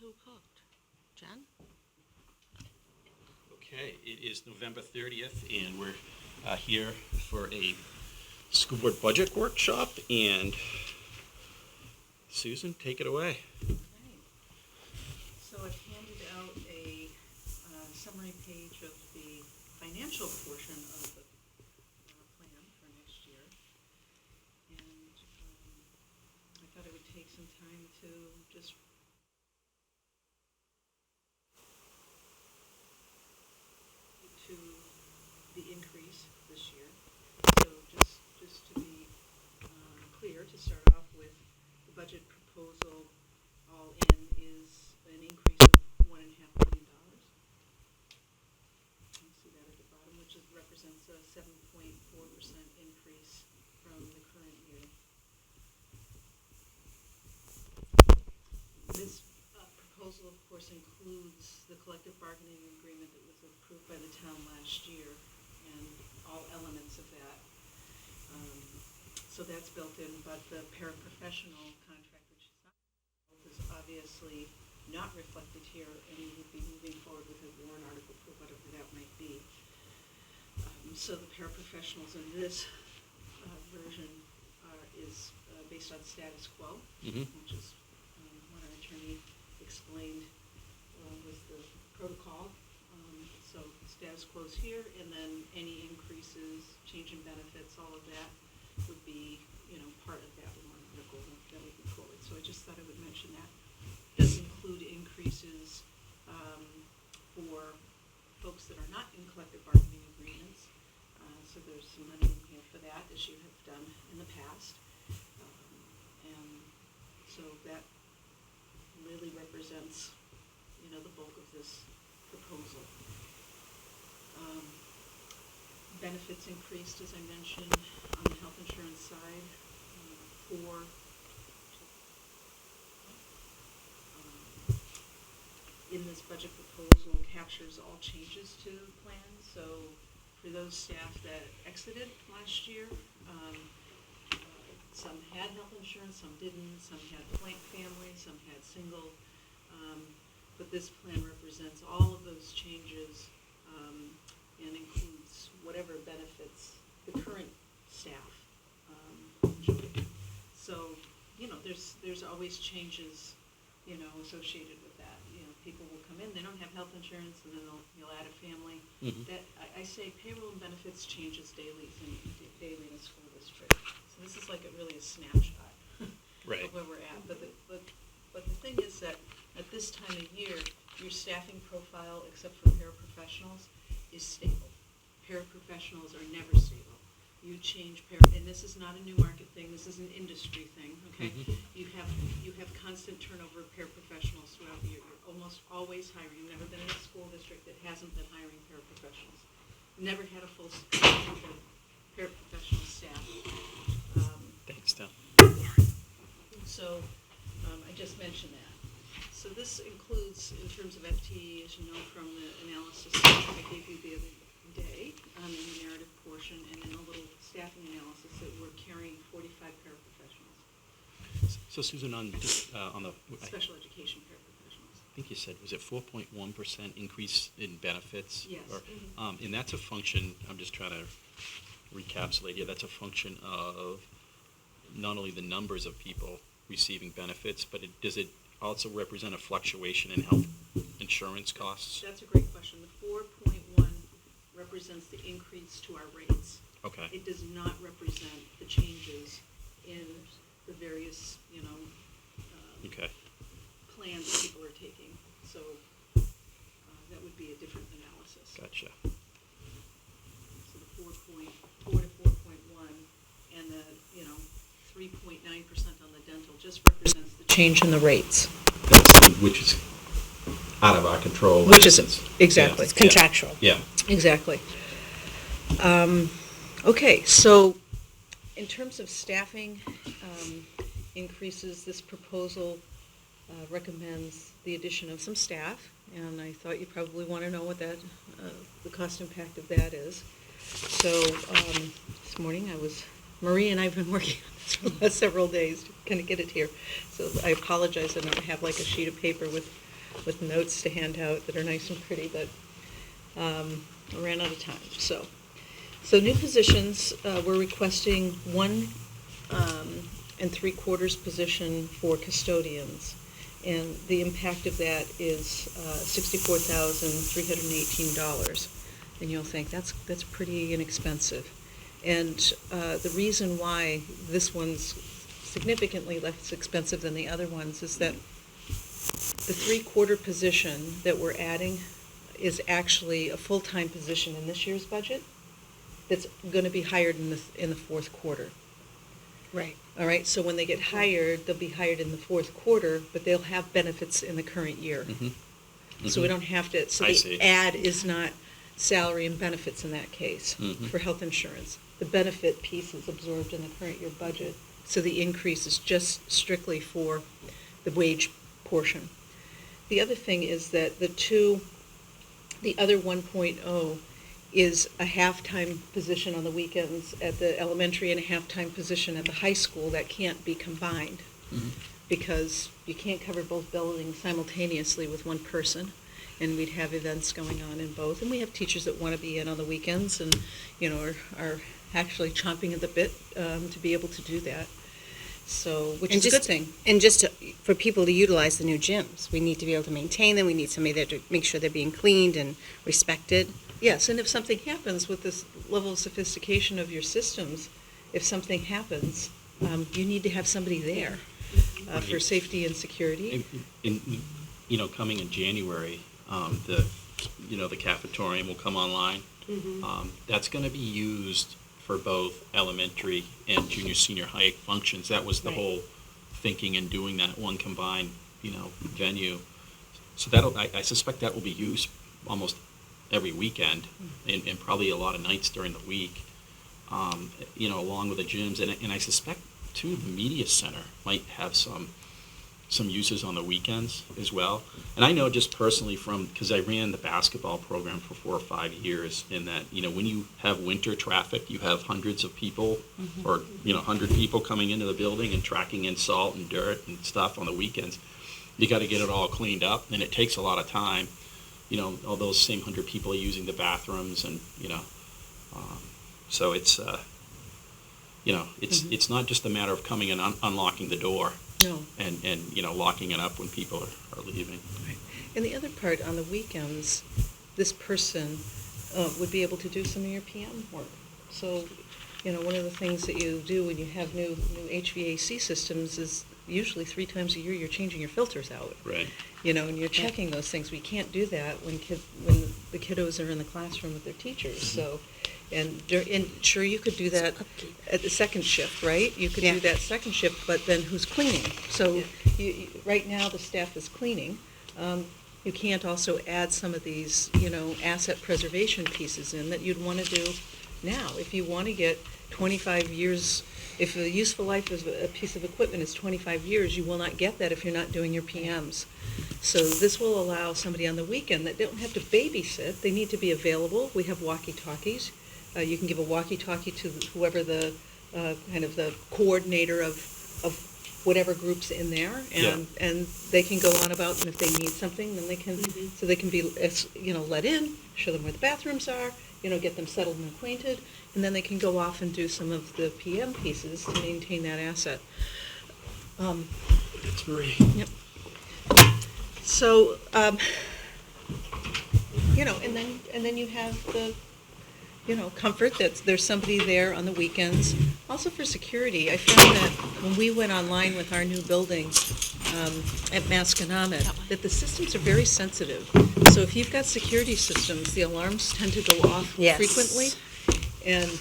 who cooked? Jen? Okay, it is November 30th, and we're here for a school board budget workshop, and Susan, take it away. Okay. So I've handed out a summary page of the financial portion of the plan for next year. And I thought it would take some time to just to the increase this year. So just to be clear, to start off with, the budget proposal all in is an increase of $1.5 million. You see that at the bottom, which represents a 7.4% increase from the current year. This proposal, of course, includes the collective bargaining agreement that was approved by the town last year and all elements of that. So that's built in, but the paraprofessional contract, which is obviously not reflected here, and we would be moving forward with a warrant article for whatever that might be. So the paraprofessionals in this version is based on status quo, which is what our attorney explained was the protocol. So status quo is here, and then any increases, change in benefits, all of that would be, part of that warrant article that would be forward. So I just thought I would mention that. It does include increases for folks that are not in collective bargaining agreements. So there's some money in here for that, as you have done in the past. And so that really represents, the bulk of this proposal. Benefits increased, as I mentioned, on the health insurance side in this budget proposal captures all changes to plans. So for those staff that exited last year, some had health insurance, some didn't, some had blank families, some had single, but this plan represents all of those changes and includes whatever benefits the current staff enjoy. So, there's always changes, associated with that. People will come in, they don't have health insurance, and then you'll add a family. Mm-hmm. That I say payroll and benefits changes daily in a school district. So this is like really a snapshot right. of where we're at. But the thing is that at this time of year, your staffing profile, except for paraprofessionals, is stable. Paraprofessionals are never stable. You change and this is not a Newmarket thing. This is an industry thing. Okay, mm-hmm. You have constant turnover of paraprofessionals throughout the year. You're almost always hiring. You've never been in a school district that hasn't been hiring paraprofessionals. Never had a full paraprofessional staff. Thanks, Tom. So I just mentioned that. So this includes, in terms of FTE, as you know from the analysis that I gave you the other day in the narrative portion, and in a little staffing analysis, that we're carrying 45 paraprofessionals. So Susan, on the special education paraprofessionals. I think you said, was it 4.1% increase in benefits? Yes. Or, and that's a function, I'm just trying to recapitulate here, that's a function of not only the numbers of people receiving benefits, but does it also represent a fluctuation in health insurance costs? That's a great question. The 4.1 represents the increase to our rates. Okay. It does not represent the changes in the various, okay. plans that people are taking. So that would be a different analysis. Gotcha. So the 4.4 to 4.1 and the 3.9% on the dental just represents the change in the rates, which is out of our control. Which is exactly. Yeah. It's contractual. Yeah. Exactly. Okay, so in terms of staffing increases, this proposal recommends the addition of some staff, and I thought you probably want to know what that the cost impact of that is. So this morning Marie and I have been working on this for the last several days to kind of get it here. So I apologize, I don't have like a sheet of paper with with notes to hand out that are nice and pretty, but I ran out of time. So new positions, we're requesting 1 3/4 position for custodians. And the impact of that is $64,318. And you'll think, that's pretty inexpensive. And the reason why this one's significantly less expensive than the other ones is that the 3/4 position that we're adding is actually a full-time position in this year's budget that's going to be hired in the fourth quarter. Right. All right, so when they get hired, they'll be hired in the fourth quarter, but they'll have benefits in the current year. So we don't have to, so I the see. add is not salary and benefits in that case for health insurance. The benefit piece is absorbed in the current year budget, so the increase is just strictly for the wage portion. The other thing is that the other 1.0 is a half-time position on the weekends at the elementary and a half-time position at the high school that can't be combined because you can't cover both buildings simultaneously with one person, and we'd have events going on in both. And we have teachers that want to be in on the weekends and, are actually chomping at the bit to be able to do that. So, which is a good thing. And just for people to utilize the new gyms, we need to be able to maintain them. We need somebody there to make sure they're being cleaned and respected. Yes, and if something happens with this level of sophistication of your systems, if something happens, you need to have somebody there for safety and security. Coming in January, the cafetorium will come online. That's going to be used for both elementary and junior, senior high functions. That was the whole thinking in doing that one combined, venue. So I suspect that will be used almost every weekend and probably a lot of nights during the week, along with the gyms. And I suspect, too, the media center might have some uses on the weekends as well. And I know just personally because I ran the basketball program for 4 or 5 years, in that, when you have winter traffic, you have hundreds of people or, 100 people coming into the building and tracking in salt and dirt and stuff on the weekends. You got to get it all cleaned up, and it takes a lot of time. All those same 100 people are using the bathrooms, and so it's it's not just a matter of coming and unlocking the door. No. And locking it up when people are leaving. Right. And the other part, on the weekends, this person would be able to do some of your PM work. So, one of the things that you do when you have new HVAC systems is usually 3 times a year you're changing your filters out. Right. And you're checking those things. We can't do that when the kiddos are in the classroom with their teachers. So, and sure, you could do that at the second shift, right? You could do that second shift, but then who's cleaning? So right now the staff is cleaning. You can't also add some of these, asset preservation pieces in that you'd want to do now. If you want to get 25 years, if the useful life of a piece of equipment is 25 years, you will not get that if you're not doing your PMs. So this will allow somebody on the weekend that don't have to babysit. They need to be available. We have walkie-talkies. You can give a walkie-talkie to whoever the kind of the coordinator of whatever group's in there, and they can go on about, and if they need something, then they can, so they can be, let in, show them where the bathrooms are, get them settled and acquainted, and then they can go off and do some of the PM pieces to maintain that asset. That's Marie. Yep. So, and then you have the, comfort that there's somebody there on the weekends. Also for security, I found that when we went online with our new building at Masconomet, that the systems are very sensitive. So if you've got security systems, the alarms tend to go off frequently. And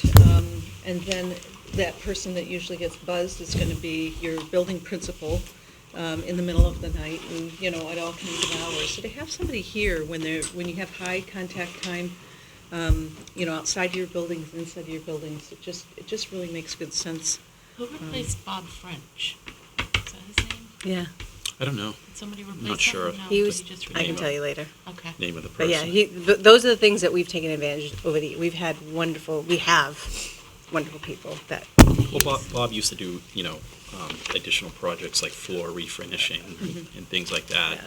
then that person that usually gets buzzed is going to be your building principal in the middle of the night, and at all kinds of hours. So to have somebody here when you have high contact time, outside your buildings, inside of your buildings, it just really makes good sense. Who replaced Bob French? Is that his name? Yeah. I don't know. Did somebody replace I'm not him? sure. No, He was, just I can tell you later. Okay. Name of the But person. yeah, those are the things that we've taken advantage over we have wonderful people that. Well, Bob used to do, additional projects like floor refurnishing and things like that,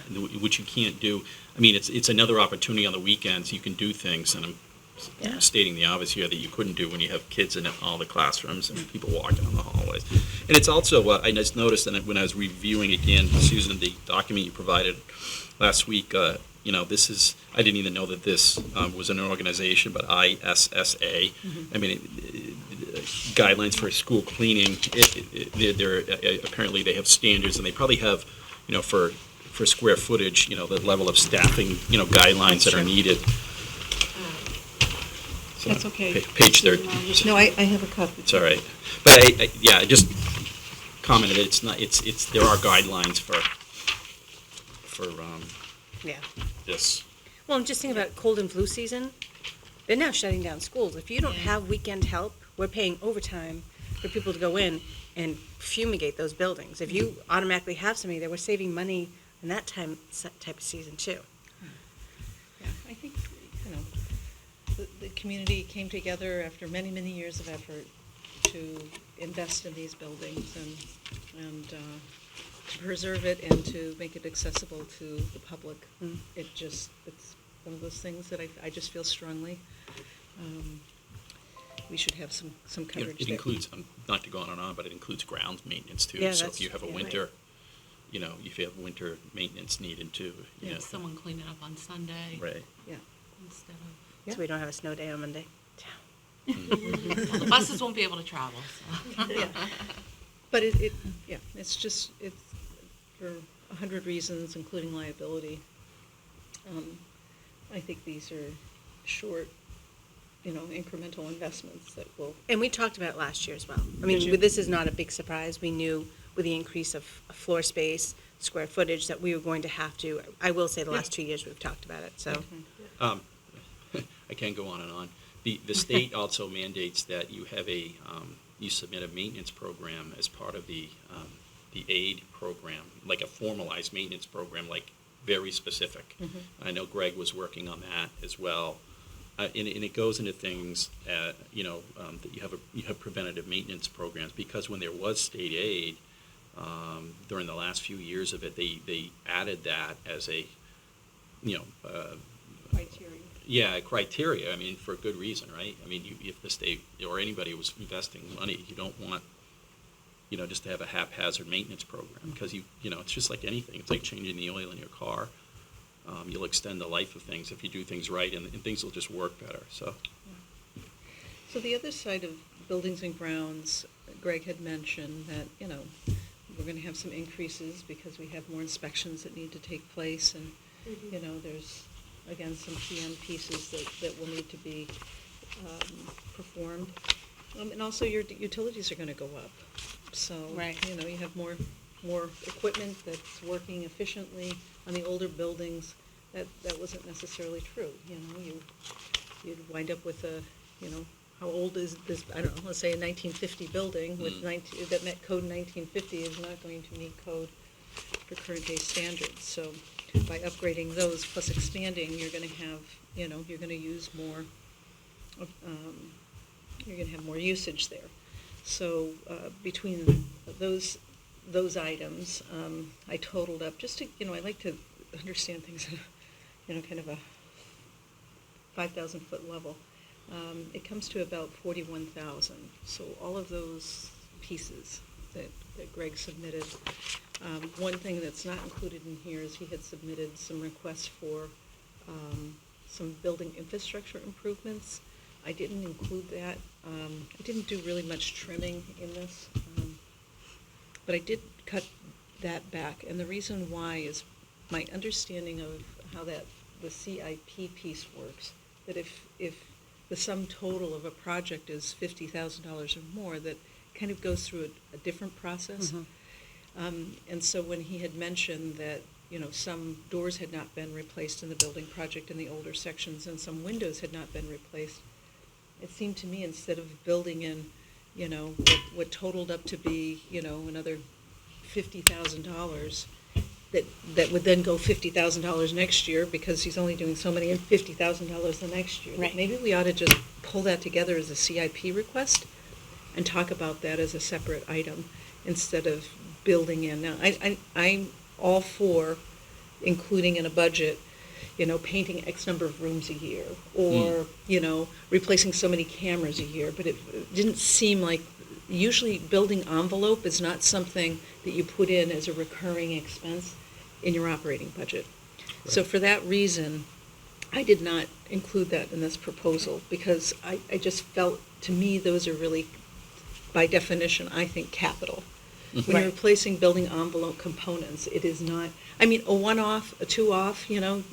which you can't do. I mean, it's another opportunity on the weekends. You can do things, and I'm stating the obvious here, that you couldn't do when you have kids in all the classrooms and people walking in the hallways. And it's also, I just noticed that when I was reviewing again, Susan, the document you provided last week, this is, I didn't even know that this was an organization, but ISSA. I mean, guidelines for school cleaning. They're apparently they have standards, and they probably have, for square footage, the level of staffing, guidelines that are needed. So, That's okay. Page 30. No, I have a copy. It's all right. But I just commented it's not. It's there are guidelines for Yeah. this. Well, I'm just thinking about cold and flu season. They're now shutting down schools. If you don't have weekend help, we're paying overtime for people to go in and fumigate those buildings. If you automatically have somebody there, we're saving money in that type of season too. Yeah, I think, the community came together after many, many years of effort to invest in these buildings and to preserve it and to make it accessible to the public. It's one of those things that I just feel strongly we should have some coverage It there. includes, not to go on and on, but it includes ground maintenance too. Yeah, So that's- if you have a yeah, winter, if you have winter maintenance needed too. Yeah, someone clean it up on Sunday Right. Yeah. instead of, Yeah. So we don't have a snow day on Monday. well, the buses won't be able to travel, so. Yeah. But it's for 100 reasons, including liability. I think these are short, incremental investments that will. And we talked about it last year as well. I Did you? mean, this is not a big surprise. We knew with the increase of floor space, square footage, that we were going to have to. I will say the last 2 years we've talked about it, so. I can't go on and on. The state also mandates that you have you submit a maintenance program as part of the aid program, like a formalized maintenance program, like very specific. I know Greg was working on that as well. And it goes into things, that you have preventative maintenance programs, because when there was state aid, during the last few years of it, they added that as a, Criteria. yeah, criteria. I mean, for a good reason, right? I mean, if the state or anybody was investing money, you don't want, just to have a haphazard maintenance program, because it's just like anything. It's like changing the oil in your car. You'll extend the life of things if you do things right, and things will just work better. So. So the other side of buildings and grounds, Greg had mentioned that, we're going to have some increases because we have more inspections that need to take place, and, there's, again, some PM pieces that will need to be performed. And also your utilities are going to go up. So, Right. You have more equipment that's working efficiently. On the older buildings, that wasn't necessarily true. You'd wind up with how old is this? I don't know. Let's say a 1950 building with that met code 1950 is not going to meet code for current day standards. So by upgrading those plus expanding, you're going to have you're going to use more. You're going to have more usage there. So between those items, I totaled up just to, I like to understand things at, kind of a 5,000 foot level. It comes to about 41,000. So all of those pieces that Greg submitted. One thing that's not included in here is he had submitted some requests for some building infrastructure improvements. I didn't include that. I didn't do really much trimming in this. But I did cut that back, and the reason why is my understanding of how the CIP piece works, that if the sum total of a project is $50,000 or more, that kind of goes through a different process. And so when he had mentioned that, some doors had not been replaced in the building project in the older sections and some windows had not been replaced, it seemed to me, instead of building in what totaled up to be, another $50,000, that would then go $50,000 next year because he's only doing so many, and $50,000 the next year. Right. Maybe we ought to just pull that together as a CIP request and talk about that as a separate item instead of building in. Now, I'm all for including in a budget, painting X number of rooms a year, or, replacing so many cameras a year, but it didn't seem like, usually building envelope is not something that you put in as a recurring expense in your operating budget. So for that reason, I did not include that in this proposal, because I just felt, to me, those are really, by definition, I think, capital. When you're replacing building envelope components, it is not, a one-off, a two-off,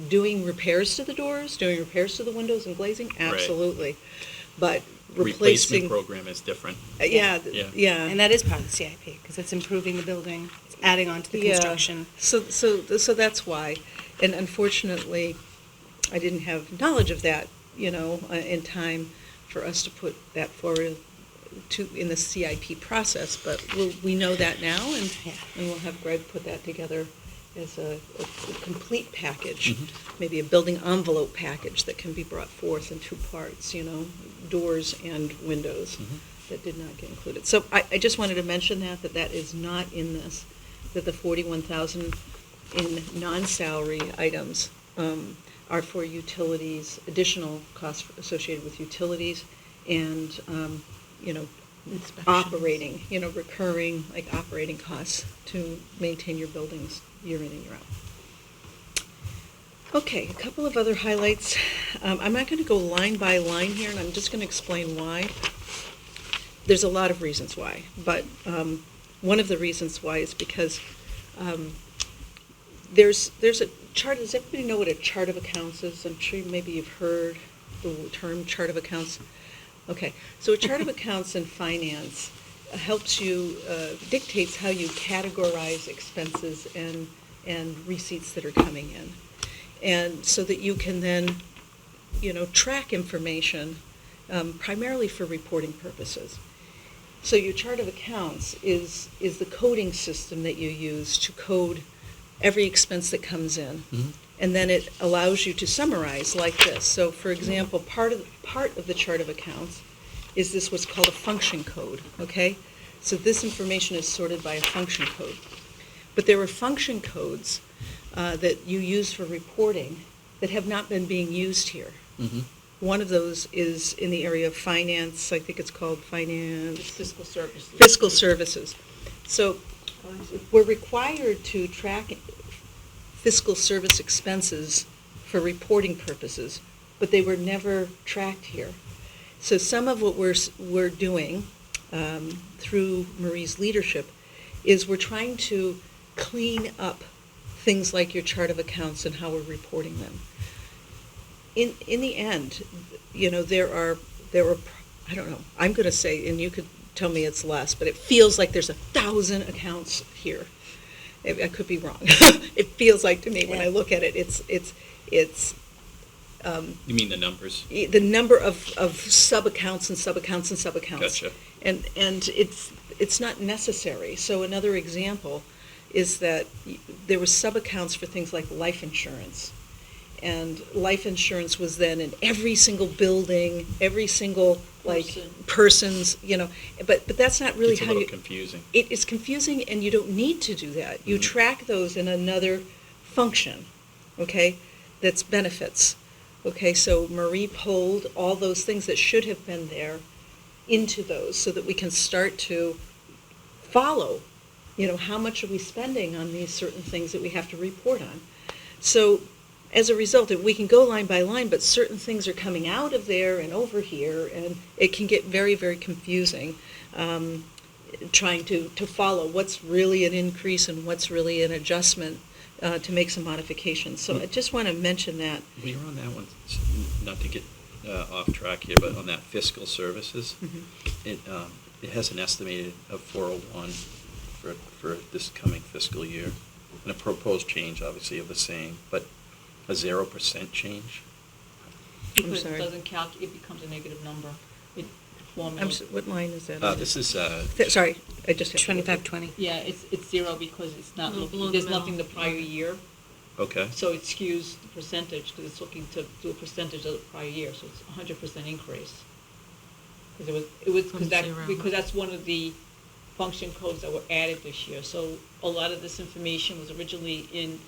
doing repairs to the doors, doing repairs to the windows and glazing, absolutely. But replacing. Replacement program is different. Yeah. And that is part of the CIP, because it's improving the building, it's adding on to the construction. So that's why. And unfortunately, I didn't have knowledge of that, in time for us to put that forward in the CIP process, but we know that now, and we'll have Greg put that together as a complete package, maybe a building envelope package that can be brought forth in two parts, doors and windows that did not get included. So I just wanted to mention that is not in this, that the 41,000 in non-salary items are for utilities, additional costs associated with utilities, and Inspections. operating, recurring, like operating costs to maintain your buildings year in and year out. Okay, a couple of other highlights. I'm not going to go line by line here, and I'm just going to explain why. There's a lot of reasons why, but one of the reasons why is because there's a chart. Does everybody know what a chart of accounts is? I'm sure maybe you've heard the term chart of accounts. Okay, so a chart of accounts in finance helps you, dictates how you categorize expenses and receipts that are coming in. And so that you can then, track information primarily for reporting purposes. So your chart of accounts is the coding system that you use to code every expense that comes in. And then it allows you to summarize like this. So for example, part of the chart of accounts is this what's called a function code, okay? So this information is sorted by a function code. But there are function codes that you use for reporting that have not been being used here. One of those is in the area of finance. I think it's called finance. Fiscal services. Fiscal services. So we're required to track fiscal service expenses for reporting purposes, but they were never tracked here. So some of what we're doing through Marie's leadership is we're trying to clean up things like your chart of accounts and how we're reporting them. In the end, there are I don't know, I'm going to say, and you could tell me it's less, but it feels like there's 1,000 accounts here. I could be wrong. It feels like to me when I look at it, it's You mean the numbers? the number of sub-accounts and sub-accounts and sub-accounts. Gotcha. And it's not necessary. So another example is that there were sub-accounts for things like life insurance. And life insurance was then in every single building, every single person's, but that's not really It's a how little confusing. It is confusing, and you don't need to do that. You track those in another function, okay, that's benefits. Okay, so Marie pulled all those things that should have been there into those so that we can start to follow, how much are we spending on these certain things that we have to report on. So as a result, we can go line by line, but certain things are coming out of there and over here, and it can get very, very confusing trying to follow what's really an increase and what's really an adjustment to make some modifications. So I just want to mention that. Well, you're on that one, not to get off track here, but on that fiscal services, it has an estimated of 401 for this coming fiscal year, and a proposed change, obviously, of the same, but a 0% change. I'm sorry. It doesn't calculate, it becomes a negative number. It What line is that? This is Sorry, I just have to look at- 2520. Yeah, it's zero because it's not Below looking, the there's middle. nothing the prior year, okay. so it skews the percentage, because it's looking to do a percentage of the prior year, so it's 100% increase. Because From zero. because that's one of the function codes that were added this year. So a lot of this information was originally in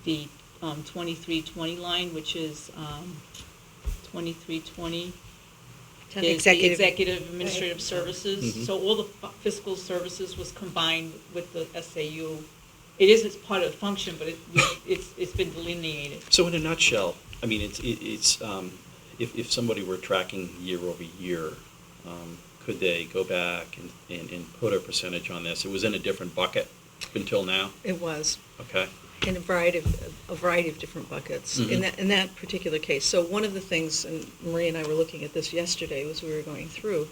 the 2320 line, which is 2320 is the Executive. executive administrative services. Mhm. So all the fiscal services was combined with the SAU. It is, it's part of the function, but it's been delineated. So in a nutshell, I mean, if somebody were tracking year over year, could they go back and put a percentage on this? It was in a different bucket until now, It was. okay? In a variety of different buckets Mhm. in that particular case. So one of the things, and Marie and I were looking at this yesterday as we were going through,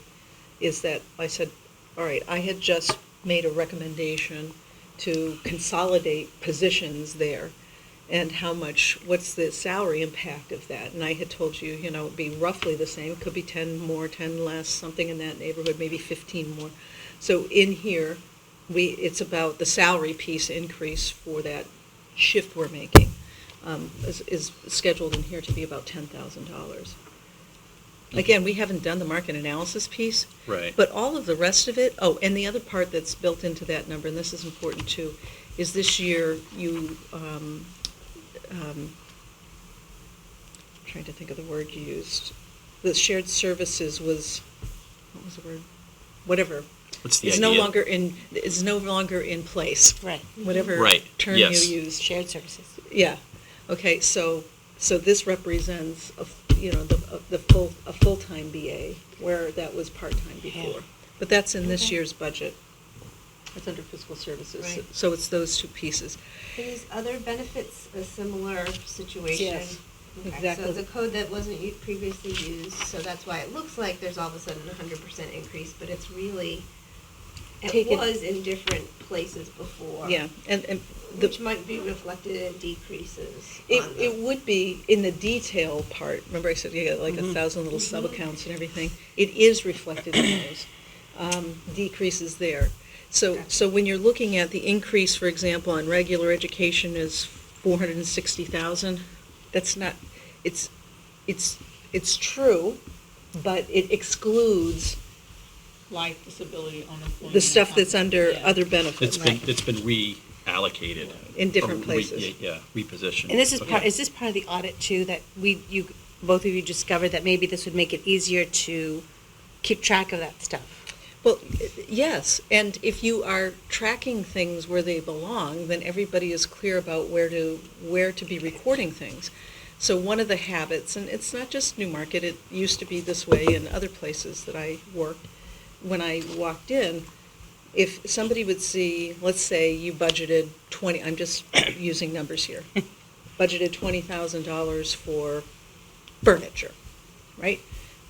is that I said, all right, I had just made a recommendation to consolidate positions there, and what's the salary impact of that? And I had told you, it'd be roughly the same, could be 10 more, 10 less, something in that neighborhood, maybe 15 more. So in here, it's about the salary piece increase for that shift we're making, is scheduled in here to be about $10,000. Again, we haven't done the market analysis piece. Right. But all of the rest of it, oh, and the other part that's built into that number, and this is important too, is this year you, trying to think of the word you used, the shared services was, what was the word? Whatever. What's the Is idea? no longer in place. Right. Whatever Right, term yes. you used. Shared services. Yeah, okay, so this represents a full-time BA, where that was part-time before. Yeah. But that's in this Okay. year's budget. That's under fiscal services, Right. so it's those two pieces. Are these other benefits a similar situation? Yes, Okay, exactly. So it's a code that wasn't previously used, so that's why it looks like there's all of a sudden a 100% increase, but it's really, it Taken- was in different places before. Yeah, and Which might be reflected in decreases on it the. would be in the detail part, remember I said you got like 1,000 little sub-accounts and everything? It is reflected in those, decreases there. So when you're looking at the increase, for example, on regular education is 460,000, that's not, it's true, but it excludes Life, disability, unemployment. the stuff that's under Yeah. other benefits. It's been reallocated. In different or places. Yeah, repositioned. And this is Okay. is this part of the audit too, that both of you discovered that maybe this would make it easier to keep track of that stuff? Well, yes, and if you are tracking things where they belong, then everybody is clear about where to be recording things. So one of the habits, and it's not just Newmarket, it used to be this way in other places that I worked, when I walked in, if somebody would see, let's say you budgeted I'm just using numbers here, budgeted $20,000 for furniture, right?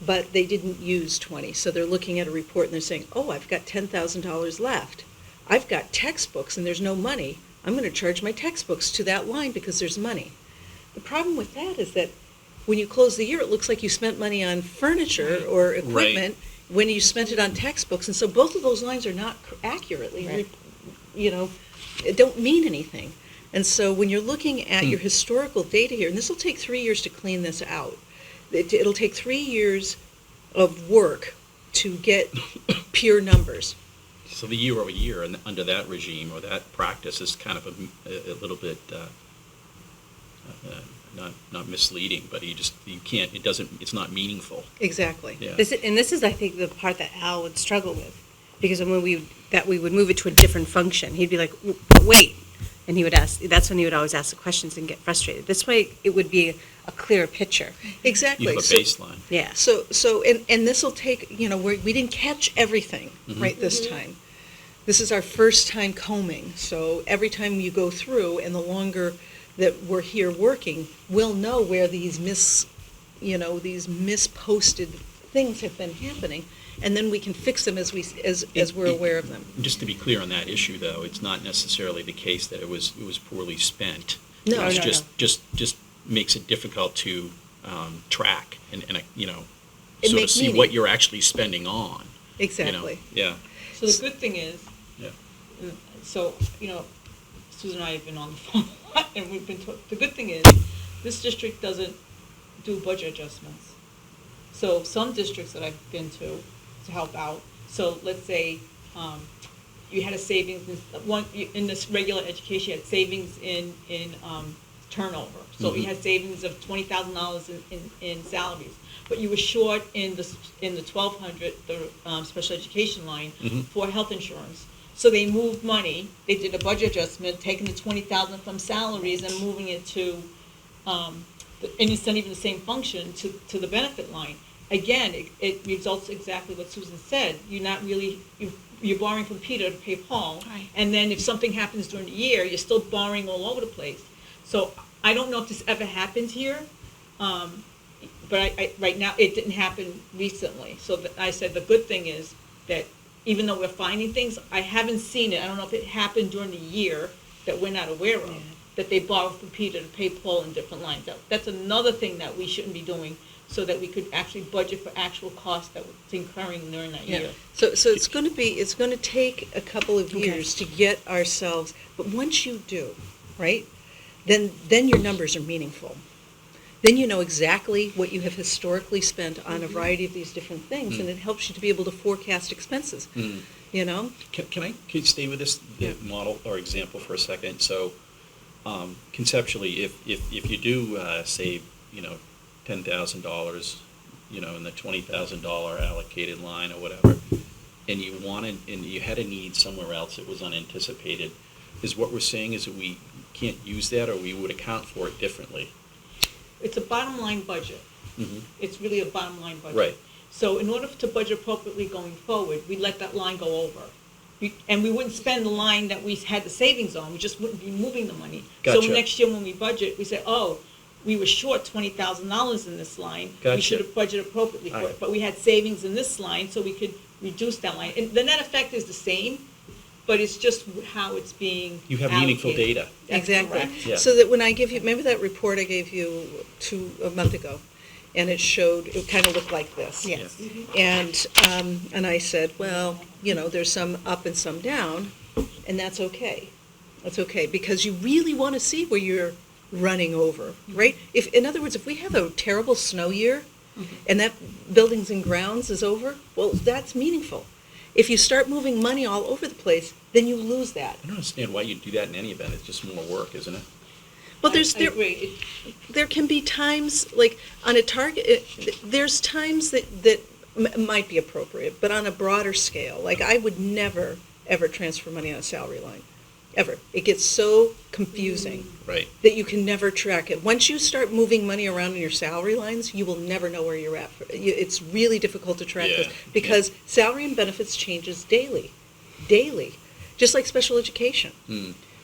But they didn't use 20, so they're looking at a report and they're saying, oh, I've got $10,000 left. I've got textbooks and there's no money. I'm going to charge my textbooks to that line because there's money. The problem with that is that when you close the year, it looks like you spent money on furniture or equipment when you spent it on textbooks, and so both of those lines are not accurately, Right. It don't mean anything. And so when you're looking at your historical data here, and this will take 3 years to clean this out, it'll take 3 years of work to get pure numbers. So the year over year, and under that regime or that practice is kind of a little bit, not misleading, but you can't, it's not meaningful. Exactly. Yeah. This is, I think, the part that Al would struggle with, because when we would move it to a different function, he'd be like, but wait, and that's when he would always ask the questions and get frustrated. This way, it would be a clearer picture. Exactly. You have a So- baseline. Yeah, and this will take, we didn't catch everything right this time. This is our first time combing, so every time you go through, and the longer that we're here working, we'll know where these misposted things have been happening, and then we can fix them as we're aware of them. Just to be clear on that issue, though, it's not necessarily the case that it was poorly spent. No, It's no, just makes it difficult to track and It sort of makes see meaning. what you're actually spending on. Exactly. Yeah. So the good thing is, Yeah. so, Susan and I have been on the phone a lot, and we've been the good thing is, this district doesn't do budget adjustments. So some districts that I've been to, to help out. So let's say, you had a savings, in this regular education, you had savings in turnover. So you had savings of $20,000 in salaries, but you were short in the 1,200, the special education line for health insurance. So they moved money, they did a budget adjustment, taking the 20,000 from salaries and moving it to, and it's not even the same function, to the benefit line. Again, it results exactly what Susan said. You're not really, you're borrowing from Peter to pay Paul. Right. And then if something happens during the year, you're still borrowing all over the place. So I don't know if this ever happened here, but right now, it didn't happen recently. So I said the good thing is that even though we're finding things, I haven't seen it. I don't know if it happened during the year that we're not aware of, that they borrowed from Peter to pay Paul in different lines. That's another thing that we shouldn't be doing, so that we could actually budget for actual costs that we're incurring during that year. So it's going to take a couple of years to get ourselves, but once you do, right, then your numbers are meaningful. Then you know exactly what you have historically spent on a variety of these different things, and it helps you to be able to forecast expenses, you know? Can you stay with this model or example for a second? So conceptually, if you do save, $10,000, in the $20,000 allocated line or whatever, and you had a need somewhere else that was unanticipated, is what we're saying is that we can't use that, or we would account for it differently? It's a bottom line budget. It's really a bottom line budget. Right. So in order to budget appropriately going forward, we let that line go over. And we wouldn't spend the line that we had the savings on, we just wouldn't be moving the money. So Gotcha. next year when we budget, we say, oh, we were short $20,000 in this line. Gotcha. We should have budgeted appropriately for Alright. it, but we had savings in this line, so we could reduce that line. And the net effect is the same, but it's just how it's being You have meaningful allocated. data. That's Exactly. correct. Yeah. So that when I give you, remember that report I gave you a month ago? And it kind of looked like this. Yes. And I said, well, there's some up and some down, and that's okay. That's okay, because you really want to see where you're running over, right? In other words, if we have a terrible snow year, and that buildings and grounds is over, well, that's meaningful. If you start moving money all over the place, then you lose that. I don't understand why you do that in any event. It's just more work, isn't it? Well, I agree. there can be times, like on a target, there's times that might be appropriate, but on a broader scale, like I would never, ever transfer money on a salary line, ever. It gets so confusing Right. that you can never track it. Once you start moving money around in your salary lines, you will never know where you're at. It's really difficult to track Yeah, this, because salary and benefits changes daily, just like special education.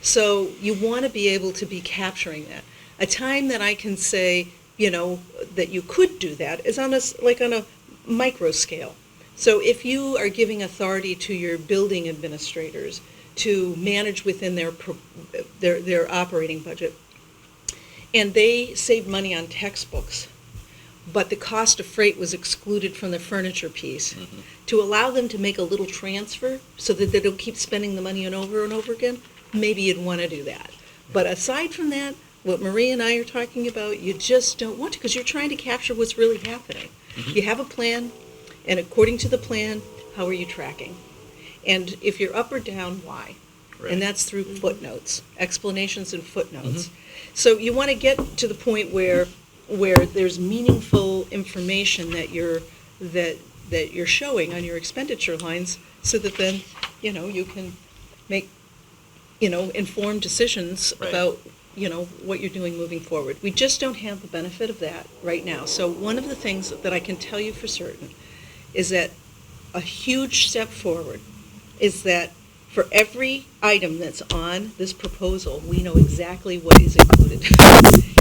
So you want to be able to be capturing that. A time that I can say, that you could do that is on a micro scale. So if you are giving authority to your building administrators to manage within their operating budget, and they save money on textbooks, but the cost of freight was excluded from the furniture piece, to allow them to make a little transfer so that they don't keep spending the money and over again, maybe you'd want to do that. But aside from that, what Marie and I are talking about, you just don't want to, because you're trying to capture what's really happening. You have a plan, and according to the plan, how are you tracking? And if you're up or down, why? Right. And that's through footnotes, explanations and footnotes. So you want to get to the point where there's meaningful information that you're showing on your expenditure lines, so that then, you can make, informed decisions Right. about, what you're doing moving forward. We just don't have the benefit of that right now. So one of the things that I can tell you for certain is that a huge step forward is that for every item that's on this proposal, we know exactly what is included.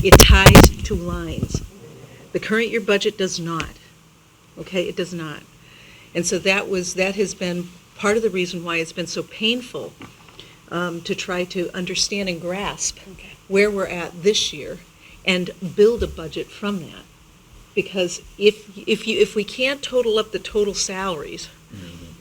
It ties to lines. The current year budget does not. Okay, it does not. And so that has been part of the reason why it's been so painful to try to understand and grasp where we're at this year and build a budget from that. Because if we can't total up the total salaries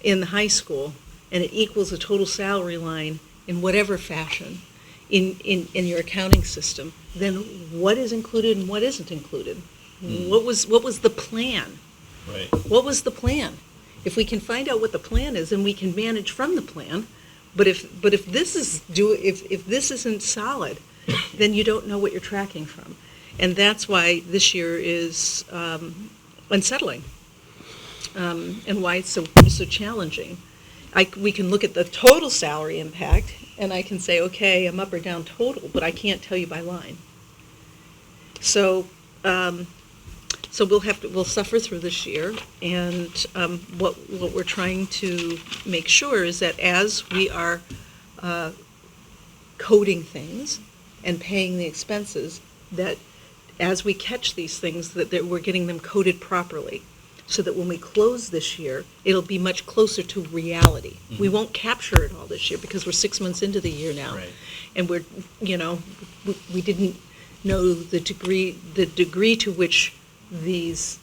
in the high school, and it equals a total salary line in whatever fashion in your accounting system, then what is included and what isn't included? What was the plan? Right. What was the plan? If we can find out what the plan is, then we can manage from the plan. But if this isn't solid, then you don't know what you're tracking from. And that's why this year is unsettling, and why it's so challenging. We can look at the total salary impact, and I can say, okay, I'm up or down total, but I can't tell you by line. So we'll suffer through this year, and what we're trying to make sure is that as we are coding things and paying the expenses, that as we catch these things, that we're getting them coded properly, so that when we close this year, it'll be much closer to reality. Mhm. We won't capture it all this year because we're 6 months into the year now. Right. And we didn't know the degree to which these,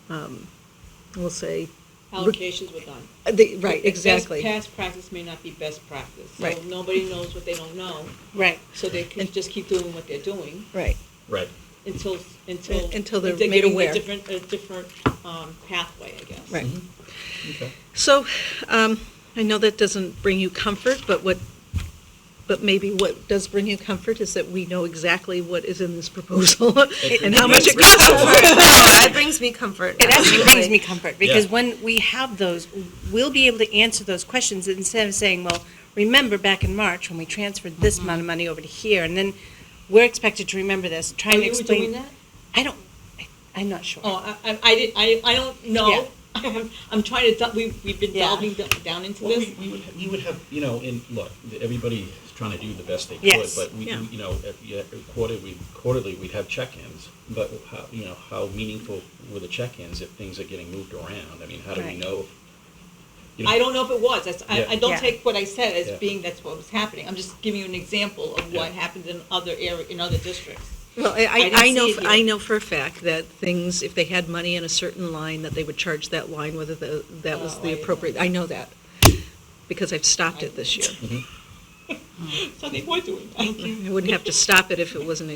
we'll say. Allocations were done. Right, exactly. Past practice may not be best practice. So Right. nobody knows what they don't know, Right, so they can just keep doing what they're doing right. Right. until they're made given aware. a different pathway, I guess. Right. Okay. So, I know that doesn't bring you comfort, but maybe what does bring you comfort is that we know exactly what is in this proposal and how much it costs. That brings me comfort. It actually brings absolutely. me comfort, because Yeah. when we have those, we'll be able to answer those questions instead of saying, well, remember back in March when we transferred this amount of money over to here, and then we're expected to remember this, trying to You were explain. doing that? I'm not sure. Oh, I don't know. I'm trying to, we've been Yeah. delving down into Well, this. you would have, look, everybody's trying to do the best they could, Yes. but Yeah. quarterly, we'd have check-ins. But how meaningful were the check-ins if things are getting moved around? I mean, how do we Right. know? I don't know if it was. Yeah. I don't Yeah. take what I said as Yeah. being that's what was happening. I'm just giving you an example of what Yeah. happened in other districts. Well, I didn't I know, see it here. I know for a fact that things, if they had money in a certain line, that they would charge that line, whether that was Oh, I the didn't appropriate, know. I know that, because I've stopped it this year. So they were doing that. I wouldn't have to stop it if it wasn't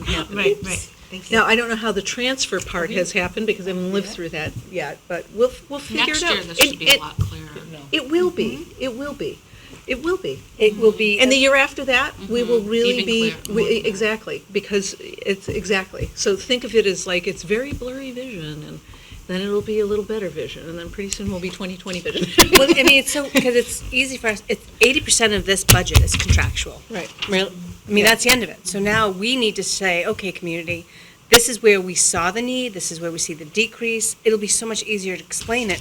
happening. Right. Thank you. Now, I don't know how the transfer part has happened, because I haven't lived through that yet, but we'll figure Next it out. year, this should be a lot clearer. It will be, it will be, it will be. It will be. And the year after that, we will really Even be, clear- more clear. exactly, because it's, exactly. So think of it as like, it's very blurry vision, and then it'll be a little better vision, and then pretty soon we'll be 20/20 vision. Well, I mean, it's because it's easy for us, 80% of this budget is contractual. Right. I mean, that's the end of it. So now we need to say, okay, community, this is where we saw the need, this is where we see the decrease. It'll be so much easier to explain it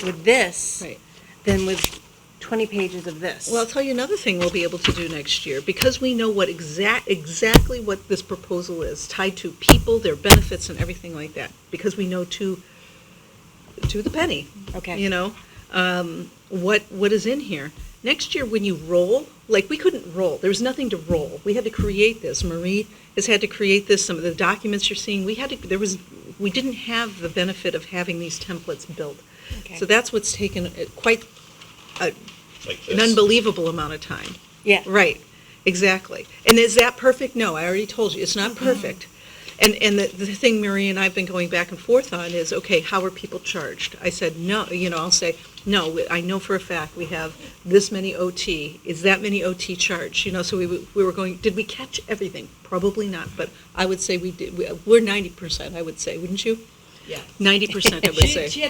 with this Right. than with 20 pages of this. Well, I'll tell you another thing we'll be able to do next year, because we know what exactly what this proposal is, tied to people, their benefits, and everything like that, because we know to the penny. Okay. What is in here. Next year, when you roll, like, we couldn't roll, there was nothing to roll. We had to create this. Marie has had to create this. Some of the documents you're seeing, we didn't have the benefit of having these templates built. Okay. So that's what's taken quite Like an this. unbelievable amount of time. Yeah. Right, exactly. And is that perfect? No, I already told you, it's not perfect. And the thing Marie and I have been going back and forth on is, okay, how are people charged? I said, no, I'll say, no, I know for a fact we have this many OT. Is that many OT charged? So we were going, did we catch everything? Probably not, but I would say we did. We're 90%, I would say, wouldn't you? Yeah. 90%, I would say. She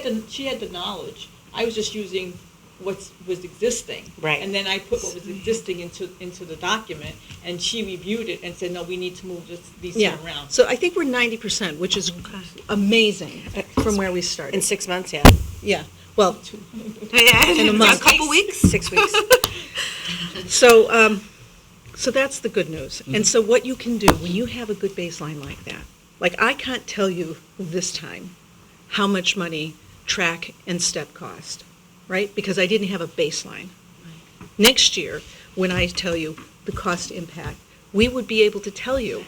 had the knowledge. I was just using what was existing. Right. And then I put what was existing into the document, and she reviewed it and said, no, we need to move these Yeah, things around. so I think we're 90%, which is amazing from where we started. In 6 months, yeah. Yeah, well, Yeah, In a month. A couple weeks. 6 weeks. so that's the good news. And so what you can do when you have a good baseline like that, like, I can't tell you this time how much money track and step cost, right? Because I didn't have a baseline. Next year, when I tell you the cost impact, we would be able to tell you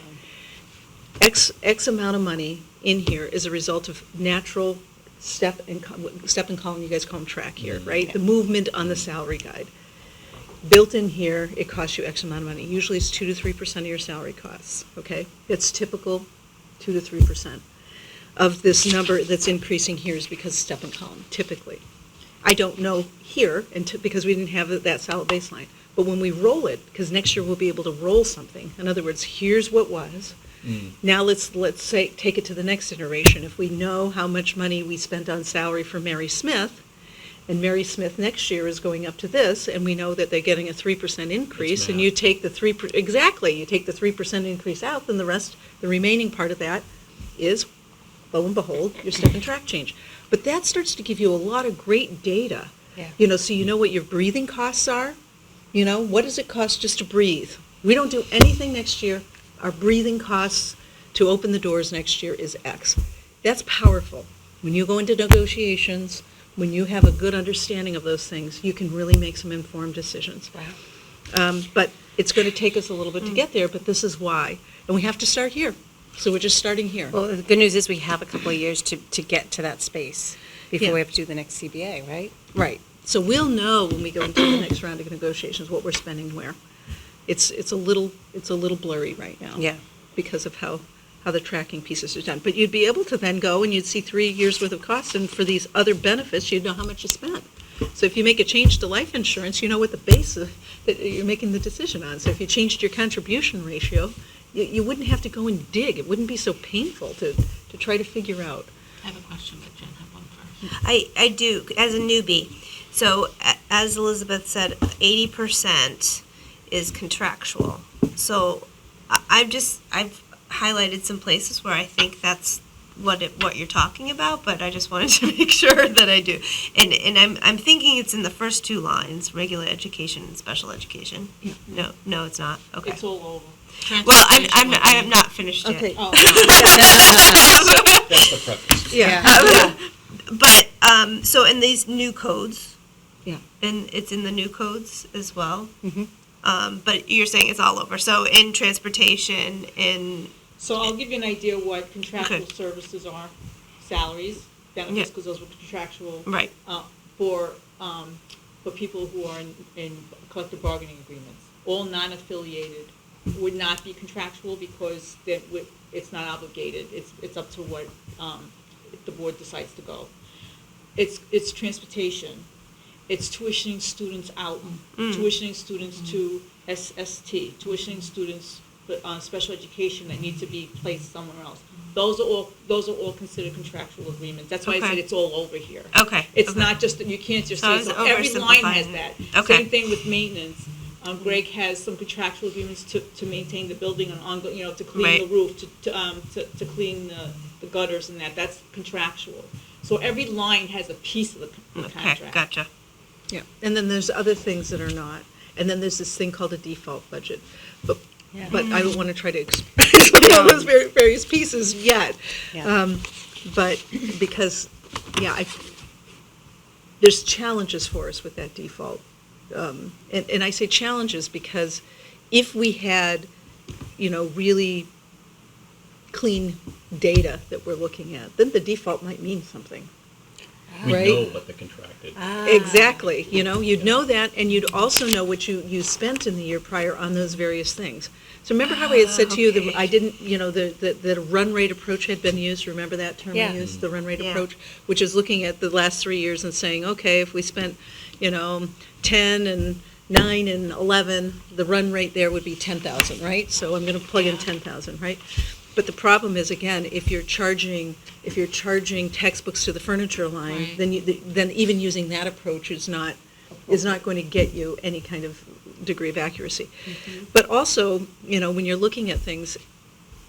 X amount of money in here is a result of natural step and column, you guys call them track here, right? The movement on the salary guide. Built in here, it costs you X amount of money. Usually it's 2 to 3% of your salary costs, okay? It's typical 2 to 3%. of this number that's increasing here is because step and column, typically. I don't know here, because we didn't have that solid baseline. But when we roll it, because next year we'll be able to roll something, in other words, here's what was. Now let's say, take it to the next iteration. If we know how much money we spent on salary for Mary Smith, and Mary Smith next year is going up to this, and we know that they're getting a 3% increase, and you take the 3%, exactly, you take the 3% increase out, then the remaining part of that is, lo and behold, your step and track change. But that starts to give you a lot of great data. Yeah. So you know what your breathing costs are. What does it cost just to breathe? We don't do anything next year. Our breathing costs to open the doors next year is X. That's powerful. When you go into negotiations, when you have a good understanding of those things, you can really make some informed decisions. Wow. But it's going to take us a little bit to get there, but this is why. And we have to start here. So we're just starting here. Well, the good news is we have a couple of years to get to that space before Yeah. we have to do the next CBA, right? Right. So we'll know when we go into the next round of negotiations what we're spending where. It's a little blurry right now. Yeah. Because of how the tracking pieces are done. But you'd be able to then go and you'd see 3 years' worth of costs, and for these other benefits, you'd know how much you spent. So if you make a change to life insurance, you know what the base that you're making the decision on. So if you changed your contribution ratio, you wouldn't have to go and dig. It wouldn't be so painful to try to figure out. I have a question, but Jen, have one first. I do, as a newbie. So as Elizabeth said, 80% is contractual. So I've highlighted some places where I think that's what you're talking about, but I just wanted to make sure that I do. And I'm thinking it's in the first two lines, regular education and special education. Yeah. No, it's not. Okay. It's all over. Well, I'm not finished yet. Okay. Oh, That's the preface. Yeah. But so in these new codes, Yeah. and it's in the new codes as well. Mhm. But you're saying it's all over. So in transportation, so I'll give you an idea what contractual Okay. services are, salaries, benefits, Yeah. because those were contractual. right. For people who are in collective bargaining agreements. All non-affiliated would not be contractual because it's not obligated. It's up to what the board decides to go. It's transportation. It's tuitioning students out, tuitioning students to SST, tuitioning students for special education that need to be placed somewhere else. Those are all considered contractual agreements. That's why I said Okay. it's all over here. Okay. It's okay. not just that you can't just So I say, was so every line has oversimplifying that. it. Okay. Same thing with maintenance. Greg has some contractual agreements to maintain the building on ongoing, to clean Right. the roof, to clean the gutters and that. That's contractual. So every line has a piece of the Okay, contract. gotcha. Yeah, and then there's other things that are not, and then there's this thing called a default budget. But I don't want to try to explain all those various pieces yet. Yeah. But because, there's challenges for us with that default. And I say challenges because if we had, really clean data that we're looking at, then the default might mean something. We Right. know what the contracted. Exactly, you'd know that, and you'd also know what you spent in the year prior on those various things. So remember how I had said to you that Okay. I didn't, that a run rate approach had been used, remember that term Yeah. we used, the run rate Yeah. approach? Which is looking at the last 3 years and saying, okay, if we spent, 10 and 9 and 11, the run rate there would be 10,000, right? So I'm gonna plug in 10,000, right? But the problem is, again, if you're charging textbooks to the furniture line, Right. then even using that approach is not going to get you any kind of degree of accuracy. But also, when you're looking at things,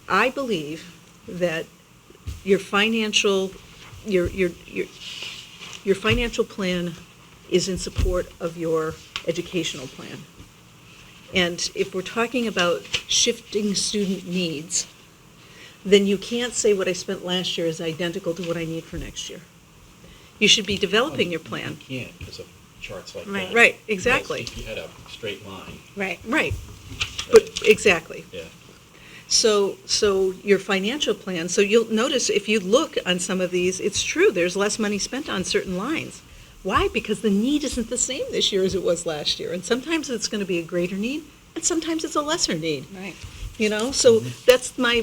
I believe that your financial plan is in support of your educational plan. And if we're talking about shifting student needs, then you can't say what I spent last year is identical to what I need for next year. You should be developing your plan. You can't because of charts like Right. that. Right, exactly. Because if you had a straight line. Right. Right, but, exactly. Yeah. So your financial plan, so you'll notice if you look on some of these, it's true, there's less money spent on certain lines. Why? Because the need isn't the same this year as it was last year. And sometimes it's going to be a greater need, and sometimes it's a lesser need. Right. So that's my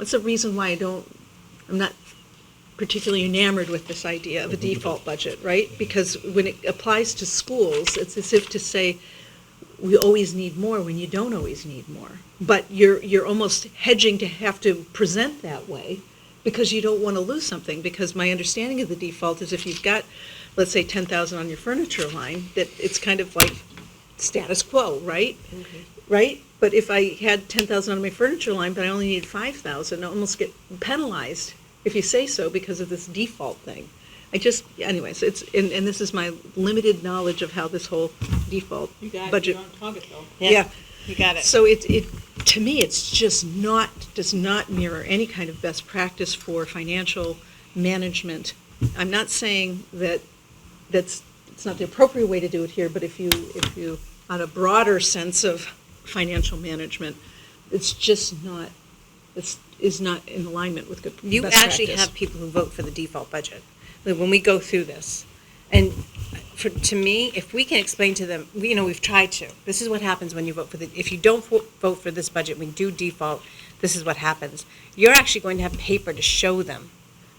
that's a reason why I'm not particularly enamored with this idea of a default budget, right? Because when it applies to schools, it's as if to say, we always need more when you don't always need more. But you're almost hedging to have to present that way because you don't want to lose something. Because my understanding of the default is if you've got, let's say, 10,000 on your furniture line, that it's kind of like status quo, right? Right? But if I had 10,000 on my furniture line, but I only need 5,000, I almost get penalized, if you say so, because of this default thing. Anyways, and this is my limited knowledge of how this whole default You got it, budget. you're on target though. Yeah. You got it. So to me, it's just does not mirror any kind of best practice for financial management. I'm not saying that it's not the appropriate way to do it here, but if you, on a broader sense of financial management, it's just not, is not in alignment with good You best actually practice. have people who vote for the default budget. Like, when we go through this, and to me, if we can explain to them, we've tried to. This is what happens when you vote if you don't vote for this budget, we do default, this is what happens. You're actually going to have paper to show them,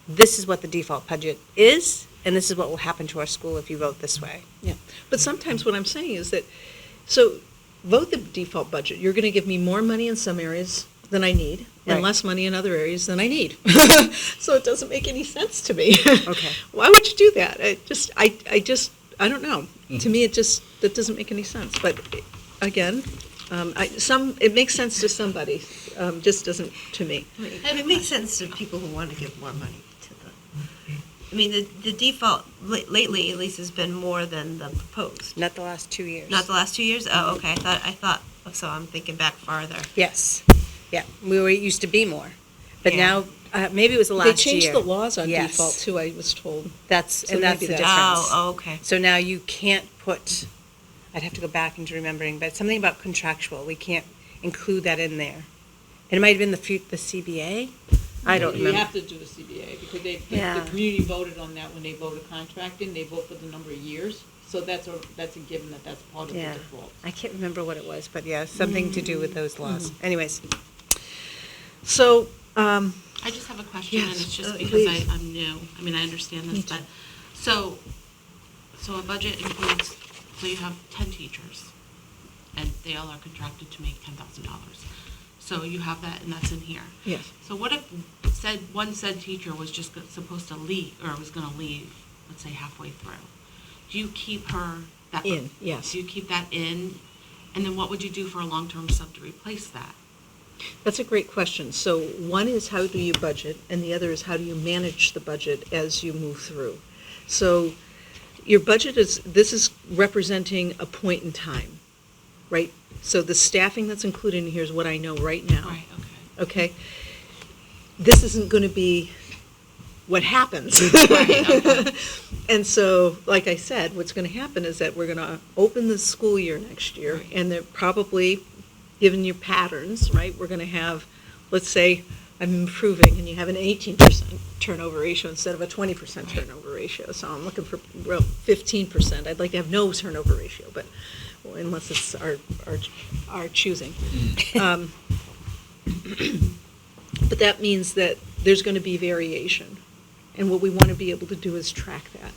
this is what the default budget is, and this is what will happen to our school if you vote this way. Yeah, but sometimes what I'm saying is that, so vote the default budget. You're going to give me more money in some areas than I need, and Right. less money in other areas than I need. So it doesn't make any sense to me. Okay. Why would you do that? I don't know. To me, that doesn't make any sense. But again, it makes sense to somebody, just doesn't to me. It makes sense to people who want to give more money to the default lately at least has been more than the proposed. Not the last 2 years. Not the last 2 years? Oh, okay. I thought, so I'm thinking back farther. Yes. Yeah, it used to be more. But Yeah. now, maybe it was the last They year. changed the laws on Yes. default too, I was told. That's So the maybe difference. that's- Oh, okay. So now you can't put, I'd have to go back into remembering, but something about contractual, we can't include that in there. And it might have been the CBA? I don't You remember. have to do the CBA, because Yeah. the community voted on that when they voted contracting, they vote for the number of years. So that's a given that's part of the Yeah. default. I can't remember what it was, but yeah, something to do with those laws. Mm-hmm. Anyways, So, I just have a question, and Yes, it's just because please. I'm new. I mean, I understand Me this, but, so a budget includes, so you have 10 teachers, and they all are contracted to make $10,000. So you have that, and that's in here. yes. So what if one teacher was just supposed to leave, or was gonna leave, let's say halfway through? Do you keep her that? In, yes. Do you keep that in? And then what would you do for a long-term sub to replace that? That's a great question. So one is how do you budget, and the other is how do you manage the budget as you move through. So your budget this is representing a point in time, right? So the staffing that's included in here is what I know right now. Right, okay. Okay? This isn't going to be what happens. Right, okay. And so, like I said, what's going to happen is that we're going to open the school year next year, Right. and they're probably given you patterns, right? We're going to have, let's say, I'm improving, and you have an 18% turnover ratio instead of a 20% turnover ratio. So I'm looking for 15%. I'd like to have no turnover ratio, but unless it's our choosing. But that means that there's going to be variation. And what we want to be able to do is track that.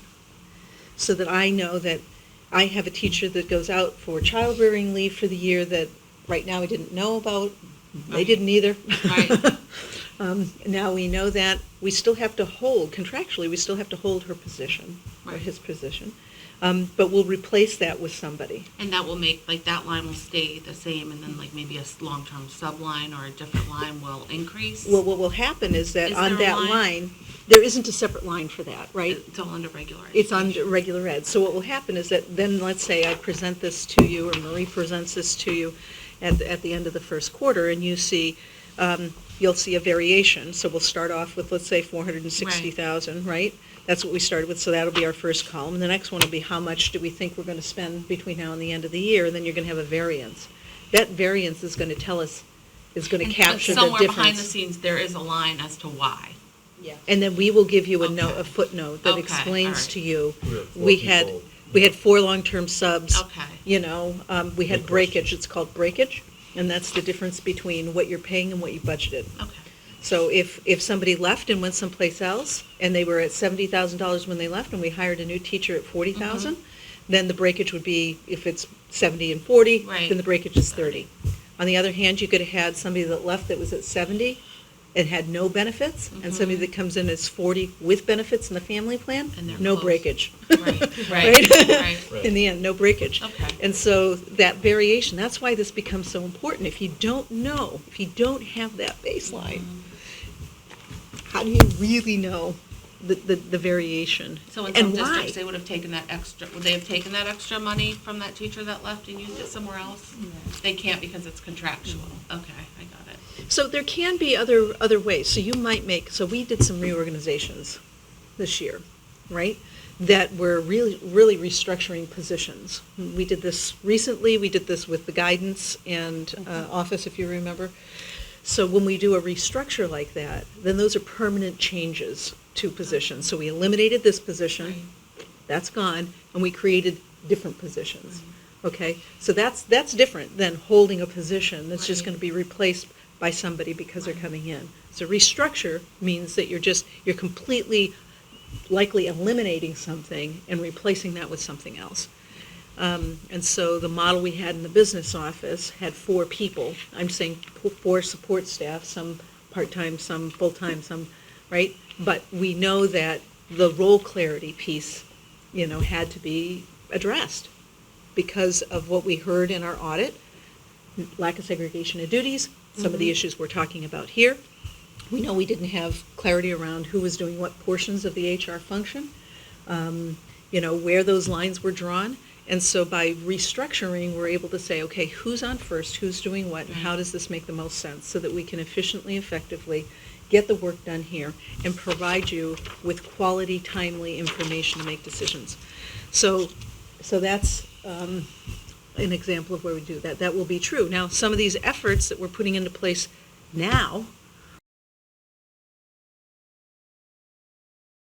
So that I know that I have a teacher that goes out for child rearing leave for the year that right now I didn't know about. They Right. didn't either. Right. Now we know that we still have to hold, contractually, we still have to hold her position, or Right. his position. But we'll replace that with somebody. And that will make, like, that line will stay the same, and then, like, maybe a long-term sub-line or a different line will increase? Well, what will happen is that Is on there a that line? line, there isn't a separate line for that, right? It's all under regular It's on education. regular ed. So what will happen is that then, let's say I present this to you, or Marie presents this to you at the end of the first quarter, and you see, you'll see a variation. So we'll start off with, let's say, 460,000, right? That's what we started with, so that'll be our first column. And the next one will be how much do we think we're going to spend between now and the end of the year, and then you're going to have a variance. That variance is going to tell us, is going to And capture the somewhere behind the difference. scenes, there is a line as to why. Yeah. And then we will give you a Okay. note, a footnote that Okay, explains alright. to you, We have four we had people. 4 long-term subs. Okay. You know, we had Good breakage, question. it's called breakage, and that's the difference between what you're paying and what you budgeted. Okay. So if somebody left and went someplace else, and they were at $70,000 when they left, and we hired a new teacher at 40,000, then the breakage would be, if it's 70 and 40, Right. then the breakage is 30. On the other hand, you could have had somebody that left that was at 70 and had no benefits, and somebody that comes in as 40 with benefits in the family plan, And they're no close. breakage. Right, right. Right. In the end, no breakage. Okay. And so that variation, that's why this becomes so important. If you don't know, if you don't have that baseline, how do you really know the variation? So in some and why? districts, they would have taken that extra, would they have taken that extra money from that teacher that left and used it somewhere else? They can't because it's contractual. Okay, I got it. So there can be other ways. So you might make, so we did some reorganizations this year, right? That were really restructuring positions. We did this recently, we did this with the guidance and office, if you remember. So when we do a restructure like that, then those are permanent changes to positions. So we eliminated this position, that's gone, and we created different positions. Okay, so that's different than holding a position that's just Right. going to be replaced by somebody because they're coming in. So restructure means that you're completely likely eliminating something and replacing that with something else. And so the model we had in the business office had 4 people. I'm saying 4 support staff, some part-time, some full-time, some, right? But we know that the role clarity piece, had to be addressed because of what we heard in our audit, lack of segregation of duties, some of the issues we're talking about here. We know we didn't have clarity around who was doing what portions of the HR function, where those lines were drawn. And so by restructuring, we're able to say, okay, who's on first, who's doing what, and how does this make the most sense so that we can efficiently, effectively get the work done here and provide you with quality, timely information to make decisions. So that's an example of where we do that. That will be true. Now, some of these efforts that we're putting into place now,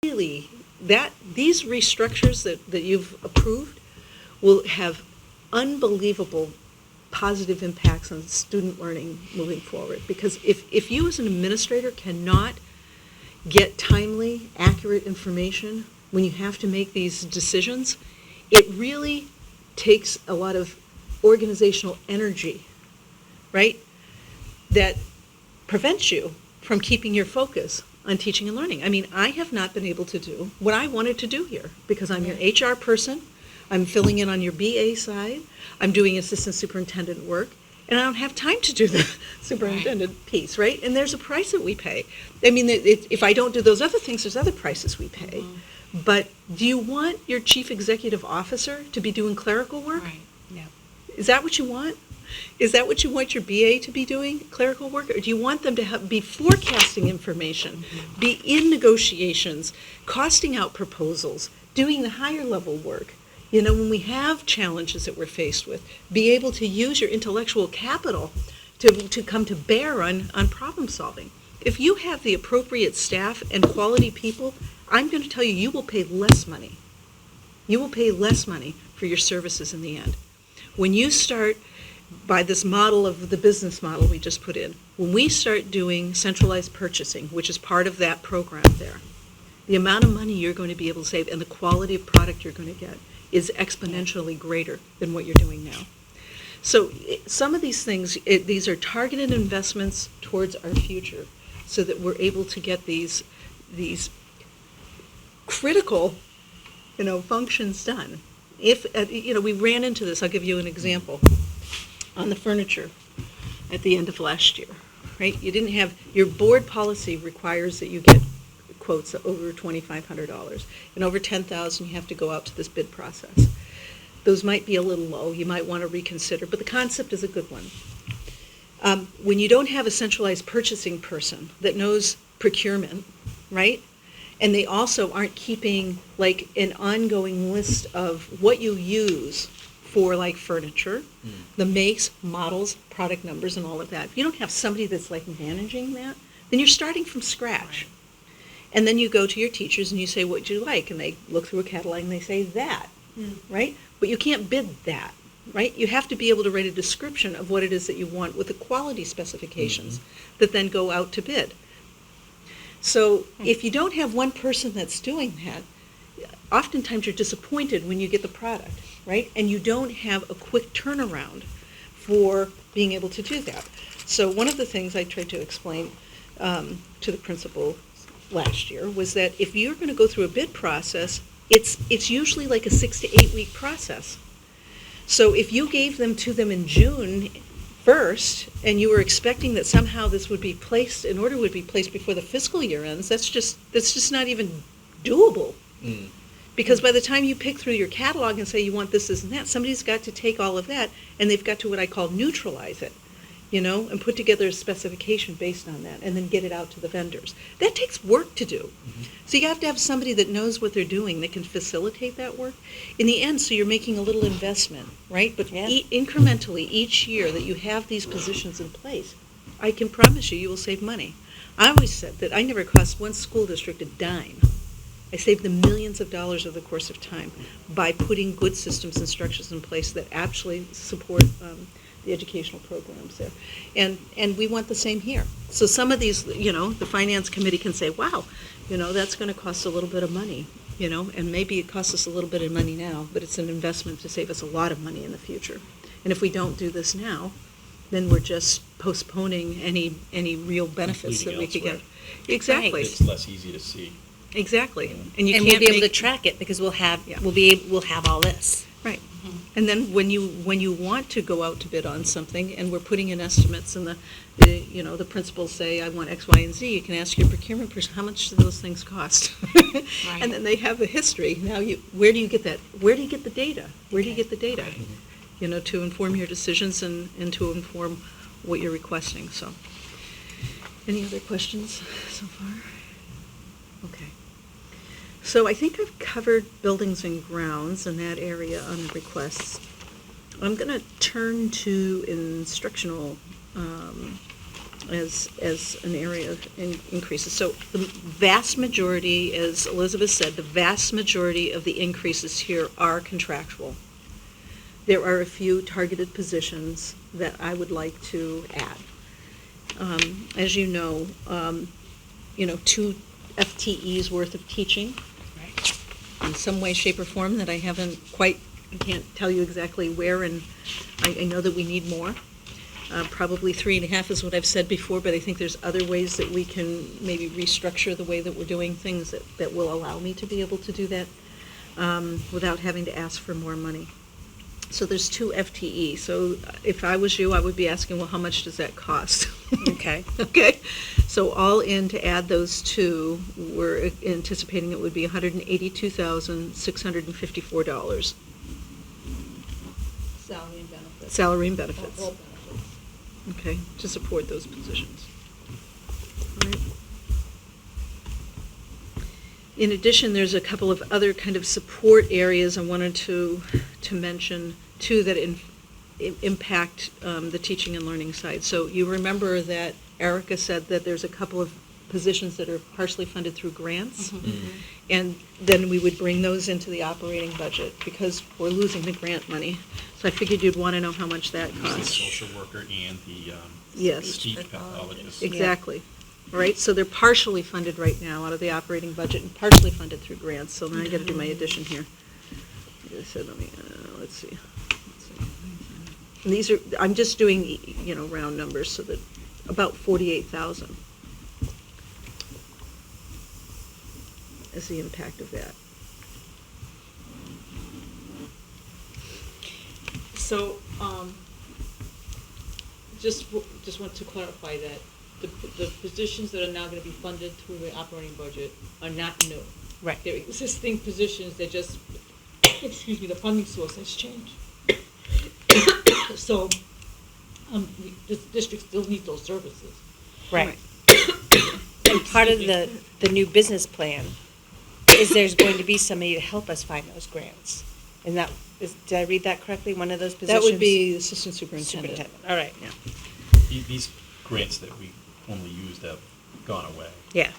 really, these restructures that you've approved will have unbelievable positive impacts on student learning moving forward. Because if you as an administrator cannot get timely, accurate information when you have to make these decisions, it really takes a lot of organizational energy, right? That prevents you from keeping your focus on teaching and learning. I mean, I have not been able to do what I wanted to do here because I'm your HR person. I'm filling in on your BA side. I'm doing assistant superintendent work, and I don't have time to do the superintendent piece, right? And there's a price that we pay. I mean, if I don't do those other things, there's other prices we pay. But do you want your chief executive officer to be doing clerical work? Right. Is that what you want? Is that what you want your BA to be doing, clerical work? Or do you want them to be forecasting information, be in negotiations, costing out proposals, doing the higher level work? When we have challenges that we're faced with, be able to use your intellectual capital to come to bear on problem solving. If you have the appropriate staff and quality people, I'm going to tell you, you will pay less money. You will pay less money for your services in the end. When you start, by this model of the business model we just put in, when we start doing centralized purchasing, which is part of that program there, the amount of money you're going to be able to save and the quality of product you're going to get is exponentially greater than what you're doing now. So some of these things, these are targeted investments towards our future so that we're able to get these critical, functions done. If, we ran into this, I'll give you an example. On the furniture at the end of last year, right? You didn't have, your board policy requires that you get quotes over $2,500. And over $10,000, you have to go out to this bid process. Those might be a little low. You might want to reconsider, but the concept is a good one. When you don't have a centralized purchasing person that knows procurement, right? And they also aren't keeping like an ongoing list of what you use for like furniture, the makes, models, product numbers, and all of that. If you don't have somebody that's like managing that, then you're starting from scratch. And then you go to your teachers and you say, what do you like? And they look through a catalog and they say that, right? But you can't bid that, right? You have to be able to write a description of what it is that you want with the quality specifications that then go out to bid. So if you don't have one person that's doing that, oftentimes you're disappointed when you get the product, right? And you don't have a quick turnaround for being able to do that. So one of the things I tried to explain to the principal last year was that if you're going to go through a bid process, it's usually like a 6 to 8 week process. So if you gave them to them in June 1st, and you were expecting that somehow this would be placed, an order would be placed before the fiscal year ends, that's just not even doable. Because by the time you pick through your catalog and say you want this and that, somebody's got to take all of that, and they've got to what I call neutralize it, and put together a specification based on that, and then get it out to the vendors. That takes work to do. So you have to have somebody that knows what they're doing, that can facilitate that work. In the end, so you're making a little investment, right? But Yeah. Incrementally, each year that you have these positions in place, I can promise you will save money. I always said that I never cost one school district a dime. I saved them millions of dollars over the course of time by putting good systems and structures in place that actually support the educational programs there. And we want the same here. So some of these, the finance committee can say, wow, that's going to cost a little bit of money, and maybe it costs us a little bit of money now, but it's an investment to save us a lot of money in the future. And if we don't do this now, then we're just postponing any real benefits that we could get. Completing Exactly. It's less easy to see. Exactly. And you And can't we'll be able to make- track it because we'll have, Yeah. we'll have all this. Right. And then when you want to go out to bid on something, and we're putting in estimates, and the principals say, I want X, Y, and Z, you can ask your procurement person, how much do those things cost? And then they have a history. Now, where do you get that? Where do you get the data? Where do you get the data? To inform your decisions and to inform what you're requesting, so. Any other questions so far? Okay. So I think I've covered buildings and grounds in that area on the requests. I'm going to turn to instructional as an area of increases. So the vast majority, as Elizabeth said, the vast majority of the increases here are contractual. There are a few targeted positions that I would like to add. As you know, 2 FTEs worth of teaching in some way, shape, or form that I can't tell you exactly where, and I know that we need more. Probably 3.5 is what I've said before, but I think there's other ways that we can maybe restructure the way that we're doing things that will allow me to be able to do that without having to ask for more money. So there's 2 FTE. So if I was you, I would be asking, well, how much does that cost? Okay. Okay. So all in, to add those 2, we're anticipating it would be $182,654. Salary and benefits. Salary and benefits. All benefits. Okay, to support those positions. All right. In addition, there's a couple of other kind of support areas I wanted to mention too that impact the teaching and learning side. So you remember that Erica said that there's a couple of positions that are partially funded through grants, and then we would bring those into the operating budget because we're losing the grant money. So I figured you'd want to know how much that The costs. social worker and the Yes. speech pathologist. Exactly. Right, so they're partially funded right now out of the operating budget and partially funded through grants, so now I gotta do my addition here. So let's see. And these are, I'm just doing, round numbers, so that about 48,000 is the impact of that. So, just want to clarify that the positions that are now gonna be funded through the operating budget are not new. Right. They're existing positions, they're just, excuse me, the funding source has changed. So, the district still needs those services. Right. And part of the new business plan is there's going to be somebody to help us find those grants. And did I read that correctly, one of those positions? That would be assistant superintendent. Superintendent, all right. Yeah. These grants that we only used have gone away. Yeah.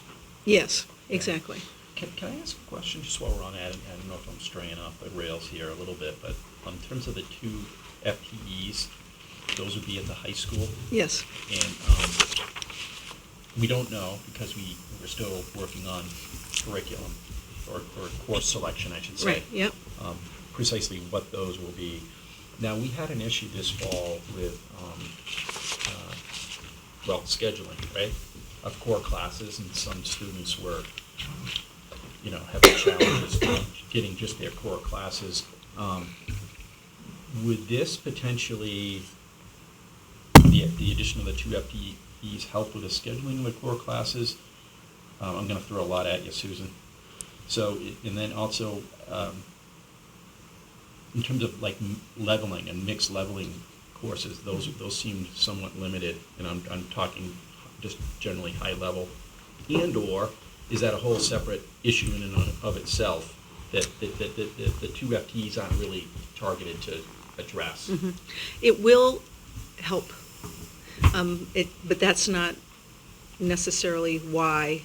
Yes, exactly. Can I ask a question just while we're on that? I don't know if I'm straying off the rails here a little bit, but in terms of the 2 FTEs, those would be at the high school. Yes. And we don't know, because we're still working on curriculum, or course selection, I should say. Right, yep. Precisely what those will be. Now, we had an issue this fall with, scheduling, right, of core classes, and some students were, having challenges getting just their core classes. Would this potentially, the addition of the 2 FTEs help with the scheduling of the core classes? I'm going to throw a lot at you, Susan. So, and then also, in terms of like leveling and mixed leveling courses, those seem somewhat limited, and I'm talking just generally high level. And/or is that a whole separate issue in and of itself that the 2 FTEs aren't really targeted to address? Mhm. It will help, but that's not necessarily why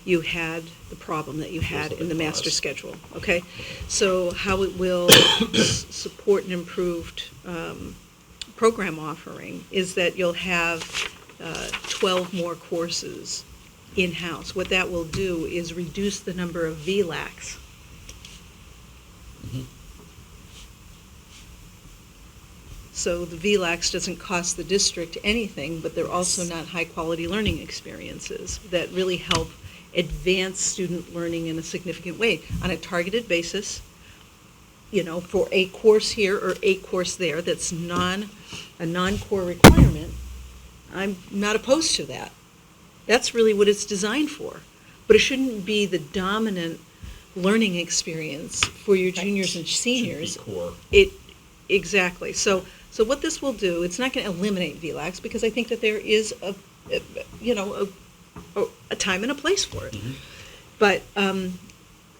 you had the problem that you had in the master schedule, okay? So how it will support an improved program offering is that you'll have 12 more courses in-house. What that will do is reduce the number of VLACs. Mhm. So the VLACs doesn't cost the district anything, but they're also not high-quality learning experiences that really help advance student learning in a significant way on a targeted basis, for a course here or a course there that's a non-core requirement. I'm not opposed to that. That's really what it's designed for. But it shouldn't be the dominant learning experience for your juniors and seniors. Should be core. Exactly. So what this will do, it's not going to eliminate VLACs, because I think that there is a time and a place for it. Mhm. But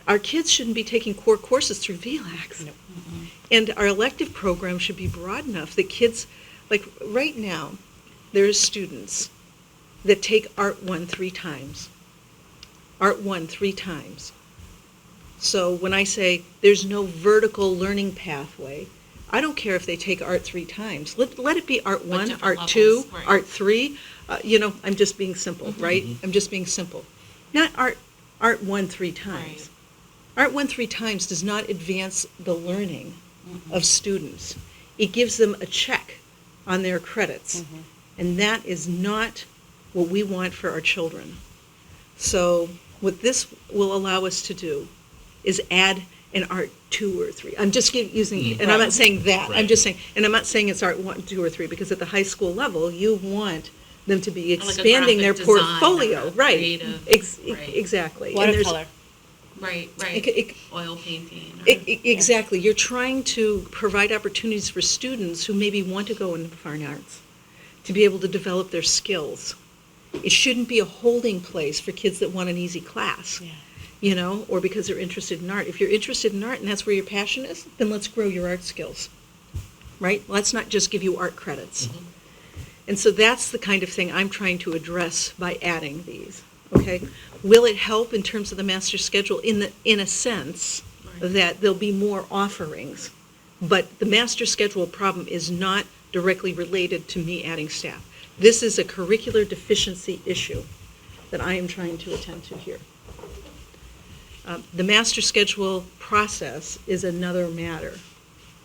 our kids shouldn't be taking core courses through VLACs. Nope. And our elective program should be broad enough that kids, like right now, there's students that take Art 1 3 times. Art 1 3 times. So when I say there's no vertical learning pathway, I don't care if they take Art 3 times. Let it be Art 1, different Art 2, levels, right. Art 3. I'm just being simple, right? Mhm. I'm just being simple. Not Art 1 3 times. Art 1 3 times does not advance the learning of students. It gives them a check on their credits. And that is not what we want for our children. So what this will allow us to do is add an Art 2 or 3. I'm just using, and I'm not saying that. I'm Right. just saying, and I'm not saying it's Art 1, 2, or 3, because at the high school level, you want them to be Like a expanding their graphic design portfolio. or Right. creative, right. Exactly. And there's- Watercolor. Right. Oil painting. Exactly. You're trying to provide opportunities for students who maybe want to go into fine arts to be able to develop their skills. It shouldn't be a holding place for kids that want an easy class, or because they're interested in art. If you're interested in art and that's where your passion is, then let's grow your art skills, right? Let's not just give you art credits. Mhm. And so that's the kind of thing I'm trying to address by adding these, okay? Will it help in terms of the master schedule? In a sense, Right. that there'll be more offerings, but the master schedule problem is not directly related to me adding staff. This is a curricular deficiency issue that I am trying to attend to here. The master schedule process is another matter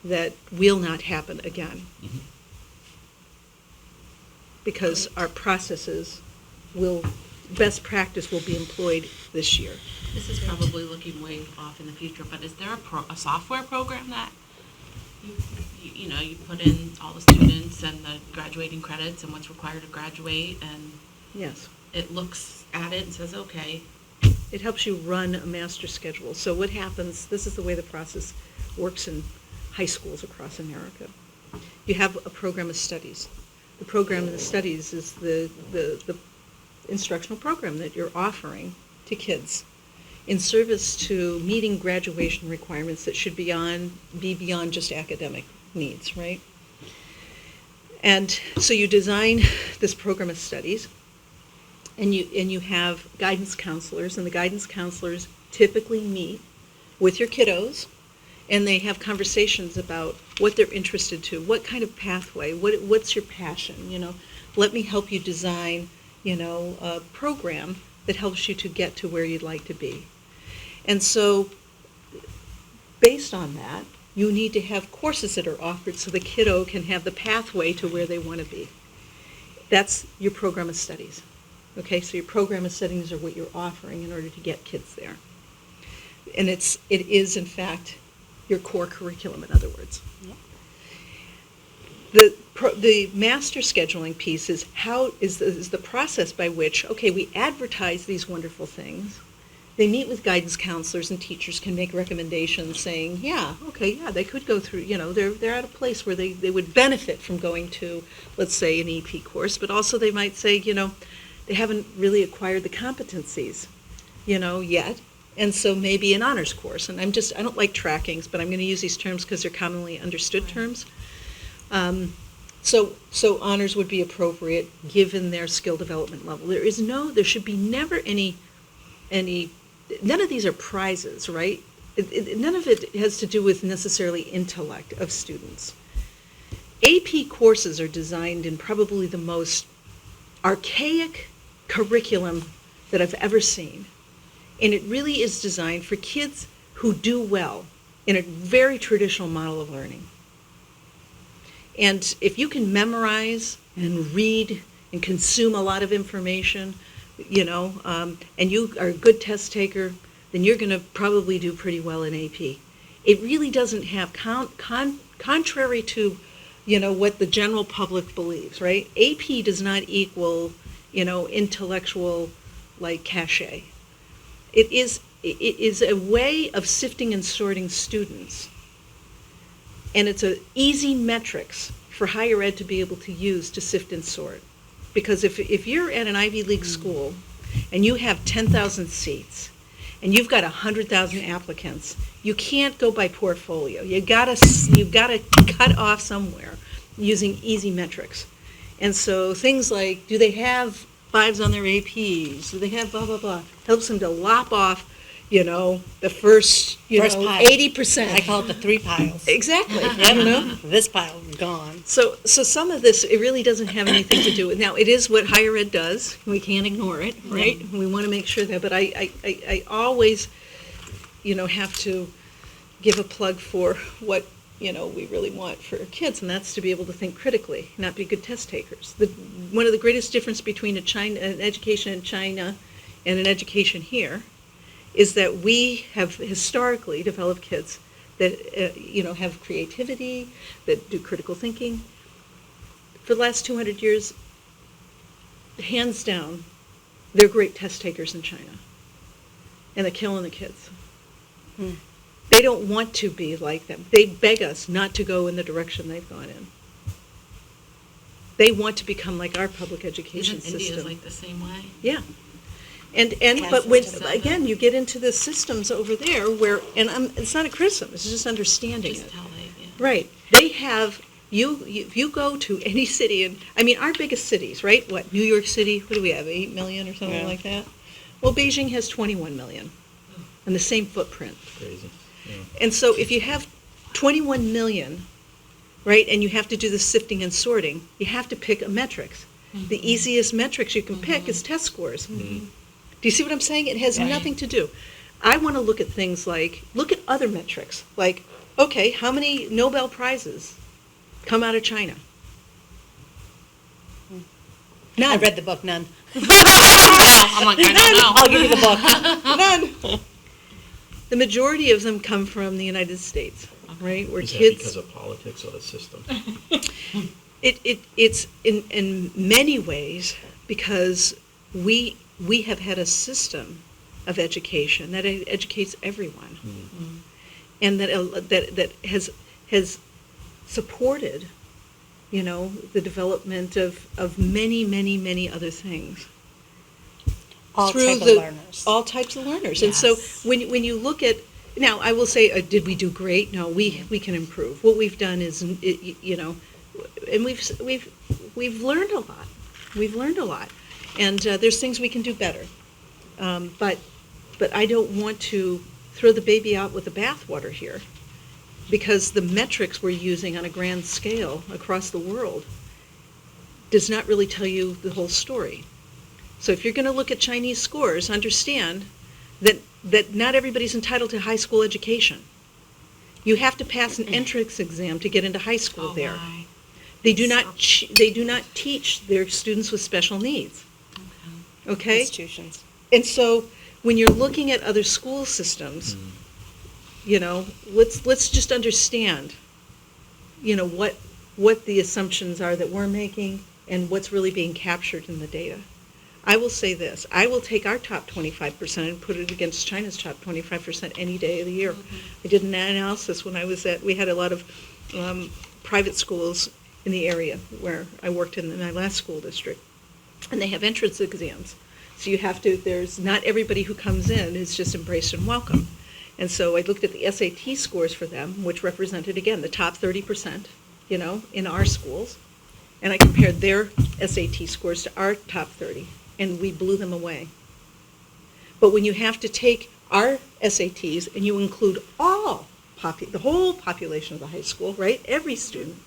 that will not happen again, Mhm. because our processes best practice will be employed this year. This is probably looking way off in the future, but is there a software program that you put in all the students and the graduating credits and what's required to graduate, and Yes. it looks at it and says, okay, It helps you run a master schedule. So what happens, this is the way the process works in high schools across America. You have a program of studies. The program of studies is the instructional program that you're offering to kids in service to meeting graduation requirements that should be beyond just academic needs, right? And so you design this program of studies, and you have guidance counselors, and the guidance counselors typically meet with your kiddos, and they have conversations about what they're interested to, what kind of pathway, what's your passion, Let me help you design program that helps you to get to where you'd like to be. And so, based on that, you need to have courses that are offered so the kiddo can have the pathway to where they want to be. That's your program of studies. Okay, so your program of studies are what you're offering in order to get kids there. And it is, in fact, your core curriculum, in other words. The master scheduling piece is the process by which, okay, we advertise these wonderful things. They meet with guidance counselors, and teachers can make recommendations saying, they could go through, they're at a place where they would benefit from going to, let's say, an EP course, but also they might say, they haven't really acquired the competencies, yet, and so maybe an honors course. And I don't like trackings, but I'm going to use these terms because they're commonly understood terms. So honors would be appropriate given their skill development level. There should be never any, none of these are prizes, right? None of it has to do with necessarily intellect of students. AP courses are designed in probably the most archaic curriculum that I've ever seen. And it really is designed for kids who do well in a very traditional model of learning. And if you can memorize and read and consume a lot of information, and you are a good test taker, then you're going to probably do pretty well in AP. It really doesn't have, contrary to, what the general public believes, right? AP does not equal, intellectual, cachet. It is a way of sifting and sorting students. And it's an easy metrics for higher ed to be able to use to sift and sort. Because if you're at an Ivy League school and you have 10,000 seats and you've got 100,000 applicants, you can't go by portfolio. You've got to cut off somewhere using easy metrics. And so things like, do they have 5s on their APs? Do they have blah, blah, blah? Helps them to lop off, the first, First pile. 80%. I call it the 3 piles. Exactly, This pile is gone. So some of this, it really doesn't have anything to do with, now, it is what higher ed does. We can't ignore it, right? We want to make sure that, but I always, have to give a plug for what, we really want for our kids, and that's to be able to think critically, not be good test takers. One of the greatest difference between an education in China and an education here is that we have historically developed kids that, have creativity, that do critical thinking. For the last 200 years, hands down, they're great test takers in China. And they're killing the kids. They don't want to be like them. They beg us not to go in the direction they've gone in. They want to become like our public education Isn't system. India's like the same way? Yeah. But when, again, you get into the systems over there where, and it's not a criticism, it's just understanding Just it. how they, Right. They have, if you go to any city, and our biggest cities, right? What, New York City, what do we have, 8 million or something like that? Well, Beijing has 21 million, and the same footprint. Crazy. Yeah. And so if you have 21 million, right, and you have to do the sifting and sorting, you have to pick a metrics. The easiest metrics you can pick is test scores. Do you see what I'm saying? It has nothing to do. I want to look at things look at other metrics, like, okay, how many Nobel Prizes come out of China? None. I read the book, none. I'm like, I don't know. I'll give you the book. None. The majority of them come from the United States, right? Where Is that kids. because of politics or the system? It's in many ways because we have had a system of education that educates everyone, and that has supported, the development of many other things. All Through type of learners. All types of learners. And so when you look at, now I will say, did we do great? No, we can improve. What we've done is, and we've learned a lot. We've learned a lot. And there's things we can do better. But I don't want to throw the baby out with the bathwater here, because the metrics we're using on a grand scale across the world does not really tell you the whole story. So if you're going to look at Chinese scores, understand that not everybody's entitled to high school education. You have to pass an entrance exam to get into high school Oh, there. my. They do not teach their students with special needs. Okay? Institutions. And so when you're looking at other school systems, you know, let's just understand, you know, what the assumptions are that we're making and what's really being captured in the data. I will say this, I will take our top 25% and put it against China's top 25% any day of the year. I did an analysis when I was we had a lot of private schools in the area where I worked in my last school district, and they have entrance exams. So you have to, there's not everybody who comes in is just embraced and welcome. And so I looked at the SAT scores for them, which represented, again, the top 30%, you know, in our schools. And I compared their SAT scores to our top 30, and we blew them away. But when you have to take our SATs and you include the whole population of the high school, right, every student,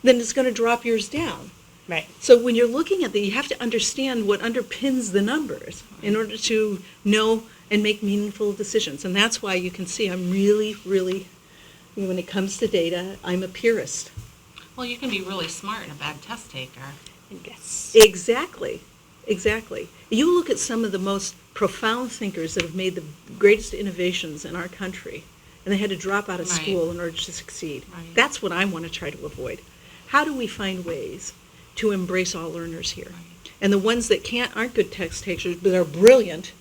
then it's going to drop yours down. Right. So when you're looking at that, you have to understand what underpins the numbers in order to know and make meaningful decisions. And that's why you can see I'm really, when it comes to data, I'm a purist. Well, you can be really smart and a bad test taker. Yes. Exactly. You look at some of the most profound thinkers that have made the greatest innovations in our country, and they had to drop out of Right. school in order to succeed. Right. That's what I want to try to avoid. How do we find ways to embrace all learners here? Right. And the ones that aren't good test takers, but are brilliant,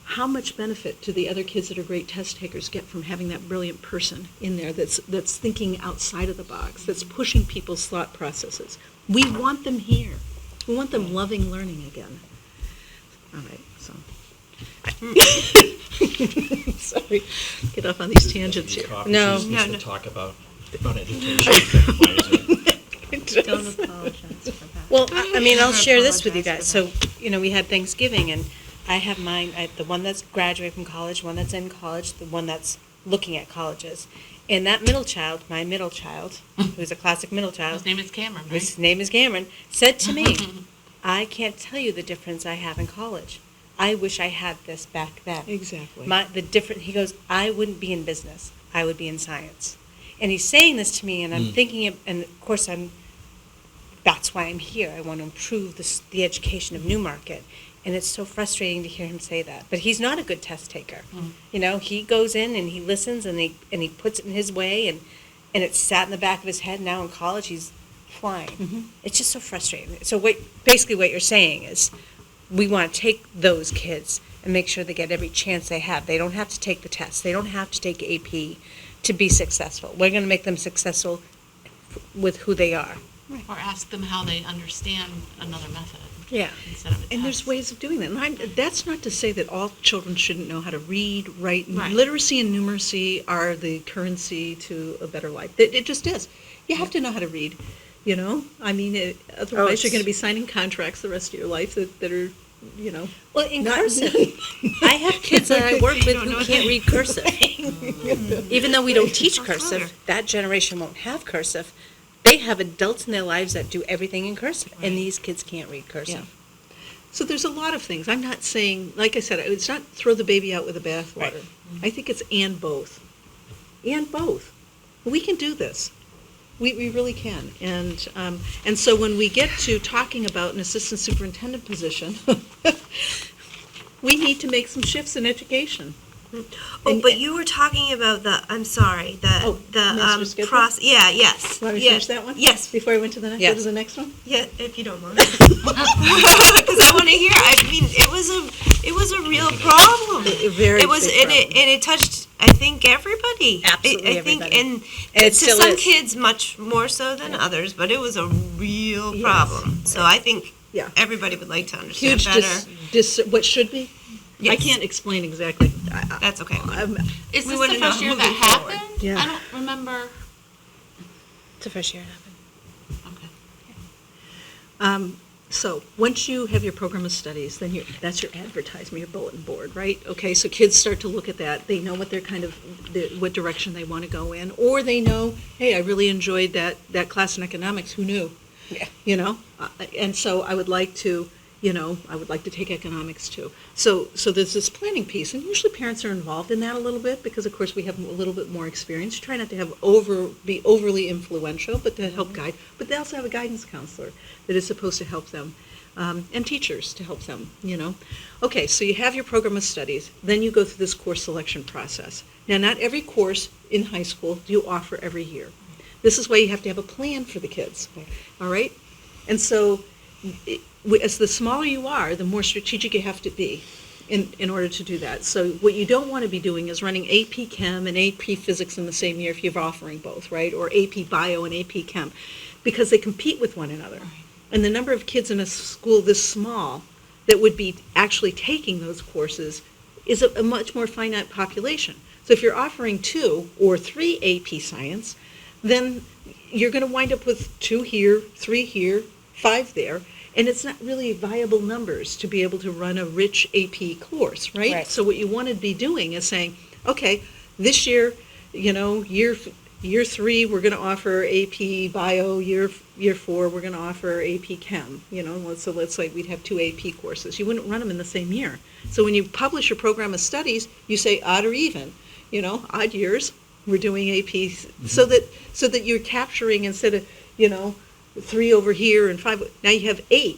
how much benefit do the other kids that are great test takers get from having that brilliant person in there that's thinking outside of the box, that's pushing people's thought processes? We want them here. We want them loving learning again. All right, so. Sorry, get off on these tangents here. No. Just No, to no. talk about education. Why is it- Don't apologize for that. Well, I mean, I'll Never share this with you guys. apologize So, you know, we had Thanksgiving, and I have mine, the one that's graduated from college, one that's in college, the one that's looking at colleges. And that middle child, my middle child, who's a classic middle child, His name is Cameron, right? his name is Cameron, said to me, I can't tell you the difference I have in college. I wish I had this back then. Exactly. He goes, I wouldn't be in business. I would be in science. And he's saying this to me, and I'm thinking, and of course that's why I'm here. I want to improve the education of Newmarket. And it's so frustrating to hear him say that. But he's not a good test taker. You know, he goes in and he listens and he puts it in his way, and it's sat in the back of his head. Now in college, he's flying. It's just so frustrating. So basically what you're saying is we want to take those kids and make sure they get every chance they have. They don't have to take the test. They don't have to take AP to be successful. We're going to make them successful with who they are. Or ask them how they understand another method Yeah. instead of a test. And there's ways of doing that. And that's not to say that all children shouldn't know how to read, write. Right. Literacy and numeracy are the currency to a better life. It just is. You have to know how to read, you know? I mean, otherwise you're going to be signing contracts the rest of your life that are, you know. Well, in Not- cursive, I have kids that I work with who can't read cursive. Even though we don't teach That's cursive, familiar. that generation won't have cursive. They have adults in their lives that do everything in cursive, and these kids can't read cursive. So there's a lot of things. I'm not saying, like I said, it's not throw the baby out with the bathwater. Right. I think it's and both. And both. We can do this. We really can. And so when we get to talking about an assistant superintendent position, we need to make some shifts in education. Oh, And- but you were talking about Oh, master schedule? Yes. Want me to yeah, finish that one? Yes, Before I went to the next, Yes. go to the next one? yeah, if you don't mind. Because I want to hear. I mean, it was a real problem. Very It was, big and it touched, I think, everybody. Absolutely I think, everybody. and it to still some is. kids much more so than others, but it was a real Yes. problem. So I think Yeah. everybody would like to understand Huge better. what should be? I Yes. can't explain exactly. That's okay. Is we this wanna the know first year that moving forward. happened? Yeah. I don't remember. It's the first year it happened. Okay. So once you have your program of studies, then that's your advertisement, your bulletin board, right? Okay, so kids start to look at that. They know what they're what direction they want to go in, or they know, hey, I really enjoyed that class in economics. Who knew? Yeah. You know, and so I would like to I would like to take economics too. So there's this planning piece, and usually parents are involved in that a little bit because, of course, we have a little bit more experience. Try not to be overly influential, but to help guide. But they also have a guidance counselor that is supposed to help them, and teachers to help them. Okay, so you have your program of studies. Then you go through this course selection process. Now, not every course in high school do you offer every year. This is why you have to have a plan for the kids. All right, and so. As the smaller you are, the more strategic you have to be in order to do that. So what you don't want to be doing is running AP Chem and AP Physics in the same year if you're offering both, right? Or AP Bio and AP Chem, because they compete with one another. And the number of kids in a school this small that would be actually taking those courses is a much more finite population. So if you're offering 2 or 3 AP Science, then you're going to wind up with 2 here, 3 here, 5 there, and it's not really viable numbers to be able to run a rich AP course, right? Right. So what you want to be doing is saying, okay, this year, year 3, we're going to offer AP Bio. Year 4, we're going to offer AP Chem. So let's say we'd have 2 AP courses. You wouldn't run them in the same year. So when you publish your program of studies, you say odd or even. Odd years we're doing AP, so that you're capturing instead of 3 over here and 5. Now you have 8.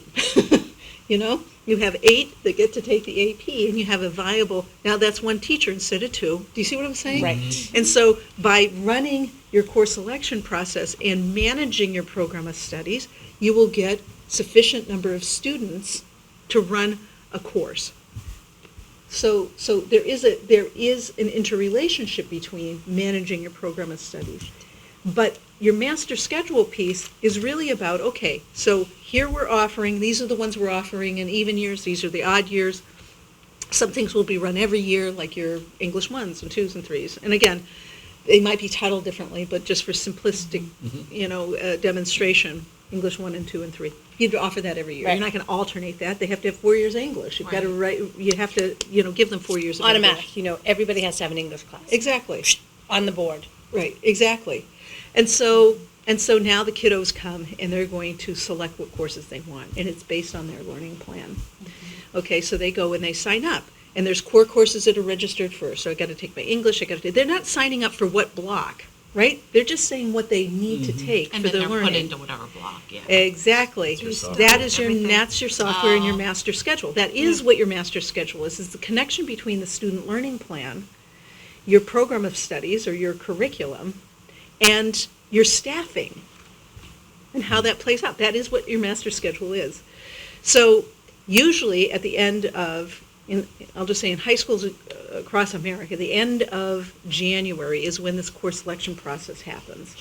You have 8 that get to take the AP, and you have a viable. Now that's 1 teacher instead of 2. Do you see what I'm saying? Right. And so by running your course selection process and managing your program of studies, you will get sufficient number of students to run a course. So there is an interrelationship between managing your program of studies. But your master schedule piece is really about, okay, so here we're offering, these are the ones we're offering in even years, these are the odd years. Some things will be run every year, like your English 1s and 2s and 3s. And again, they might be titled differently, but just for simplistic, demonstration, English 1 and 2 and 3. You'd offer that every year. Right. You're not going to alternate that. They have to have 4 years of English. You've got to Right. write, you have to, give them 4 years of Automatic, English. everybody has to have an English class. Exactly. On the board. Right, exactly. And so now the kiddos come and they're going to select what courses they want, and it's based on their learning plan. Okay, so they go and they sign up, and there's core courses that are registered first. So I got to take my English. They're not signing up for what block, right? They're just saying what they need to take And for then their they're learning. put into whatever block, yeah. Exactly. your software. That is Everything. that's your software and your Oh. master schedule. That is what your master schedule is the connection between the student learning plan, your program of studies or your curriculum, and your staffing and how that plays out. That is what your master schedule is. So usually at the end of, I'll just say in high schools across America, the end of January is when this course selection process happens.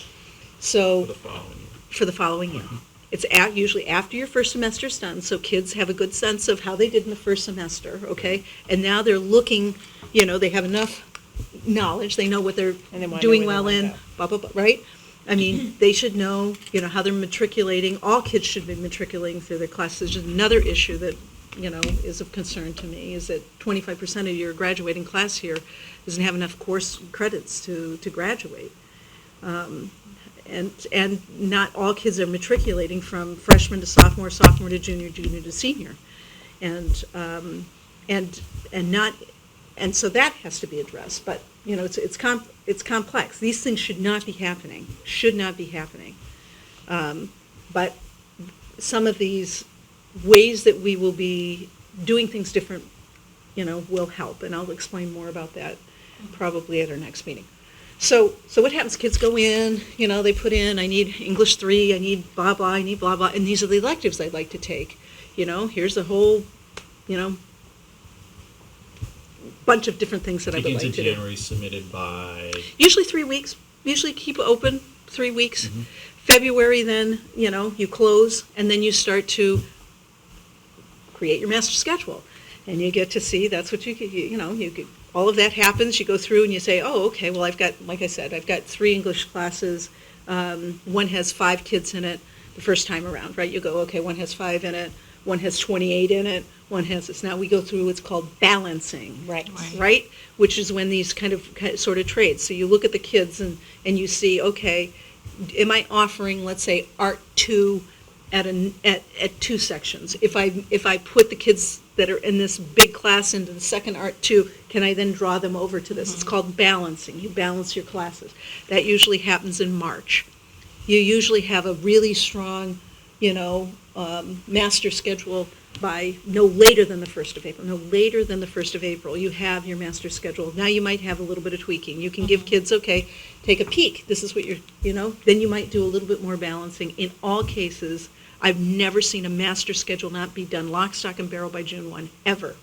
So for the following year. It's usually after your first semester's done, so kids have a good sense of how they did in the first semester, okay? And now they're looking, they have enough knowledge, they know what they're And they wanna know doing where they well wanna in, go. blah, blah, blah, right? I mean, they should know, how they're matriculating. All kids should be matriculating through their classes. Just another issue that, is of concern to me is that 25% of your graduating class here doesn't have enough course credits to graduate. And not all kids are matriculating from freshman to sophomore, sophomore to junior, junior to senior. And so that has to be addressed. But, it's complex. These things should not be happening. But some of these ways that we will be doing things different, will help. And I'll explain more about that probably at our next meeting. So what happens? Kids go in, they put in, I need English 3, I need blah, blah, I need blah, blah, and these are the electives I'd like to take. Here's the whole, bunch of different things that I would Begins like in to do. January, submitted by. Usually 3 weeks. Usually keep open 3 weeks. February, then, you close, and then you start to create your master schedule. And you get to see, that's what you get, all of that happens, you go through and you say, oh, okay, well, I've got 3 English classes. One has 5 kids in it the first time around, right? You go, okay, one has 5 in it, one has 28 in it, one has this. Now we go through what's called balancing. Right. Right? Which is when these kind of sort of trades. So you look at the kids and you see, okay, am I offering, let's say, Art 2 at two sections. If I put the kids that are in this big class into the second art two, can I then draw them over to this? It's called balancing. You balance your classes. That usually happens in March. You usually have a really strong, master schedule by no later than the 1st of April. No later than the 1st of April, you have your master schedule. Now you might have a little bit of tweaking. You can give kids, okay, take a peek. This is what then you might do a little bit more balancing. In all cases, I've never seen a master schedule not be done lock, stock, and barrel by June 1, ever.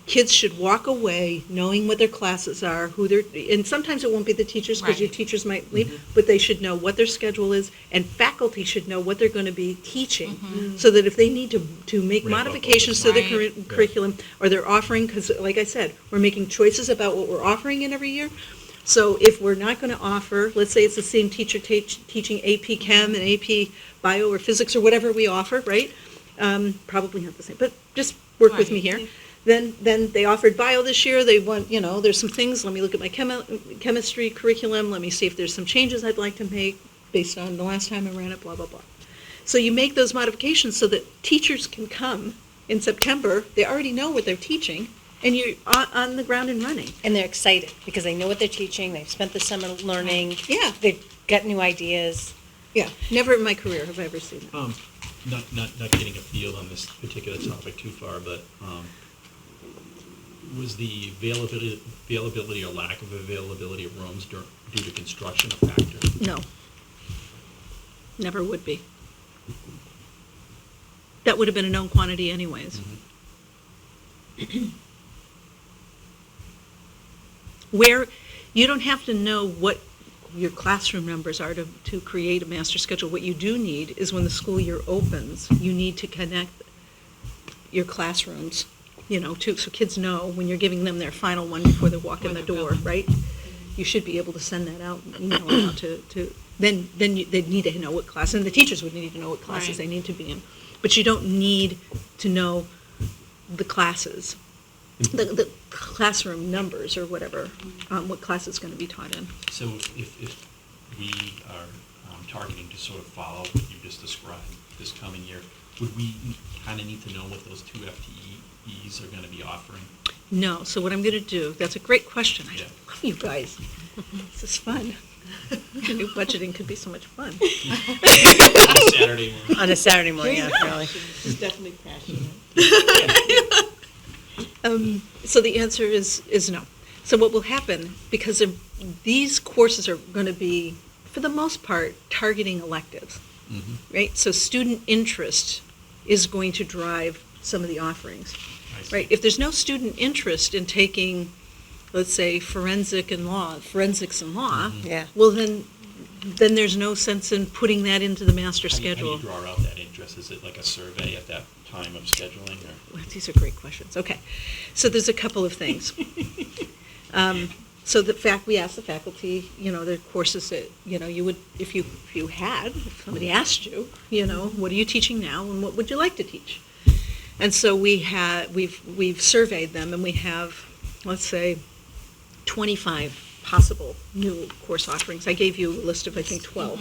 Kids should walk away knowing what their classes are, and sometimes it won't be the teachers, because your Right. teachers might leave, but they should know what their schedule is, and faculty should know what they're going to be teaching, so that if they need to make Ramp up modifications to the Right. curriculum, or they're offering, because like I said, we're making choices about what we're offering in every year. So if we're not going to offer, let's say it's the same teacher teaching AP Chem and AP Bio or Physics or whatever we offer, right? Probably not the same, but just work with me Right. here. Then they offered bio this year, they want, there's some things, let me look at my chemistry curriculum, let me see if there's some changes I'd like to make based on the last time I ran it, blah, blah, blah. So you make those modifications so that teachers can come in September, they already know what they're teaching, and you're on the ground and running. And they're excited because they know what they're teaching, they've spent the summer learning. Yeah. They've got new ideas. Yeah, never in my career have I ever seen that. Not getting a field on this particular topic too far, but was the availability or lack of availability of rooms due to construction a factor? No. Never would be. That would have been a known quantity anyways. Where, you don't have to know what your classroom numbers are to create a master schedule. What you do need is when the school year opens, you need to connect your classrooms, so kids know when you're giving them their final one before they walk in the door, right? You should be able to send that out, email it out then they'd need to know what class, and the teachers would need to know what classes Right. they need to be in. But you don't need to know the classes, the classroom numbers or whatever, what class is going to be taught in. So if we are targeting to sort of follow what you just described this coming year, would we kind of need to know what those 2 FTEs are going to be offering? No, so what I'm going to do, that's a great question. I Yeah. love you guys. This is fun. New budgeting could be so much fun. Saturday morning. On a Saturday morning, yeah, really. She's definitely passionate. So the answer is no. So what will happen, because these courses are going to be, for the most part, targeting electives, right? So student interest is going to drive some of the offerings, I see. right? If there's no student interest in taking, let's say, forensics and law, Yeah. well, then there's no sense in putting that into the master How do schedule. you draw out that interest? Is it like a survey at that time of scheduling, or? Well, these are great questions. Okay, so there's a couple of things. So we asked the faculty, the courses that, you would, if somebody asked you, what are you teaching now and what would you like to teach? And so we've surveyed them, and we have, let's say, 25 possible new course offerings. I gave you a list of, I think, 12.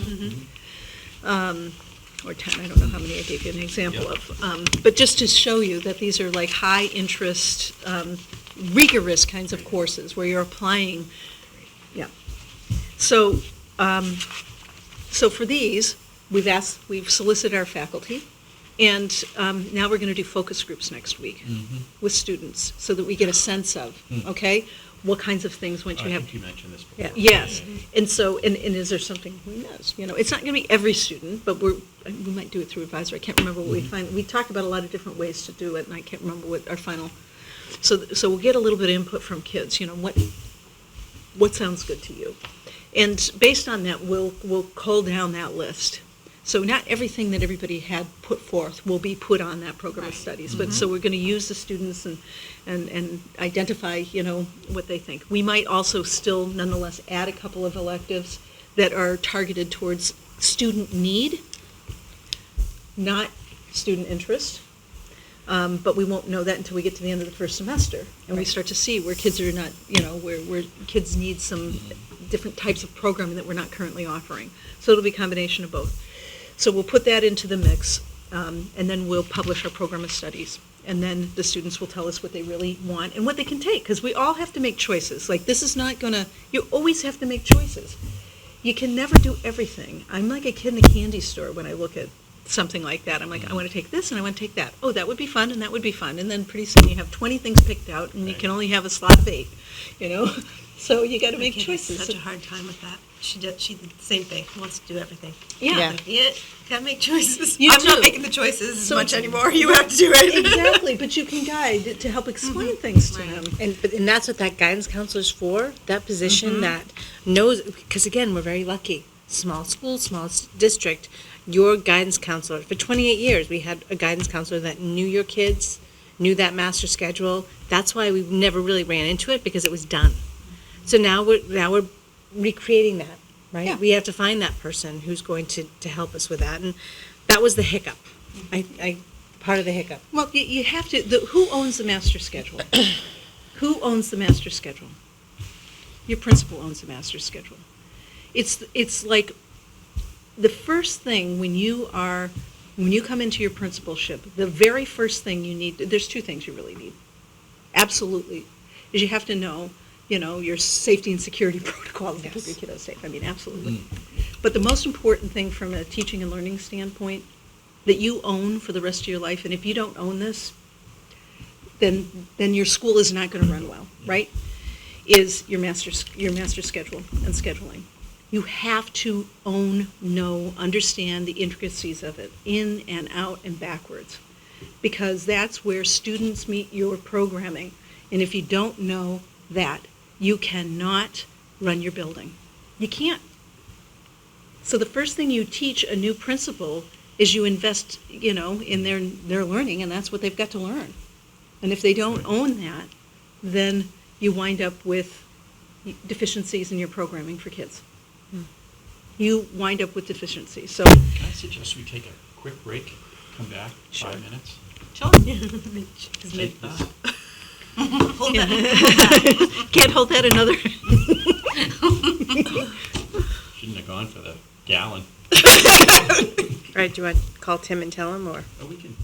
Or 10, I don't know how many I gave you an example of. But just to show you that these are like high interest, rigorous kinds of courses where you're applying, yeah. So for these, we've solicited our faculty, and now we're going to do focus groups next week with students so that we get a sense of, okay, what kinds of things once you I have. think you mentioned this before. Yeah, yes, and so, and is there something, who knows, it's not gonna be every student, but we might do it through advisor, I can't remember what we find, we talked about a lot of different ways to do it, and I can't remember what our final, so we'll get a little bit of input from kids, what sounds good to you? And based on that, we'll cull down that list. So not everything that everybody had put forth will be put on that program of Right. studies, but so we're going to use the students and identify, what they think. We might also still nonetheless add a couple of electives that are targeted towards student need, not student interest. But we won't know that until we get to the end of the first semester, and we start to see where kids are not, where kids need some different types of programming that we're not currently offering. So it'll be a combination of both. So we'll put that into the mix, and then we'll publish our program of studies. And then the students will tell us what they really want and what they can take, because we all have to make choices. Like, this is not gonna, you always have to make choices. You can never do everything. I'm like a kid in the candy store when I look at something like that. I'm like, I want to take this and I want to take that. Oh, that would be fun and that would be fun. And then pretty soon you have 20 things picked out and you can only have a slot of 8, you know? So you got to My make kid has choices. such a hard time with that. She did the same thing. Wants to do everything. Yeah. Like, yeah, gotta make choices. You I'm do. not making the choices as So- much anymore. You have to do it. Exactly, but you can guide to help explain things to Right. them. And that's what that guidance counselor is for, that position that knows, because again, we're very lucky. Small school, small district, your guidance counselor, for 28 years, we had a guidance counselor that knew your kids, knew that master schedule. That's why we never really ran into it, because it was done. So now we're recreating that, right? Yeah. We have to find that person who's going to help us with that. And that was the hiccup. Part of the hiccup. Well, you have to, who owns the master schedule? Who owns the master schedule? Your principal owns the master schedule. It's like the first thing when you come into your principalship, the very first thing you need, there's 2 things you really need. Absolutely. Is you have to know, your safety and security protocols to keep your kiddos safe. I mean, absolutely. But the most important thing from a teaching and learning standpoint that you own for the rest of your life, and if you don't own this, then your school is not going to run well, right? Is your master schedule and scheduling. You have to understand the intricacies of it, in and out and backwards, because that's where students meet your programming. And if you don't know that, you cannot run your building. You can't. So the first thing you teach a new principal is you invest, in their learning, and that's what they've got to learn. And if they don't own that, then you wind up with deficiencies in your programming for kids. You wind up with deficiencies. So Can I suggest we take a quick break, come back, Sure. 5 minutes? Just Take this. Hold that. can't hold that another. Shouldn't have gone for the gallon. All right, do you want to call Tim and tell him, or? Oh, we can.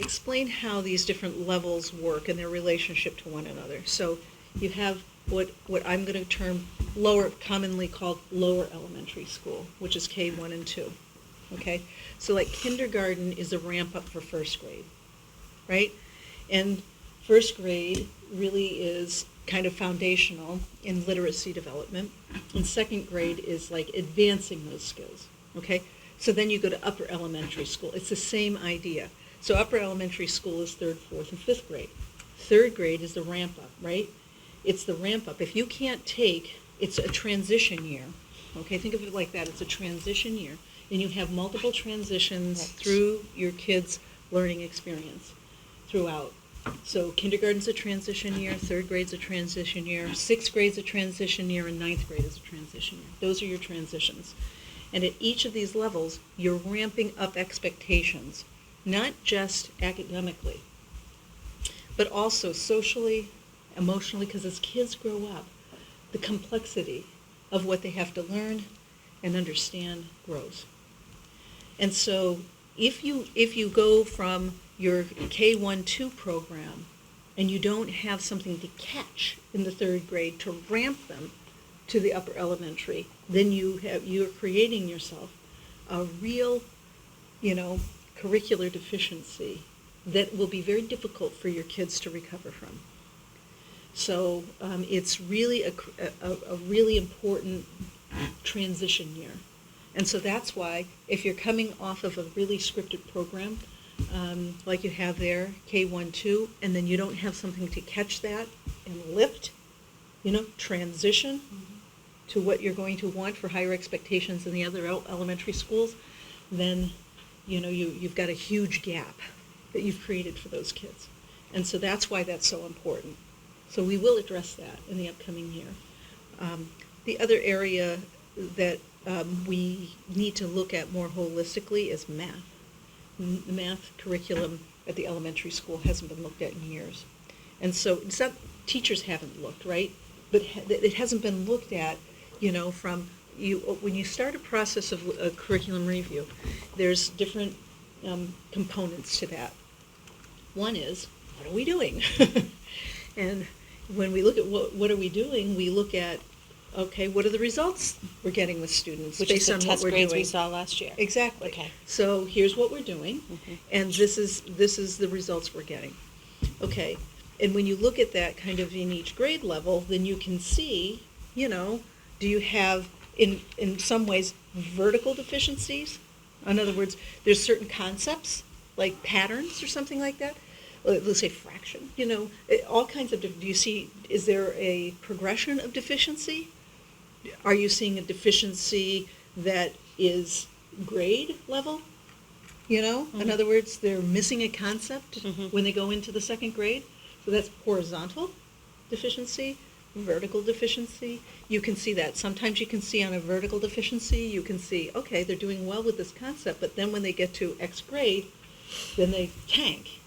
explain how these different levels work and their relationship to one another. So you have what I'm going to term lower, commonly called lower elementary school, which is K1 and 2. Okay? So like kindergarten is a ramp up for first grade, right? And first grade really is kind of foundational in literacy development, and second grade is like advancing those skills, okay? So then you go to upper elementary school. It's the same idea. So upper elementary school is 3rd, 4th, and 5th grade. 3rd grade is the ramp up, right? It's the ramp up. If you can't take, it's a transition year, okay? Think of it like that. It's a transition year, and you have multiple transitions through your kids' learning experience throughout. So kindergarten's a transition year, 3rd grade's a transition year, 6th grade's a transition year, and 9th grade is a transition year. Those are your transitions. And at each of these levels, you're ramping up expectations, not just academically, but also socially, emotionally, because as kids grow up, the complexity of what they have to learn and understand grows. And so if you go from your K1-2 program and you don't have something to catch in the 3rd grade to ramp them to the upper elementary, then you're creating yourself a real, curricular deficiency that will be very difficult for your kids to recover from. So it's really a really important transition year. And so that's why if you're coming off of a really scripted program, like you have there, K1-2, and then you don't have something to catch that and lift, transition to what you're going to want for higher expectations in the other elementary schools, then, you've got a huge gap that you've created for those kids. And so that's why that's so important. So we will address that in the upcoming year. The other area that we need to look at more holistically is math. The math curriculum at the elementary school hasn't been looked at in years. And so it's not, teachers haven't looked, right? But it hasn't been looked at, from when you start a process of a curriculum review, there's different components to that. One is, what are we doing? And when we look at what are we doing, we look at, okay, what are the results we're getting with students Which is based the on what test we're grades we doing? saw last year. Exactly. Okay. So here's what we're doing, and this is the results we're getting. Okay, and when you look at that kind of in each grade level, then you can see, do you have, in some ways, vertical deficiencies? In other words, there's certain concepts, like patterns or something like that. Let's say fraction, all kinds of, do you see, is there a progression of deficiency? Are you seeing a deficiency that is grade level? In other words, they're missing a concept when they go into the 2nd grade. So that's horizontal deficiency, vertical deficiency. You can see that. Sometimes you can see on a vertical deficiency, you can see, okay, they're doing well with this concept, but then when they get to X grade, then they tank,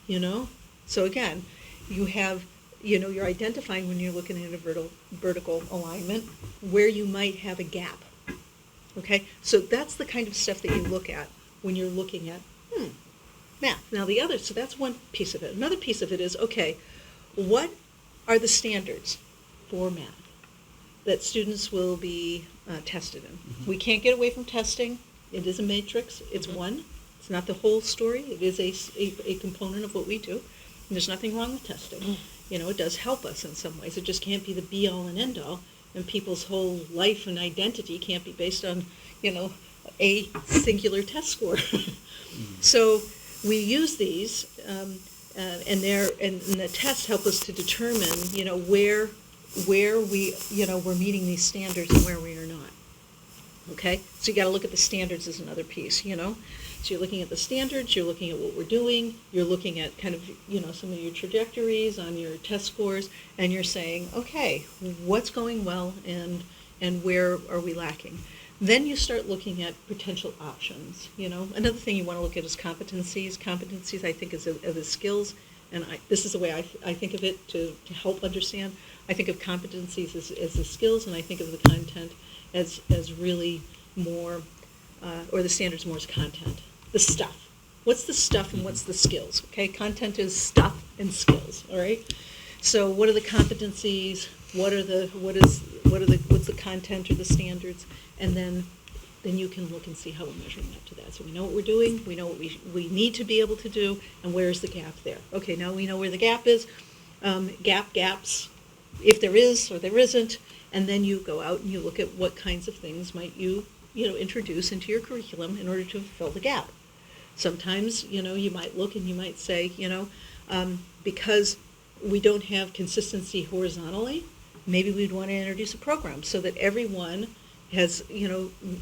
So again, you have, you're identifying when you're looking at a vertical alignment where you might have a gap. Okay? So that's the kind of stuff that you look at when you're looking at, math. Now so that's one piece of it. Another piece of it is, okay, what are the standards for math that students will be tested in? We can't get away from testing. It is a matrix. It's one. It's not the whole story. It is a component of what we do. And there's nothing wrong with testing. It does help us in some ways. It just can't be the be-all and end-all. And people's whole life and identity can't be based on, a singular test score. So we use these, and the tests help us to determine, where we, we're meeting these standards and where we are not. Okay? So you got to look at the standards as another piece, So you're looking at the standards, you're looking at what we're doing, you're looking at kind of, some of your trajectories on your test scores, and you're saying, okay, what's going well and where are we lacking? Then you start looking at potential options, Another thing you want to look at is competencies. Competencies, I think, is the skills, and this is the way I think of it to help understand. I think of competencies as the skills, and I think of the content as really more, or the standards more as content. The stuff. What's the stuff and what's the skills, okay? Content is stuff and skills, all right? So what are the competencies, what's the content or the standards? And then you can look and see how we're measuring up to that. So we know what we're doing, we know what we need to be able to do, and where's the gap there? Okay, now we know where the gap is, gaps, if there is or there isn't, and then you go out and you look at what kinds of things might you introduce into your curriculum in order to fill the gap. Sometimes, you might look and you might say, because we don't have consistency horizontally, maybe we'd want to introduce a program so that everyone has,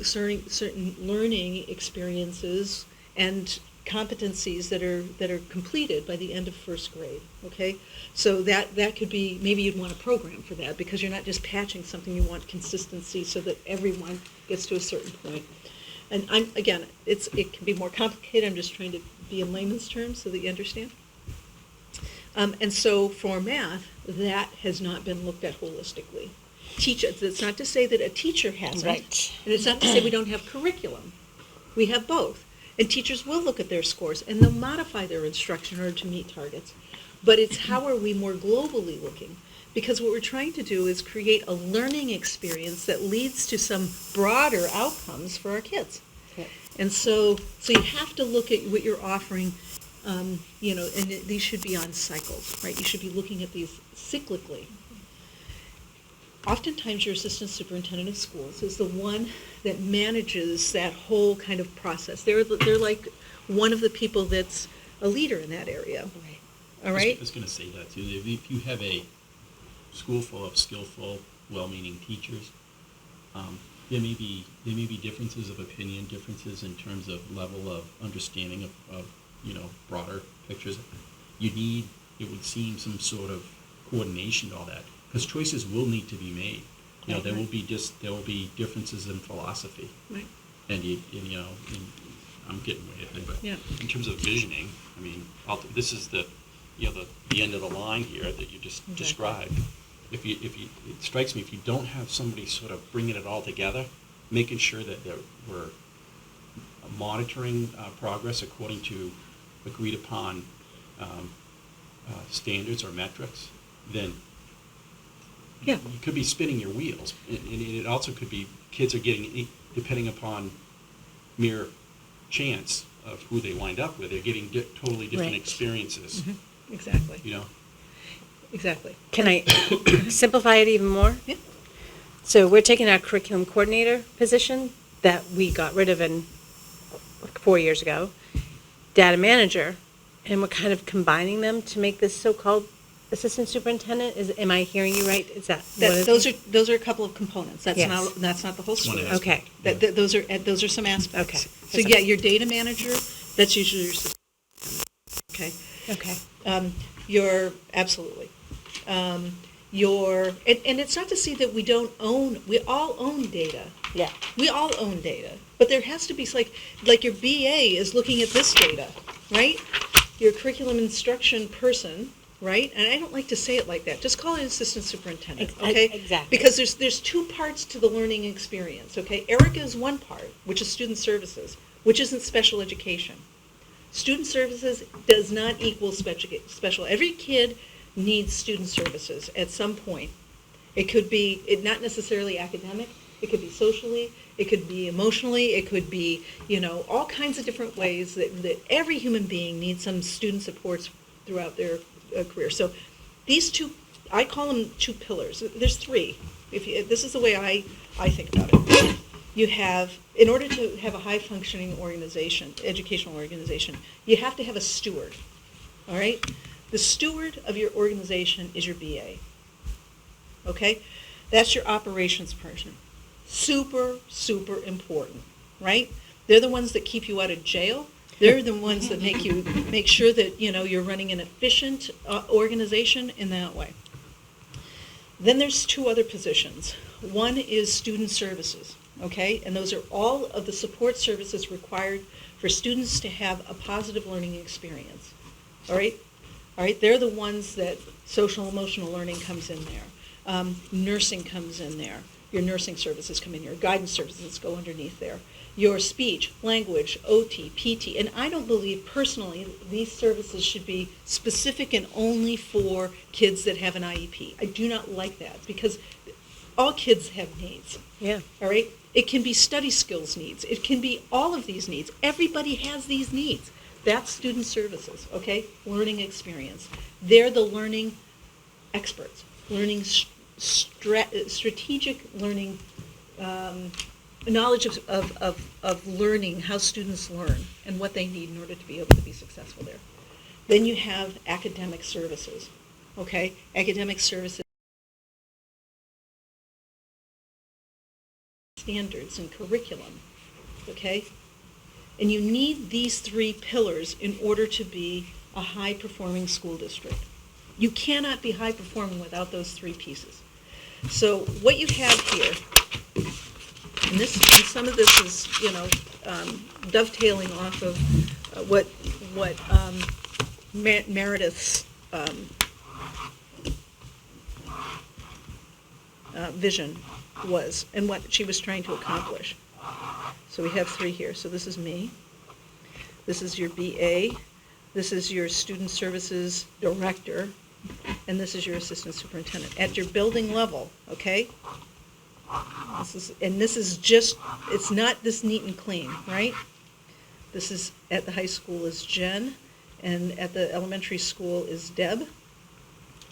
certain learning experiences and competencies that are completed by the end of first grade, okay? So that could be, maybe you'd want a program for that because you're not just patching something, you want consistency so that everyone gets to a certain point. And it can be more complicated, I'm just trying to be in layman's terms so that you understand. And so for math, that has not been looked at holistically. It's not to say that a teacher hasn't, Right. and it's not to say we don't have curriculum. We have both. And teachers will look at their scores, and they'll modify their instruction in order to meet targets. But it's how are we more globally looking? Because what we're trying to do is create a learning experience that leads to some broader outcomes for our kids. Yep. And so you have to look at what you're offering, and these should be on cycles, right? You should be looking at these cyclically. Oftentimes your assistant superintendent of schools is the one that manages that whole kind of process. They're like one of the people that's a leader in that area. Right. All right? I was going to say that too. If you have a school full of skillful, well-meaning teachers, there may be differences of opinion, differences in terms of level of understanding of broader pictures. It would seem, some sort of coordination to all that, because choices will need to be made. There will be differences in philosophy, Right. and I'm getting way ahead, but Yeah. in terms of visioning, I mean, this is the end of the line here that you just described. If you, it strikes me, if you don't have somebody sort of bringing it all together, making sure that we're monitoring progress according to agreed upon standards or metrics, then Yeah. you could be spinning your wheels. And it also could be kids are getting, depending upon mere chance of who they wind up with, they're getting totally different Right. experiences. Mm-hmm. Exactly. Exactly. Can I simplify it even more? Yeah. So we're taking our curriculum coordinator position that we got rid of 4 years ago, data manager, and we're kind of combining them to make this so-called assistant superintendent. Am I hearing you right? Is that what it is? Those are a couple of components. That's Yes. not the whole It's one story. aspect. Okay. Those are some aspects. Okay. So yeah, your data manager, that's usually your assistant. Okay. Okay. You're absolutely. And it's not to say that we all own data. Yeah. We all own data, but there has to be like your BA is looking at this data, right? Your curriculum instruction person, right? And I don't like to say it like that. Just call it assistant superintendent, okay? Exactly. Because there's two parts to the learning experience, okay? Erica is one part, which is student services, which isn't special education. Student services does not equal special. Every kid needs student services at some point. It could be not necessarily academic. It could be socially. It could be emotionally. It could be, all kinds of different ways that every human being needs some student supports throughout their career. So these two, I call them two pillars. There's three. This is the way I think about it. You have, in order to have a high-functioning organization, educational organization, you have to have a steward, all right? The steward of your organization is your BA, okay? That's your operations person. Super, super important, right? They're the ones that keep you out of jail. They're the ones that make sure that, you're running an efficient organization in that way. Then there's two other positions. One is student services, okay? And those are all of the support services required for students to have a positive learning experience, all right? All right, they're the ones that social emotional learning comes in there. Nursing comes in there. Your nursing services come in here, guidance services go underneath there. Your speech, language, OT, PT, and I don't believe personally these services should be specific and only for kids that have an IEP. I do not like that because all kids have needs. Yeah. All right? It can be study skills needs. It can be all of these needs. Everybody has these needs. That's student services, okay? Learning experience. They're the learning experts, learning strategic learning, knowledge of learning, how students learn, and what they need in order to be able to be successful there. Then you have academic services, okay? Academic services, standards and curriculum, okay? And you need these three pillars in order to be a high-performing school district. You cannot be high-performing without those three pieces. So what you have here, and some of this is, dovetailing off of what Meredith's vision was and what she was trying to accomplish. So we have three here. So this is me. This is your BA. This is your student services director. And this is your assistant superintendent. At your building level, okay? This is just, it's not this neat and clean, right? This is, at the high school is Jen, and at the elementary school is Deb.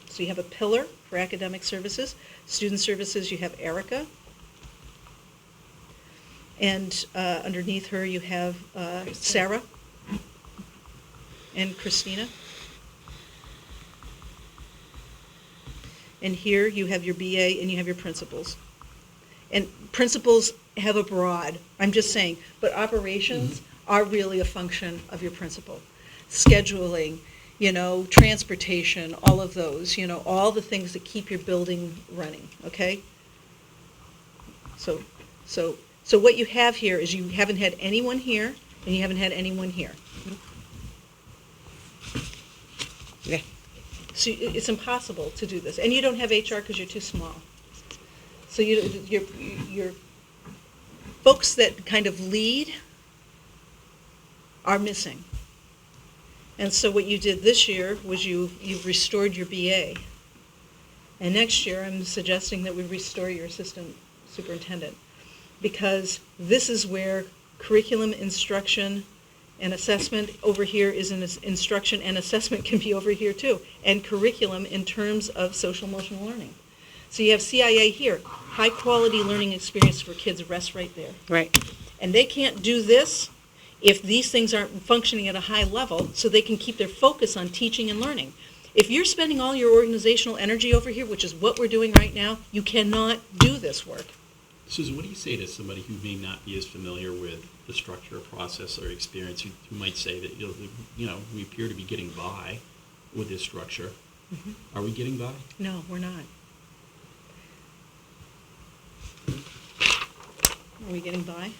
So you have a pillar for academic services. Student services, you have Erica. And underneath her, you have Sarah and Christina. And here you have your BA and you have your principals. And principals have a broad, I'm just saying, but operations are really a function of your principal. Scheduling, transportation, all of those, all the things that keep your building running, okay? So what you have here is you haven't had anyone here and you haven't had anyone here. Yeah. So it's impossible to do this. And you don't have HR because you're too small. So your folks that kind of lead are missing. And so what you did this year was you've restored your BA. And next year I'm suggesting that we restore your assistant superintendent, because this is where curriculum, instruction, and assessment over here is instruction, and assessment can be over here too, and curriculum in terms of social emotional learning. So you have CIA here, high quality learning experience for kids rests right there. Right. And they can't do this if these things aren't functioning at a high level so they can keep their focus on teaching and learning. If you're spending all your organizational energy over here, which is what we're doing right now, you cannot do this work. Susan, what do you say to somebody who may not be as familiar with the structure, process, or experience, who might say that, we appear to be getting by with this structure? Mm-hmm. Are we getting by? No, we're not. Are we getting by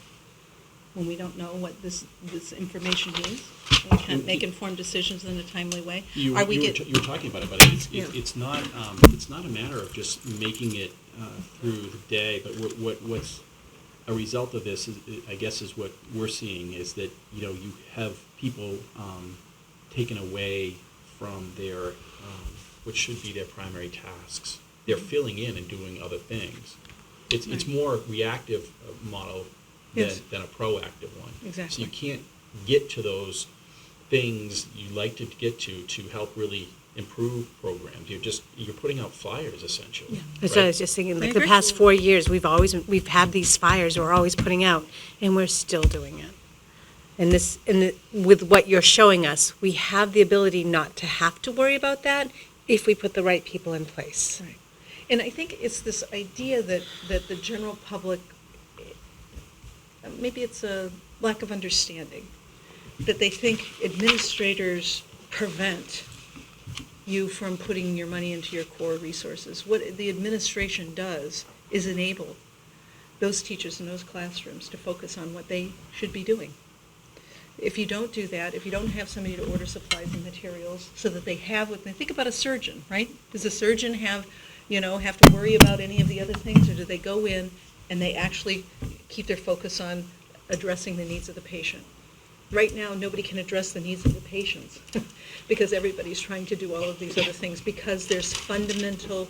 when we don't know what this information means? We can't make informed decisions in a timely way? You were talking about it, but it's not a matter of just making it through the day, but what's a result of this is, I guess, is what we're seeing is that you have people taken away from their what should be their primary tasks. They're filling in and doing other things. It's more reactive model than a proactive one. Exactly. So you can't get to those things you like to get to help really improve programs. You're putting out flyers essentially. Yeah. That's right? what I was just thinking, I like the agree. past 4 years, we've had these fires we're always putting out, and we're still doing it. And with what you're showing us, we have the ability not to have to worry about that if we put the right people in place. Right. And I think it's this idea that the general public, maybe it's a lack of understanding, that they think administrators prevent you from putting your money into your core resources. What the administration does is enable those teachers in those classrooms to focus on what they should be doing. If you don't do that, if you don't have somebody to order supplies and materials so that they have what they think about a surgeon, right? Does a surgeon have have to worry about any of the other things, or do they go in and they actually keep their focus on addressing the needs of the patient? Right now, nobody can address the needs of the patients because everybody's trying to do all of these other things, because there's fundamental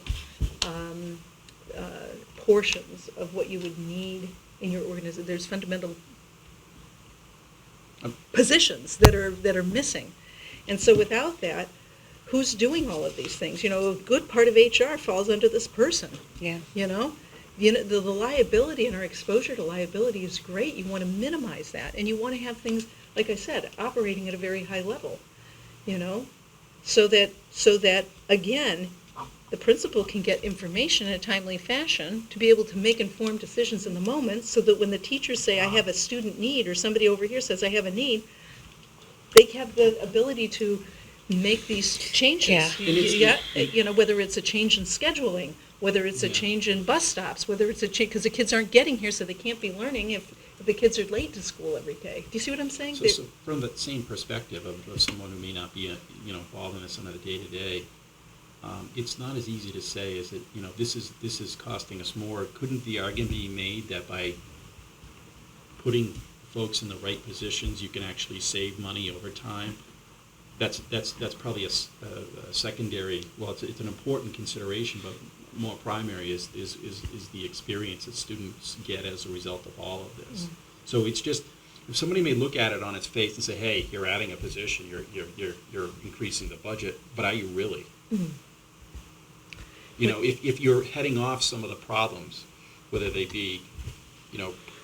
portions of what you would need in your organization. There's fundamental positions that are missing. And so without that, who's doing all of these things? A good part of HR falls under this person. Yeah. The liability and our exposure to liability is great. You want to minimize that, and you want to have things, like I said, operating at a very high level, so that again, the principal can get information in a timely fashion to be able to make informed decisions in the moment, so that when the teachers say, I have a student need, or somebody over here says, I have a need, they have the ability to make these changes. Yeah. Whether it's a change in scheduling, whether it's a change in bus stops, whether it's a change, because the kids aren't getting here, so they can't be learning if the kids are late to school every day. Do you see what I'm saying? So from that same perspective of someone who may not be, involved in this on a day-to-day, it's not as easy to say as that, this is costing us more. Couldn't the argument be made that by putting folks in the right positions, you can actually save money over time? That's probably a secondary. Well, it's an important consideration, but more primary is the experience that students get as a result of all of this. So it's just, if somebody may look at it on its face and say, hey, you're adding a position, you're increasing the budget, but are you really? If you're heading off some of the problems, whether they be,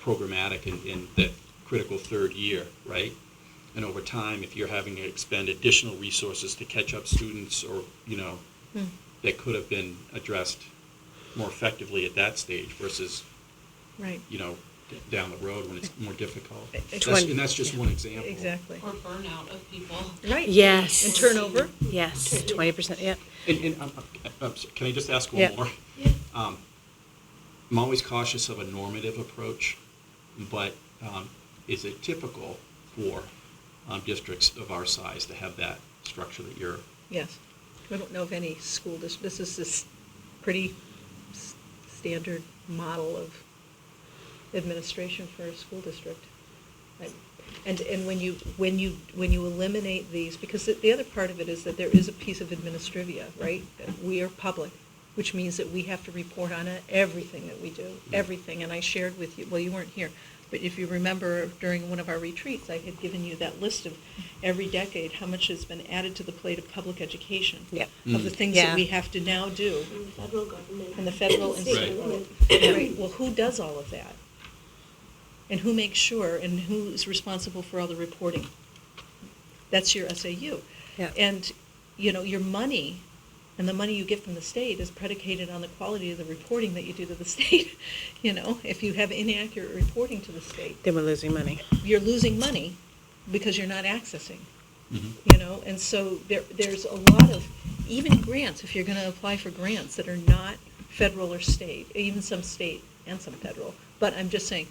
programmatic in the critical third year, right? And over time, if you're having to expend additional resources to catch up students, or, that could have been addressed more effectively at that stage versus, Right. Down the road when it's more difficult. And That's just one example. Exactly. Or burnout of people. Right. Yes. And turnover. Yes, 20%, yeah. And can I just ask one Yeah. more? Yeah. I'm always cautious of a normative approach, but is it typical for districts of our size to have that structure that you're? Yes. I don't know of any school district. This is this pretty standard model of administration for a school district. Right. And when you eliminate these, because the other part of it is that there is a piece of administrivia, right? We are public, which means that we have to report on everything that we do, everything. And I shared with you, well, you weren't here, but if you remember during one of our retreats, I had given you that list of every decade how much has been added to the plate of public education, Yep. of the things Yeah. that we have to now do. And the federal government. And the federal and state state government. Right. Well, who does all of that? And who makes sure, and who's responsible for all the reporting? That's your SAU. Yeah. And, your money, and the money you get from the state is predicated on the quality of the reporting that you do to the state. If you have inaccurate reporting to the state, Then we're losing money. you're losing money because you're not accessing. Mm-hmm. And so there's a lot of, even grants, if you're going to apply for grants that are not federal or state, even some state and some federal, but I'm just saying,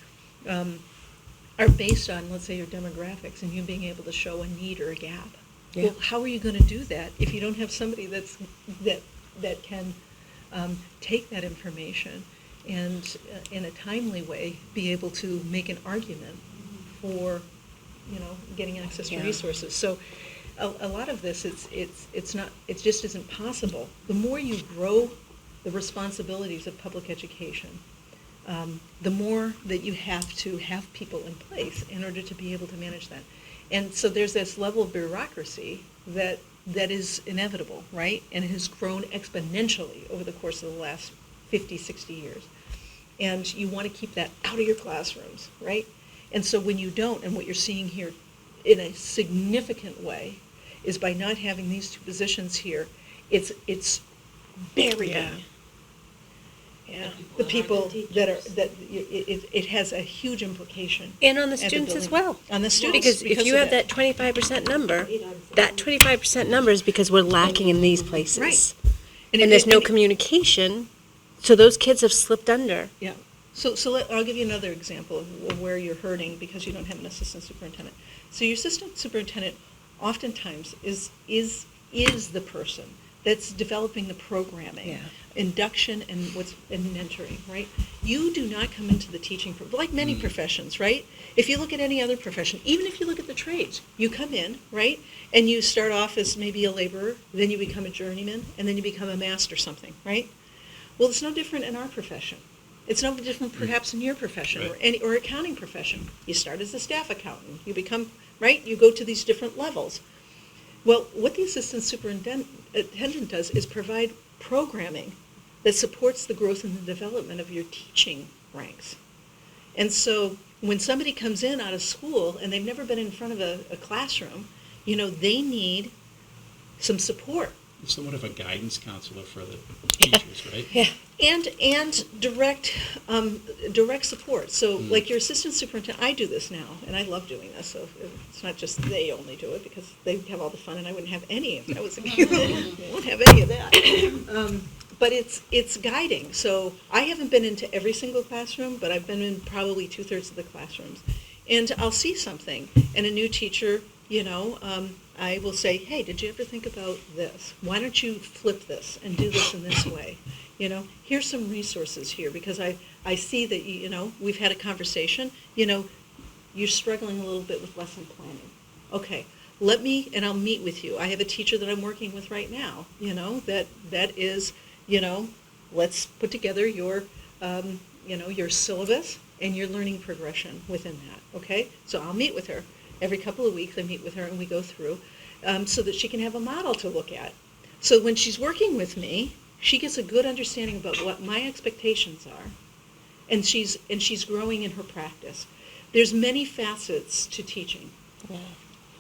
are based on, let's say, your demographics and you being able to show a need or a gap. Yeah. Well, how are you going to do that if you don't have somebody that can take that information and, in a timely way, be able to make an argument for, getting access to Yeah. resources? So, a lot of this, it's not, it just isn't possible. The more you grow the responsibilities of public education, the more that you have to have people in place in order to be able to manage that. And so there's this level of bureaucracy that is inevitable, right? And it has grown exponentially over the course of the last 50, 60 years. And you want to keep that out of your classrooms, right? And so when you don't, and what you're seeing here in a significant way is by not having these two positions here, it's burying. Yeah, the people it has a huge implication. And on the at the students as building. well. On the students. Because if you of have that 25% number, that 25% number is because we're lacking in these places. Right. And there's no communication, so those kids have slipped under. Yeah. So I'll give you another example of where you're hurting because you don't have an assistant superintendent. So your assistant superintendent oftentimes is the person that's developing the programming. Yeah. Induction and mentoring, right? You do not come into the teaching, like many professions, right? If you look at any other profession, even if you look at the trades, you come in, right? And you start off as maybe a laborer, then you become a journeyman, and then you become a master something, right? Well, it's no different in our profession. It's no different perhaps in your profession or accounting profession. You start as a staff accountant, you become, right? You go to these different levels. Well, what the assistant superintendent does is provide programming that supports the growth and the development of your teaching ranks. And so when somebody comes in out of school and they've never been in front of a classroom, they need some support. It's somewhat of a guidance counselor for the teachers, right? Yeah. And direct support. So like your assistant superintendent, I do this now, and I love doing this. So it's not just they only do it because they have all the fun, and I wouldn't have any if that was the case. I won't have any of that. But it's guiding. So I haven't been into every single classroom, but I've been in probably 2/3 of the classrooms. And I'll see something, and a new teacher, I will say, hey, did you ever think about this? Why don't you flip this and do this in this way? Here's some resources here, because I see that, we've had a conversation, you're struggling a little bit with lesson planning. Okay, and I'll meet with you. I have a teacher that I'm working with right now, that is, let's put together your syllabus and your learning progression within that, okay? So I'll meet with her. Every couple of weeks I meet with her and we go through so that she can have a model to look at. So when she's working with me, she gets a good understanding about what my expectations are, and she's growing in her practice. There's many facets to teaching. Yeah.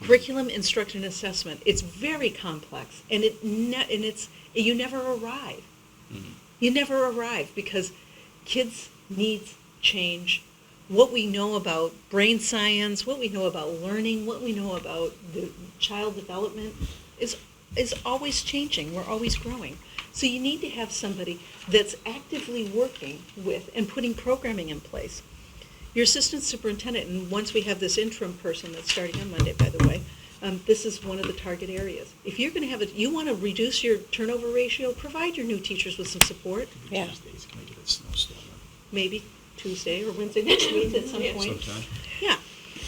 Curriculum, instruction, and assessment. It's very complex, and you never arrive. Mhm. You never arrive because kids' needs change. What we know about brain science, what we know about learning, what we know about the child development is always changing. We're always growing. So you need to have somebody that's actively working with and putting programming in place. Your assistant superintendent, and once we have this interim person that's starting on Monday, by the way, this is one of the target areas. If you're going to you want to reduce your turnover ratio, provide your new teachers with some support. Yeah. Tuesdays, can I get a snowstorm? Maybe Tuesday or Wednesday next week at some point. Sometime. Yeah.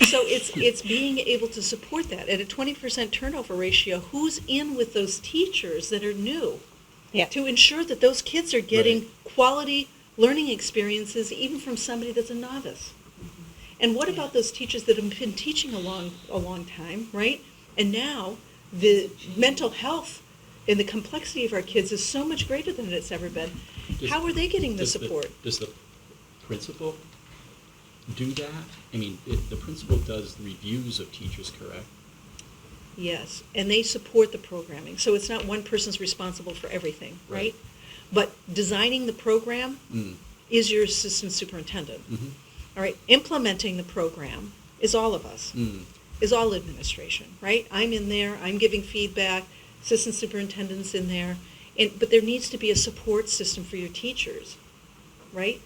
So it's being able to support that. At a 20% turnover ratio, who's in with those teachers that are new? Yeah. To ensure that those kids are getting Right. quality learning experiences even from somebody that's a novice. And what about those teachers that have been teaching a long time, right? And now the mental health and the complexity of our kids is so much greater than it's ever been. Does- How are they getting the does support? Does the principal do that? I mean, the principal does reviews of teachers, correct? Yes, and they support the programming. So it's not one person's responsible for everything, right? Right. But designing the program Mm. is your assistant superintendent. Mm-hmm. All right, implementing the program is all of us, Mm. is all administration, right? I'm in there, I'm giving feedback, assistant superintendent's in there, but there needs to be a support system for your teachers, right?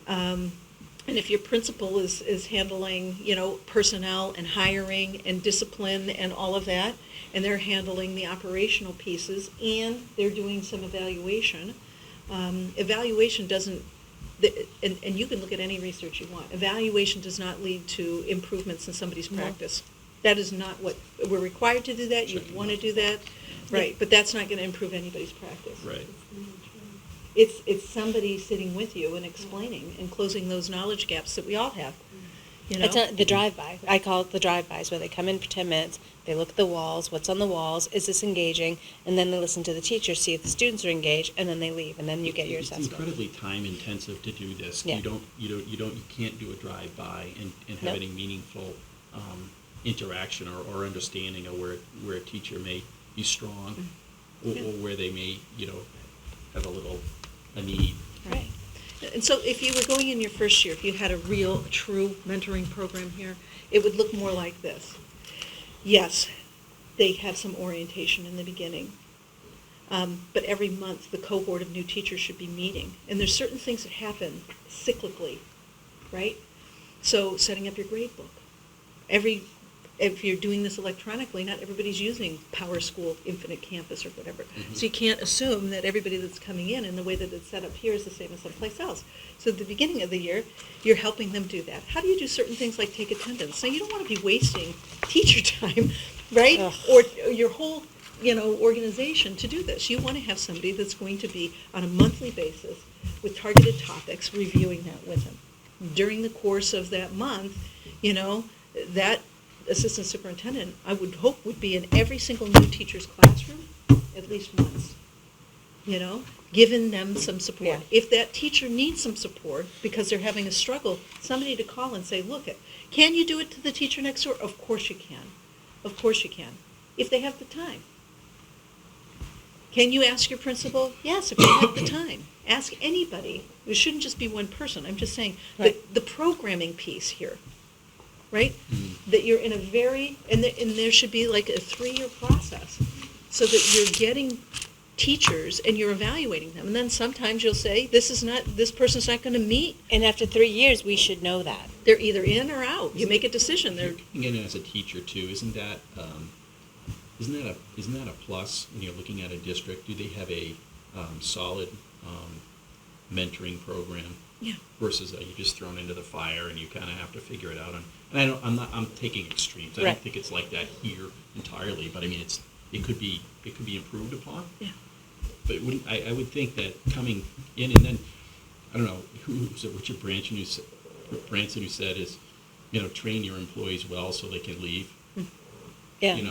And if your principal is handling, personnel and hiring and discipline and all of that, and they're handling the operational pieces, and they're doing some evaluation, evaluation doesn't, and you can look at any research you want, evaluation does not lead to improvements in somebody's practice. That is not what, we're required to do that, you Checking want to boxes. do that, right, but that's not going to improve anybody's practice. Right. It's somebody sitting with you and explaining and closing those knowledge gaps that we all have, It's the drive-by. I call it the drive-bys, where they come in for 10 minutes, they look at the walls, what's on the walls, is this engaging, and then they listen to the teacher, see if the students are engaged, and then they leave, and then you get your It's assessment. incredibly time intensive to do this. Yeah. You can't do a drive-by and have Nope. any meaningful interaction or understanding of where a teacher may be strong or where they may, have a need. Right. And so if you were going in your first year, if you had a true mentoring program here, it would look more like this. Yes, they have some orientation in the beginning. But every month, the cohort of new teachers should be meeting. And there's certain things that happen cyclically, right? So setting up your grade book. Every if you're doing this electronically, not everybody's using Power School, Infinite Campus, or whatever. So you can't assume that everybody that's coming in and the way that it's set up here is the same as someplace else. So at the beginning of the year, you're helping them do that. How do you do certain things like take attendance? Now, you don't want to be wasting teacher time, right? Ugh. Or your whole, organization to do this. You want to have somebody that's going to be on a monthly basis with targeted topics, reviewing that with them. During the course of that month, that assistant superintendent, I would hope, would be in every single new teacher's classroom at least once, giving them some support. Yeah. If that teacher needs some support because they're having a struggle, somebody to call and say, look, can you do it to the teacher next door? Of course you can. Of course you can, if they have the time. Can you ask your principal? Yes, if you have the time. Ask anybody. It shouldn't just be one person. I'm just saying the programming piece here, right? That you're in a and there should be like a 3-year process so that you're getting teachers and you're evaluating them. And then sometimes you'll say, this person's not going to meet. And after 3 years, we should know that. They're either in or out. You make a decision. Again, as a teacher too, isn't that a plus when you're looking at a district? Do they have a solid mentoring program? Yeah. Versus you're just thrown into the fire and you kind of have to figure it out. And I'm taking extremes. I Right. don't think it's like that here entirely, but I mean it could be improved upon. Yeah. But it wouldn't, I would think that coming in and then, I don't know, who was it, Richard Branson who said is, train your employees well so they can leave. Yeah. You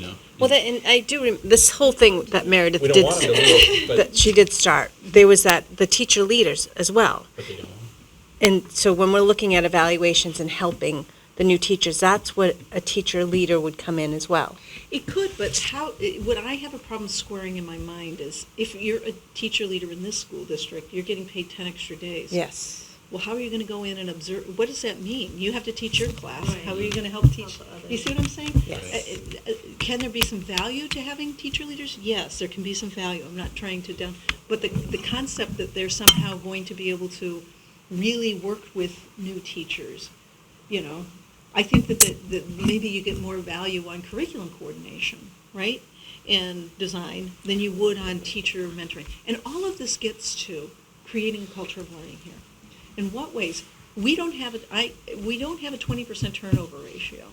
know. Well, and I do, this whole thing that Meredith We don't did, want them to leave, but that she did start, there was the teacher leaders as well. But they don't. And so when we're looking at evaluations and helping the new teachers, that's what a teacher leader would come in as well. It could, but what I have a problem squaring in my mind is if you're a teacher leader in this school district, you're getting paid 10 extra days. Yes. Well, how are you going to go in and observe? What does that mean? You have to teach your class. Right. How are you going to help teach? You see what I'm saying? Yes. Can there be some value to having teacher leaders? Yes, there can be some value. I'm not trying to but the concept that they're somehow going to be able to really work with new teachers, I think that maybe you get more value on curriculum coordination, right, and design than you would on teacher mentoring. And all of this gets to creating a culture of learning here. In what ways? We don't have a 20% turnover ratio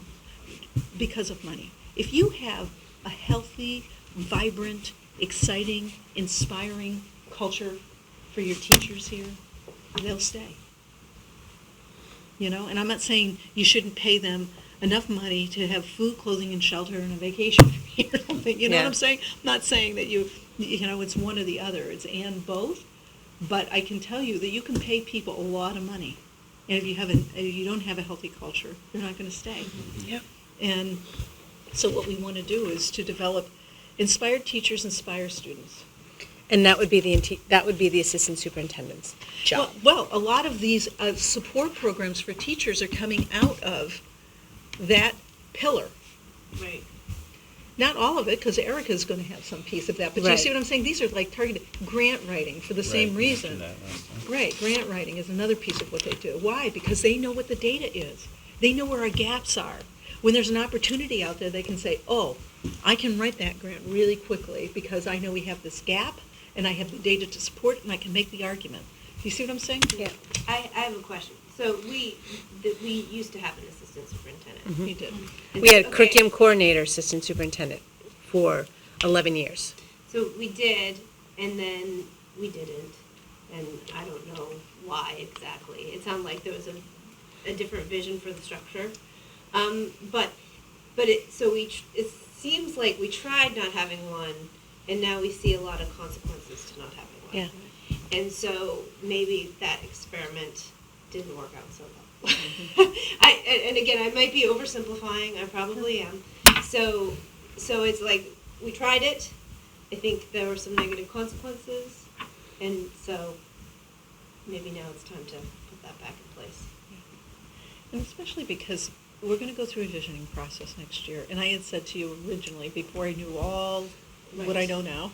because of money. If you have a healthy, vibrant, exciting, inspiring culture for your teachers here, they'll stay. And I'm not saying you shouldn't pay them enough money to have food, clothing, and shelter and a vacation or something. You know what I'm saying? I'm not saying that it's one or the other. It's and both. But I can tell you that you can pay people a lot of money, and if you don't have a healthy culture, they're not going to stay. Yep. And so what we want to do is to develop inspired teachers, inspire students. And that would be the assistant superintendent's job. Well, a lot of these support programs for teachers are coming out of that pillar. Right. Not all of it, because Erica's going to have some piece of that. But you Right. see what I'm saying? These are like targeted grant writing for the same Right, reason. mentioned that last time. Right, grant writing is another piece of what they do. Why? Because they know what the data is. They know where our gaps are. When there's an opportunity out there, they can say, oh, I can write that grant really quickly because I know we have this gap, and I have the data to support it, and I can make the argument. You see what I'm saying? Yeah. I have a question. So we used to have an assistant superintendent. You did. We had a Okay. curriculum coordinator, assistant superintendent for 11 years. So we did, and then we didn't, and I don't know why exactly. It sounded like there was a different vision for the structure. It seems like we tried not having one, and now we see a lot of consequences to not having one. Yeah. And so maybe that experiment didn't work out so well. And again, I might be oversimplifying. I probably am. So it's like we tried it. I think there were some negative consequences, and so maybe now it's time to put that back in place. And especially because we're going to go through a visioning process next year. And I had said to you originally, before I knew all what I know now,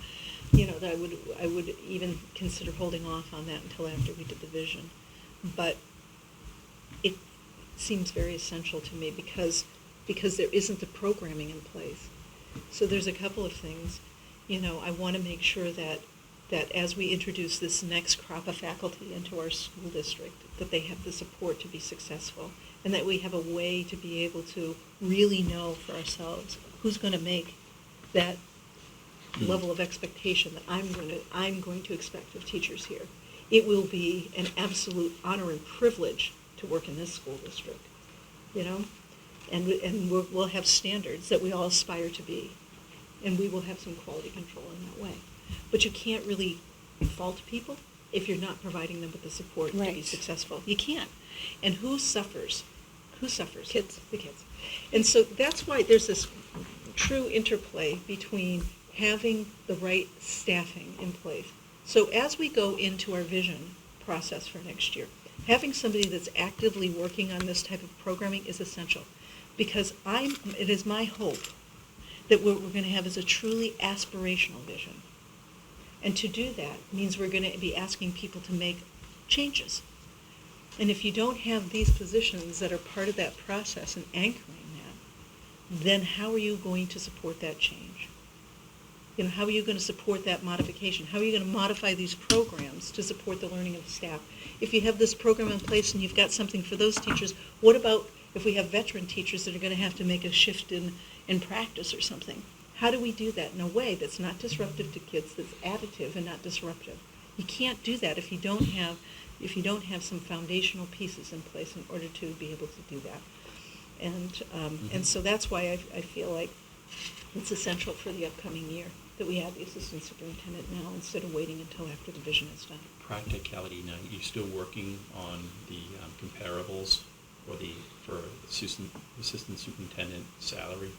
that I would even consider holding off on that until after we did the vision. But it seems very essential to me because because there isn't the programming in place. So there's a couple of things. I want to make sure that as we introduce this next crop of faculty into our school district, that they have the support to be successful, and that we have a way to be able to really know for ourselves who's going to make that level of expectation that I'm going to expect of teachers here. It will be an absolute honor and privilege to work in this school district, and we'll have standards that we all aspire to be, and we will have some quality control in that way. But you can't really fault people if you're not providing them with the support to be Right. successful. You can't. And who suffers? Kids. The kids. And so that's why there's this true interplay between having the right staffing in place. So as we go into our vision process for next year, having somebody that's actively working on this type of programming is essential, because it is my hope that what we're going to have is a truly aspirational vision. And to do that means we're going to be asking people to make changes. And if you don't have these positions that are part of that process and anchoring that, then how are you going to support that change? How are you going to support that modification? How are you going to modify these programs to support the learning of the staff? If you have this program in place and you've got something for those teachers, what about if we have veteran teachers that are going to have to make a shift in practice or something? How do we do that in a way that's not disruptive to kids, that's additive and not disruptive? You can't do that if you don't have some foundational pieces in place in order to be able to do that. And so that's why I feel like it's essential for the upcoming year that we have the assistant superintendent now instead of waiting until after the vision is done. Practicality, now, you're still working on the comparables for the assistant superintendent salary?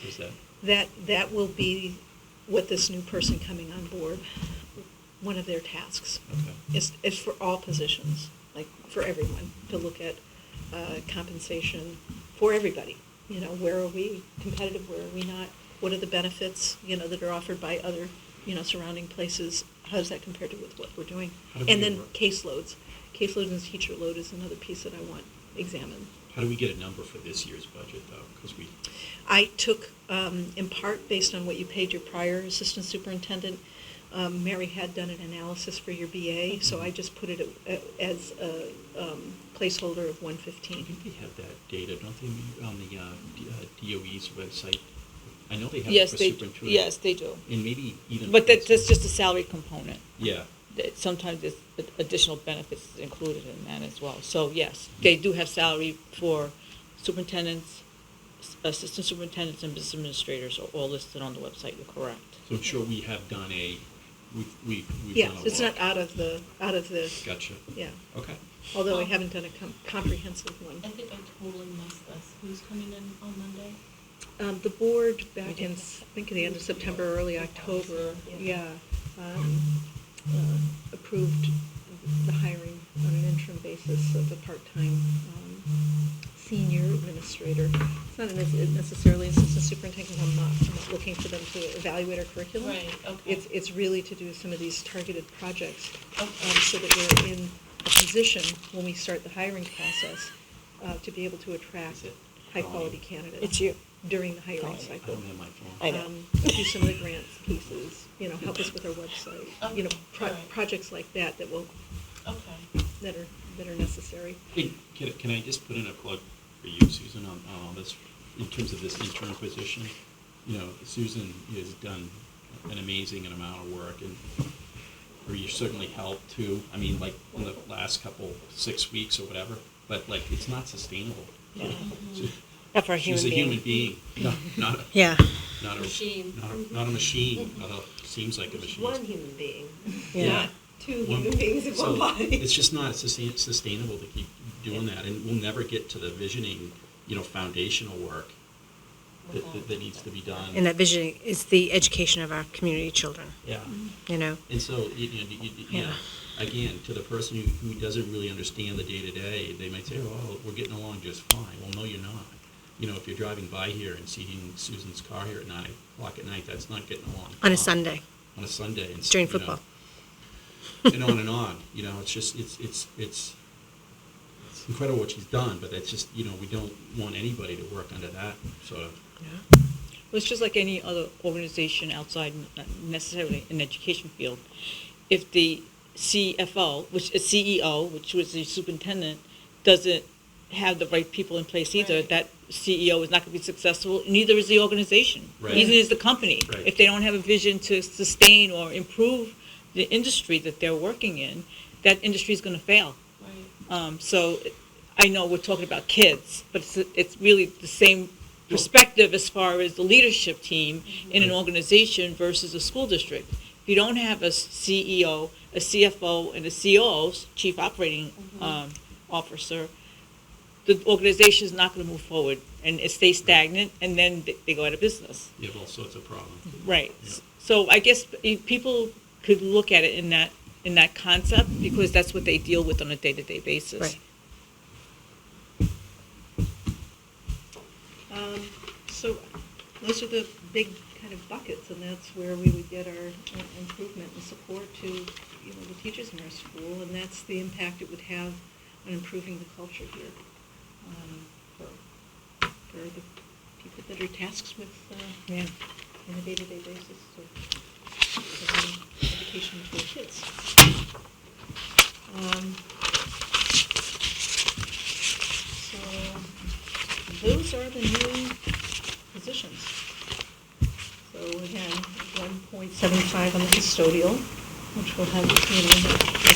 Is that? That will be what this new person coming on board, one of their tasks. Okay. Is for all positions, like for everyone, to look at compensation for everybody. Where are we competitive, where are we not? What are the benefits, that are offered by other, surrounding places? How does that compare to with what we're doing? And then caseloads. Caseload and teacher load is another piece that I want examined. How do we get a number for this year's budget, though? Because I took, in part, based on what you paid your prior assistant superintendent, Mary had done an analysis for your BA, so I just put it as a placeholder of 115. I think they have that data, don't they, on the DOE's website? I know they have it for superintendent. Yes, they do. And maybe even. But that's just a salary component. Yeah. Sometimes there's additional benefits included in that as well. So yes, they do have salary for superintendents, assistant superintendents, and business administrators are all listed on the website. You're correct. So I'm sure we have done we've Yeah, done a lot. it's not out of the. Gotcha. Yeah. Okay. Although I haven't done a comprehensive one. I think I totally missed this. Who's coming in on Monday? The board back in, I think, at the end of September, early October, approved the hiring on an interim basis of a part-time senior administrator. It's not necessarily assistant superintendent, because I'm not looking for them to evaluate our curriculum. Right, okay. It's really to do some of these targeted projects, Okay. so that we're in a position when we start the hiring process to be able to attract Is it high-quality candidates. It's you. During the hiring I cycle. don't have my phone. I know. Do some of the grants pieces, help us with our website, Okay, all right. projects like that will, Okay. that are necessary. Hey, can I just put in a plug for you, Susan, on all this, in terms of this intern position? Susan has done an amazing amount of work, and or you certainly helped too. I mean, like in the last 6 weeks or whatever, but like it's not sustainable. Yeah. She- Not for a She's human a human being. being, not a Yeah. Machine. not a machine. Although it seems like a machine. One human being, Yeah. not two One- human beings in so one body. It's just not sustainable to keep doing that, and we'll never get to the visioning, foundational work that needs to be done. And that vision is the education of our community children, Yeah. And so, Yeah. again, to the person who doesn't really understand the day-to-day, they might say, well, we're getting along just fine. Well, no, you're not. If you're driving by here and seeing Susan's car here at 9 o'clock at night, that's not getting along. on a Sunday, On a Sunday. And, during football. And on and on. It's just, it's incredible what she's done, but it's just, we don't want anybody to work under that sort of. Well, it's just like any other organization outside, not necessarily in the education field. If the CFO, which is CEO, which was the superintendent, doesn't have the right people in place either, Right. that CEO is not going to be successful, neither is the organization, Right. neither is the company. Right. If they don't have a vision to sustain or improve the industry that they're working in, that industry is going to fail. Right. So I know we're talking about kids, but it's really the same perspective as far as the leadership team in an organization versus a school district. If you don't have a CEO, a CFO, and a COO, Chief Operating Officer, the organization is not going to move forward, and it stays stagnant, and then they go out of business. You have all sorts of problems. Right. Yeah. So I guess people could look at it in that concept, because that's what they deal with on a day-to-day basis. Right. So those are the big kind of buckets, and that's where we would get our improvement and support to, the teachers in our school, and that's the impact it would have on improving the culture here for the people that are tasked with, on a day-to-day basis, so providing education to our kids. So those are the new positions. So again, 1.75 on the custodial, which will have, a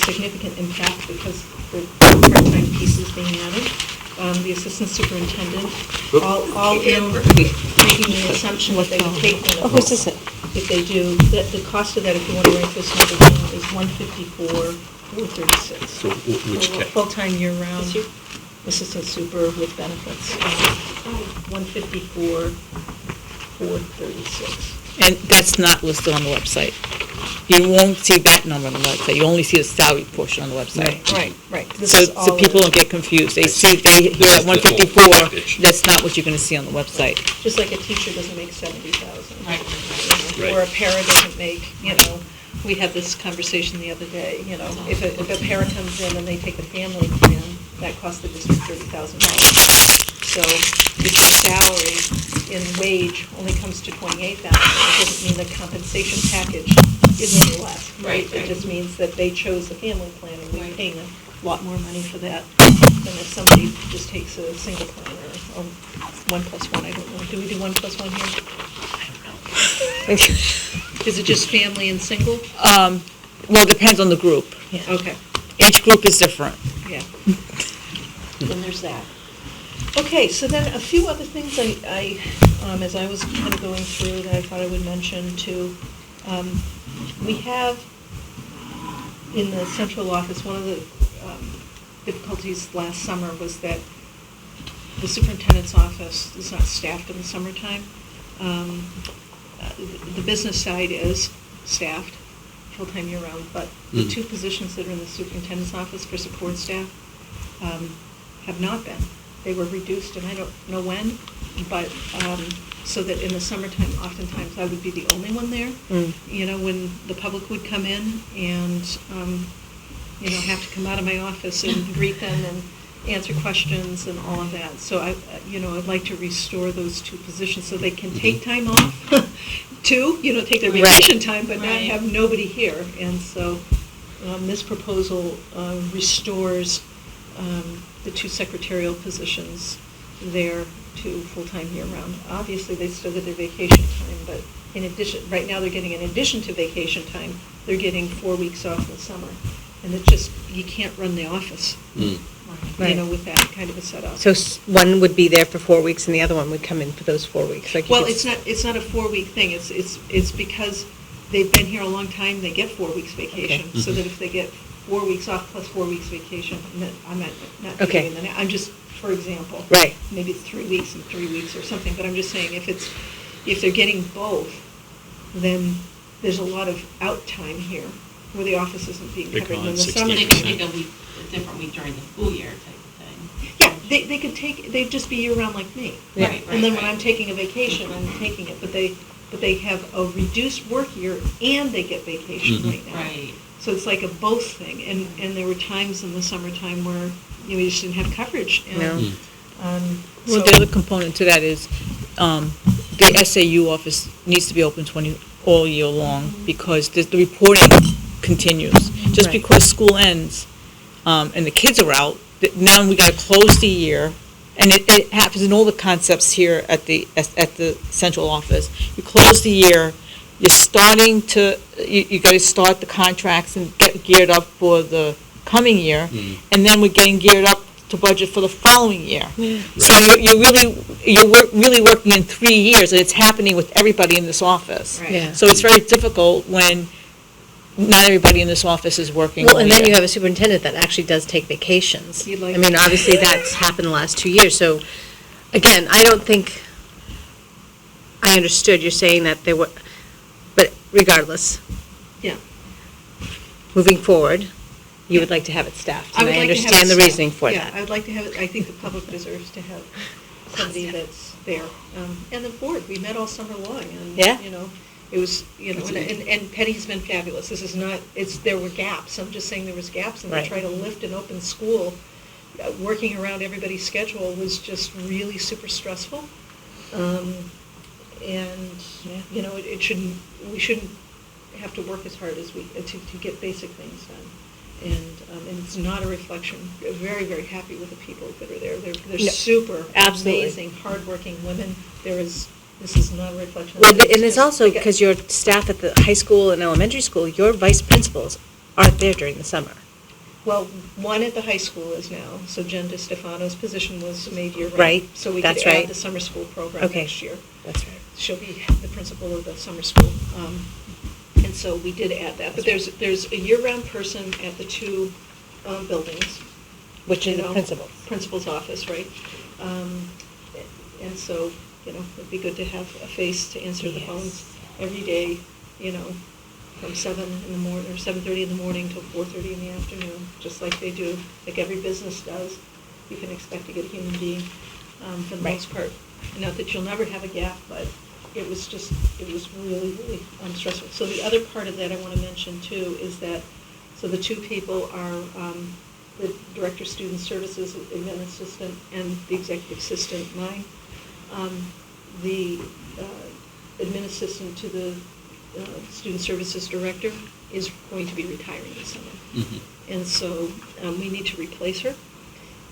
significant impact because the part-time piece is being added. The assistant superintendent, all in making the assumption that they would take them. Oh, who's this? If they do, the cost of that, if you want to write this number down, is 154, 436. So which Full-time year-round, assistant super with benefits, 154, 436. And that's not listed on the website. You won't see that number on the website. You only see the salary portion on the website. Right. So people don't get confused. They hear that 154, that's not what you're going to see on the website. Just like a teacher doesn't make 70,000. Right. Right. Or a para doesn't make, we had this conversation the other day, if a para comes in and they take a family plan, that costs the district $30,000. So if your salary in wage only comes to $28,000, it doesn't mean the compensation package is any less, right? Right. It just means that they chose the family plan, and we're Right. paying a lot more money for that than if somebody just takes a single plan or 1+1, I don't know. Do we do 1+1 here? Is it just family and single? Well, it depends on the group. Okay, Each group is different. yeah. Then there's that. Okay, so then a few other things I as I was kind of going through that I thought I would mention too. We have in the central office, one of the difficulties last summer was that the superintendent's office is not staffed in the summertime. The business side is staffed full-time year-round, but the two positions that are in the superintendent's office for support staff have not been. They were reduced, and I don't know when, but so that in the summertime, oftentimes I would be the only one there. When the public would come in and, have to come out of my office and greet them and answer questions and all of that. So I'd like to restore those two positions so they can take time off too, take their vacation time, but not Right. have nobody here. And so this proposal restores the two secretarial positions there to full-time year-round. Obviously, they still get their vacation time, but in addition, right now they're getting, in addition to vacation time, they're getting 4 weeks off in the summer. And it just, you can't run the office, Right. with that kind of a setup. So one would be there for 4 weeks and the other one would come in for those 4 weeks? Like you Well, could it's not a 4-week thing. It's because they've been here a long time, they get 4 weeks vacation. Okay. So that if they get 4 weeks off plus 4 weeks vacation, I'm not Okay. doing that. I'm just, for example. Right. Maybe it's 3 weeks and 3 weeks or something, but I'm just saying if they're getting both, then there's a lot of out time here where the office isn't being They're covered. gone And in the 60%. summer. They could take a week, a different week during the school year type of thing. Yeah, they could they'd just be year-round like me. Yeah. Right, And then when right. I'm taking a vacation, I'm taking it, but they have a reduced work year and they get vacation right now. Right. So it's like a both thing, and there were times in the summertime where, we just didn't have coverage. And, No. Well, so- the other component to that is, the SAU office needs to be open all year long, because the reporting continues. Just Right. because school ends, and the kids are out, now we gotta close the year, and it happens in all the concepts here at the central office. You close the year, you're starting to, you gotta start the contracts and get geared up for the coming year, and then we're getting geared up to budget for the following year. So you're really working in 3 years, and it's happening with everybody in this office. Right. Yeah. So it's very difficult when not everybody in this office is working Well, all and then year. you have a superintendent that actually does take vacations. You'd like- I mean, obviously, that's happened the last 2 years, so, again, I don't think I understood you're saying that there were, but regardless. Yeah. Moving forward, you would like to have it staffed, and would I like to have understand it the staffed. reasoning for Yeah, that. I would like to have it, I think the public deserves to have somebody that's there. And the board, we met all summer long, and, Yeah. it was, and Penny's been fabulous. This is not, there were gaps, I'm just saying there was gaps, and to Right. try to lift an open school, working around everybody's schedule was just really super stressful. And, it shouldn't, we shouldn't have to work as hard as to get basic things done. And it's not a reflection, very, very happy with the people that are there. They're No, super absolutely. amazing, hardworking women. This is not a reflection. Well, of and it's just- also because your staff at the high school and elementary school, your vice principals aren't there during the summer. Well, one at the high school is now, so Jen DeStefano's position was made year-round. Right, So we could that's right. add the summer school program Okay. next year. That's right. She'll be the principal of the summer school. And so we did add that. But there's a year-round person at the two buildings. Which is the you know, principal. Principal's office, right? And so, it'd be good to have a face to answer the phones every day, from 7 in the morning, or 7:30 in the morning till 4:30 in the afternoon, just like they do, like every business does. You can expect to get a human being, for the Right. most part. Not that you'll never have a gap, but it was really, really stressful. So the other part of that I want to mention too is that, so the two people are the Director of Student Services, admin assistant, and the executive assistant, mine. The admin assistant to the Student Services Director is going to be retiring this summer. And so we need to replace her.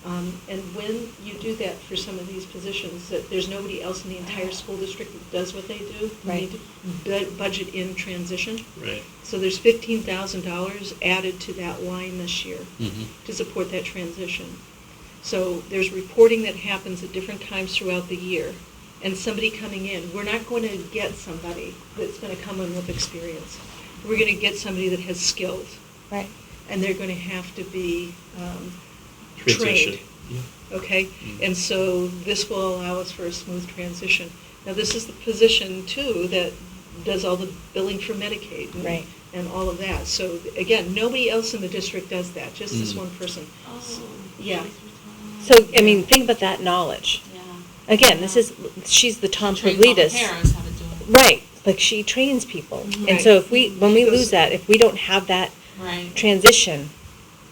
And when you do that for some of these positions, that there's nobody else in the entire school district that does what they do, you Right. need to budget in transition. Right. So there's $15,000 added to that line this year to support that transition. So there's reporting that happens at different times throughout the year, and somebody coming in. We're not going to get somebody that's going to come in with experience. We're going to get somebody that has skills, Right. and they're going to have to be Transition. trained. Okay? And so this will allow us for a smooth transition. Now, this is the position, too, that does all the billing for Medicaid. Right. And all of that. So, again, nobody else in the district does that, just this Mm. one person. Oh, Yeah. So, I mean, think about that knowledge. Yeah. Again, she's the Tom Trains all the Pavlidis. parents how to do it. Right, like she trains people. And Right. so when we She goes- lose that, if we don't have that Right. transition,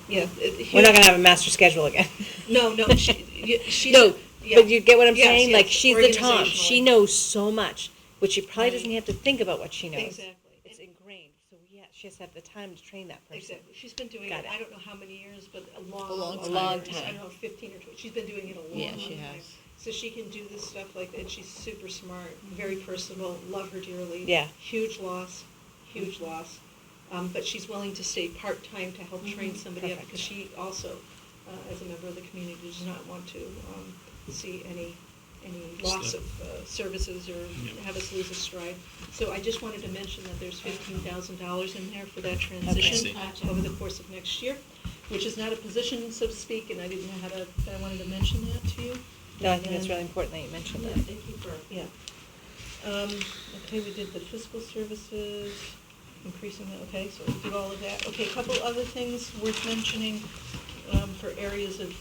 Yeah. we're not gonna have a master schedule again. No, she's. No, yeah. but you get what I'm Yes, saying? Like, yes, she's the Tom. She organizationally. knows so much, which she probably doesn't Right. have to think about what she knows. Exactly. It's ingrained, so she has to have the time to train that person. Exactly. She's been doing Got it, it. I don't know how many years, but a long time. time. Long I time. don't know, 15 or 20. She's been doing it a long, Yeah, long she time. has. So she can do this stuff like that. She's super smart, very personable, love her dearly. Yeah. Huge loss. But she's willing to stay part-time to help train somebody up, Perfect. because she also, as a member of the community, does not want to see any loss of services or have us lose a stride. So I just wanted to mention that there's $15,000 in there for that transition Okay. over the course of next year, which is not a position, so to speak, and I didn't know but I wanted to mention that to you. No, I think it's And- really important that you mentioned Yeah, that. thank you for, yeah. Okay, we did the fiscal services, increasing that, okay, so we did all of that. Okay, a couple other things worth mentioning for areas of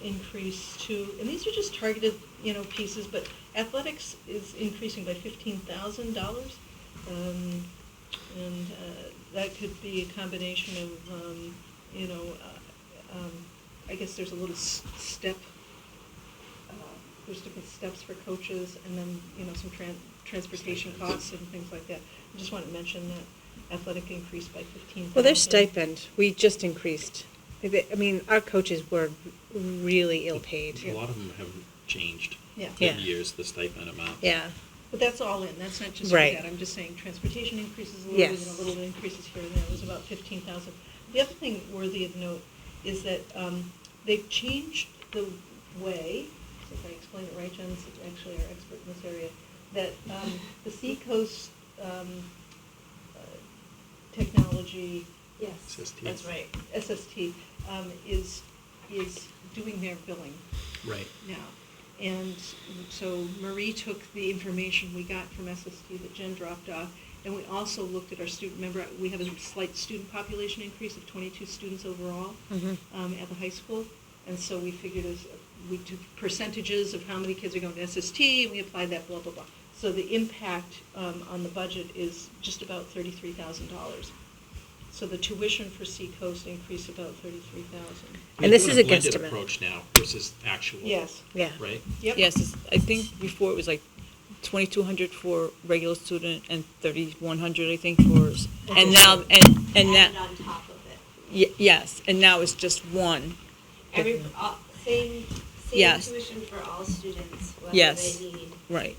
increase too, and these are just targeted, pieces, but athletics is increasing by $15,000. And that could be a combination of, you know, I guess there's a little step, there's different steps for coaches, and then, you know, some transportation costs and things like that. I just want to mention that athletic increased by 15,000. Well, their stipend, we just increased. I mean, our coaches were really ill-paid. A lot of them have changed. Yeah. Yeah. Over the years, the stipend amount. Yeah. But that's all in, that's not just for Right. that, I'm just saying transportation increases a little bit, and Yes. a little increases here and there, it was about 15,000. The other thing worthy of note is that they've changed the way, so if I explain it right, Jen's actually our expert in this area, that the Seacoast technology, Yes, SST. that's right. SST, is doing their billing Right. now. And so Marie took the information we got from SST that Jen dropped off, and we also looked at our student, remember, we have a slight student population increase of 22 students overall at the high school. And so we figured we took percentages of how many kids are going to SST, and we applied that, blah, blah, blah. So the impact on the budget is just about $33,000. So the tuition for Seacoast increased about 33,000. And this is a blended guesstimate. approach now versus actual. Yes. Yeah. Right? Yep. Yes, I think before it was like 2,200 for regular student and 3,100, I think, for, and now, and now, Added on top of it. yes, and now it's just one. Same Yes. tuition for all students, whether Yes. they need Right.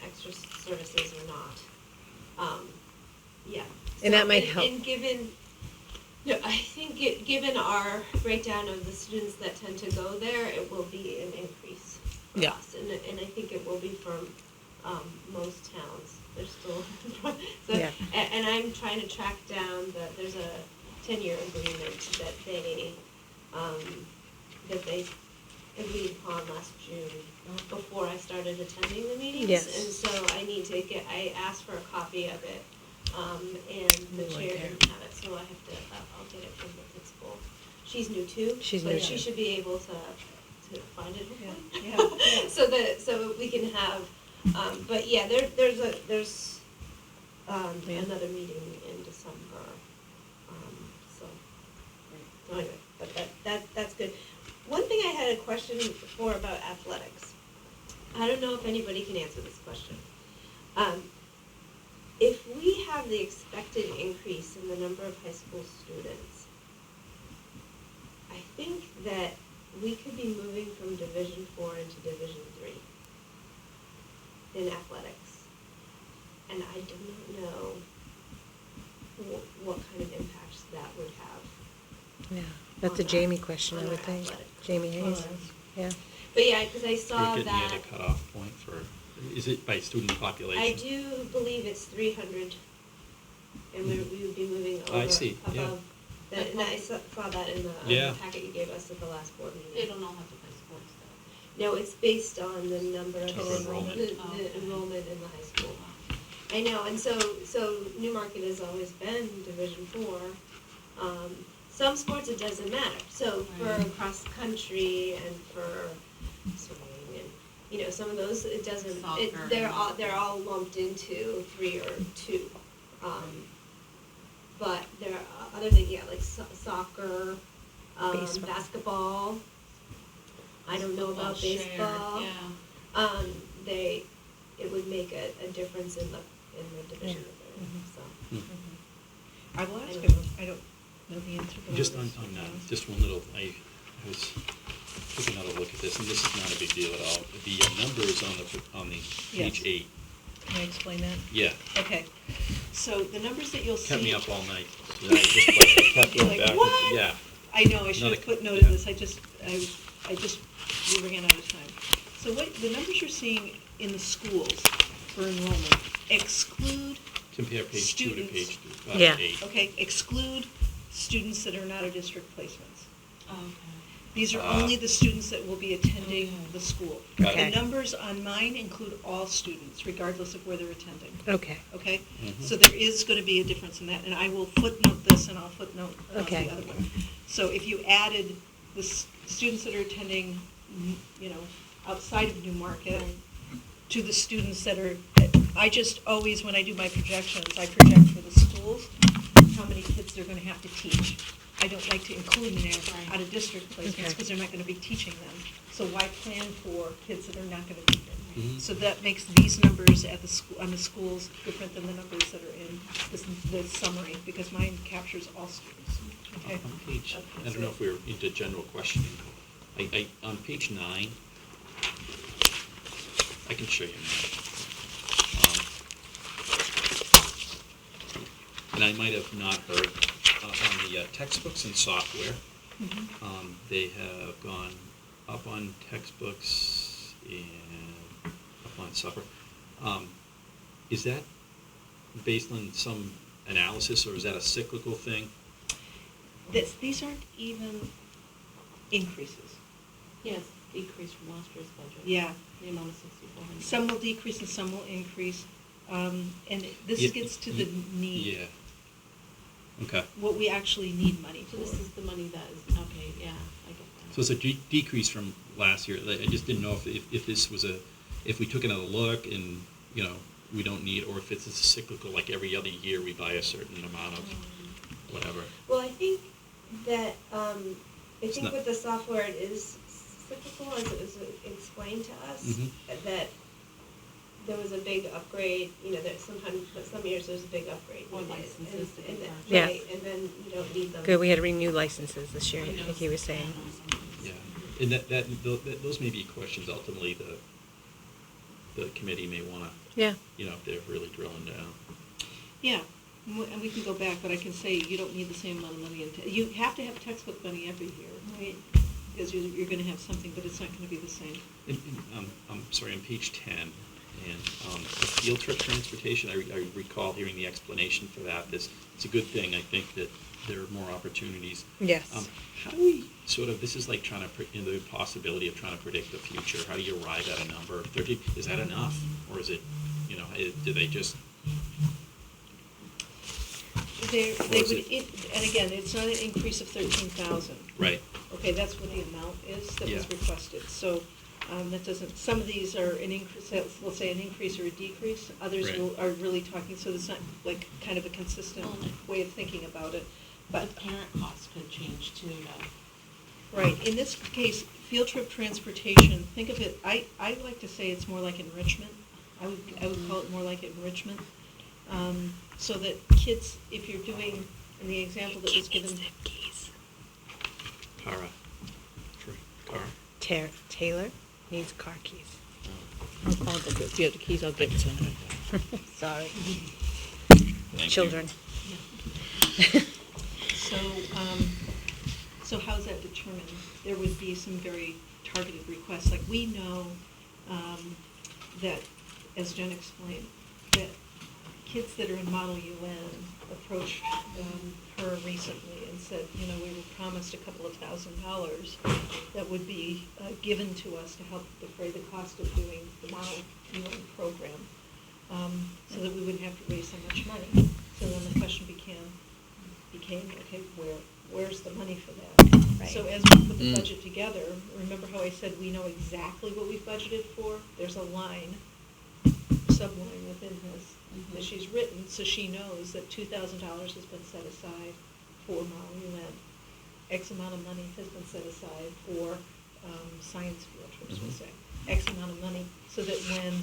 extra services or not. Yeah. And that might and- help. And given, I think given our breakdown of the students that tend to go there, it will be an increase for Yeah. us. And I think it will be for most towns. They're still, so, Yeah. and I'm trying to track down there's a 10-year agreement that they agreed upon last June before I started attending the meetings. Yes. And so I asked for a copy of it, and the chair didn't have it, so I have to, I'll get it from the principal. She's new too. She's new But she too. should be able to find it Yeah, hopefully. yeah, yeah. So we can have, but yeah, there's another meeting in December, so. So anyway, but that's good. One thing I had a question for about athletics. I don't know if anybody can answer this question. If we have the expected increase in the number of high school students, I think that we could be moving from Division IV into Division III in athletics. And I do not know what kind of impacts that would have. Yeah. That's a Jamie question, I On would our think. athletics. Jamie Hayes. Yeah. But yeah, because I saw You're getting that. at a cutoff point for, is it by student population? I do believe it's 300, and we would be moving over I see, yeah. above. And I saw that in the Yeah. packet you gave us at the last board meeting. They don't all have to play sports though. No, it's based on the number of Total enrollment. the Oh, okay. enrollment in the high school. I know, and so Newmarket has always been Division IV. Some sports it doesn't matter. So for Right. cross country and for swimming and some of those it doesn't. Soccer. They're all lumped into 3 or 2. But there are other things, yeah, like soccer, Baseball. basketball. I don't know about Shared, baseball. Yeah. It would make a difference in the division Yeah. that they're in, Mhm. so. I will ask I him, don't- I don't know the answer. but Just I'll on ask him. just one little, I was taking another look at this, and this is not a big deal at all. The numbers on the page Yes. 8, Can I explain that? yeah, Okay, so the numbers that you'll see. kept me up all night. Yeah, I kept You're going like, back, "What?" yeah. I know, I should Another- have footnoted yeah. this, we ran out of time. So the numbers you're seeing in the schools for enrollment exclude, Compare page 2 to Students. page Yeah. 8. okay, exclude students that are not our district placements. Oh, okay. These are Ah. only the students that will be attending Okay. the school. Got Okay. The numbers on mine include all students, regardless of where they're attending. Okay. Okay? Mhm. So there is going to be a difference in that, and I will footnote this and I'll footnote Okay. the other one. So if you added the students that are attending, outside of Newmarket to the students that are, I just always, when I do my projections, I project for the schools. how many kids they're gonna have to teach. I don't like to include in there out-of-district placements, Okay. because they're not gonna be teaching them. So why plan for kids that are not gonna be there? Mhm. So that makes these numbers at the school, on the schools different than the numbers that are in the summary, because mine captures all students, okay? On page, I don't know if we're into general questioning. On page 9, I can show you now. And I might have not heard, on the textbooks and software, they have gone up on textbooks and up on software. Is that based on some analysis, or is that a cyclical thing? These aren't even increases. Yes, decrease from last year's budget. Yeah, The amount of 6,400. some will decrease and some will increase. And this Yeah, gets to the need, Yeah. Okay. what we actually need money So for. this is the money that is, okay, yeah, I get that. So it's a decrease from last year. I just didn't know if this was if we took another look and, we don't need, or if it's cyclical, like every other year we buy a certain amount of whatever. Well, I think that, It's not- with the software, it is cyclical, as it was explained to us, Mhm. that there was a big upgrade, that sometimes, but some years there's a big upgrade. Or needed, licenses to be and charged. Yeah. Right, and then you don't need them. Good, we had to renew licenses this year, I think he was saying. Yeah, and those may be questions ultimately the committee may want to, Yeah. if they're really drilling down. Yeah, and we can go back, but I can say you don't need the same amount of money. You have to have textbook money every year, right? Because you're going to have something, but it's not going to be the same. I'm sorry, on page 10, and the field trip transportation, I recall hearing the explanation for that. It's a good thing, I think, that there are more opportunities. Yes. How do we this is like trying to, the possibility of trying to predict the future. How do you arrive at a number? 30, is that enough? Or is it, do they just, They Was would, it- and again, it's not an increase of 13,000. right? Okay, that's what the amount is that was Yeah. requested. So that doesn't, some of these are an increase, let's say an increase or a decrease. Others Right. are really talking, so it's not like kind of a consistent way of thinking about it. The But, parent costs could change too, though. right, in this case, field trip transportation, think of it, I like to say it's more like enrichment. I would call it more like enrichment. So that kids, if you're doing, in the example that was given. Cara. Taylor needs car keys. I'll get, if you have the keys, I'll give it to him. Sorry. Thank you. Children. So how's that determined? There would be some very targeted requests, like we know that, as Jen explained, that kids that are in Model UN approached her recently and said, we were promised a couple of $1,000s that would be given to us to help defray the cost of doing the Model UN program, so that we wouldn't have to raise so much money. So then the question became, okay, where's the money for that? Right. So as we put the budget together, remember how I said we know exactly what we've budgeted for? There's a line, subline within this, that she's written, so she knows that $2,000 has been set aside for Model UN. X amount of money has been set aside for science field trips, we'll say. X amount of money, so that when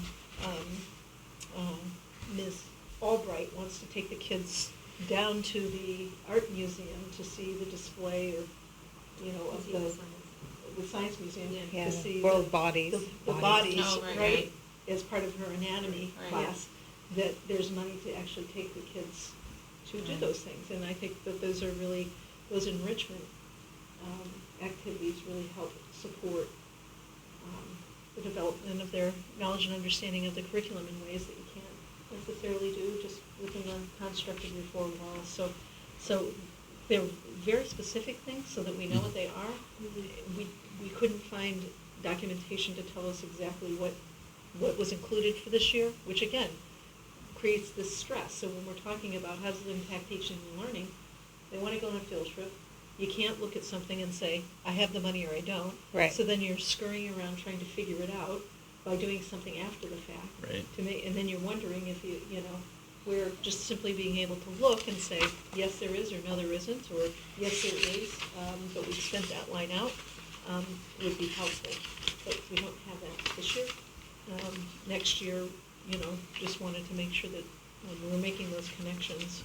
Ms. Albright wants to take the kids down to the art museum to see the display of the science museum, Yeah, to see world bodies. the bodies, Oh, right, right, right. as part of her anatomy Right. class, that there's money to actually take the kids to do Right. those things. And I think that those enrichment activities really help support the development of their knowledge and understanding of the curriculum in ways that you can't necessarily do just within the construct of your four walls. So they're very specific things so that we know what they are. We couldn't find documentation to tell us exactly what was included for this year, which again creates this stress. So when we're talking about how does it impact teaching and learning, they want to go on a field trip. You can't look at something and say, I have the money or I don't. Right. So then you're scurrying around trying to figure it out by doing something after the fact. Right. And then you're wondering if where just simply being able to look and say, yes, there is, or no, there isn't, or yes, there is, but we've spent that line out, would be helpful. But we don't have that this year. Next year, just wanted to make sure that we're making those connections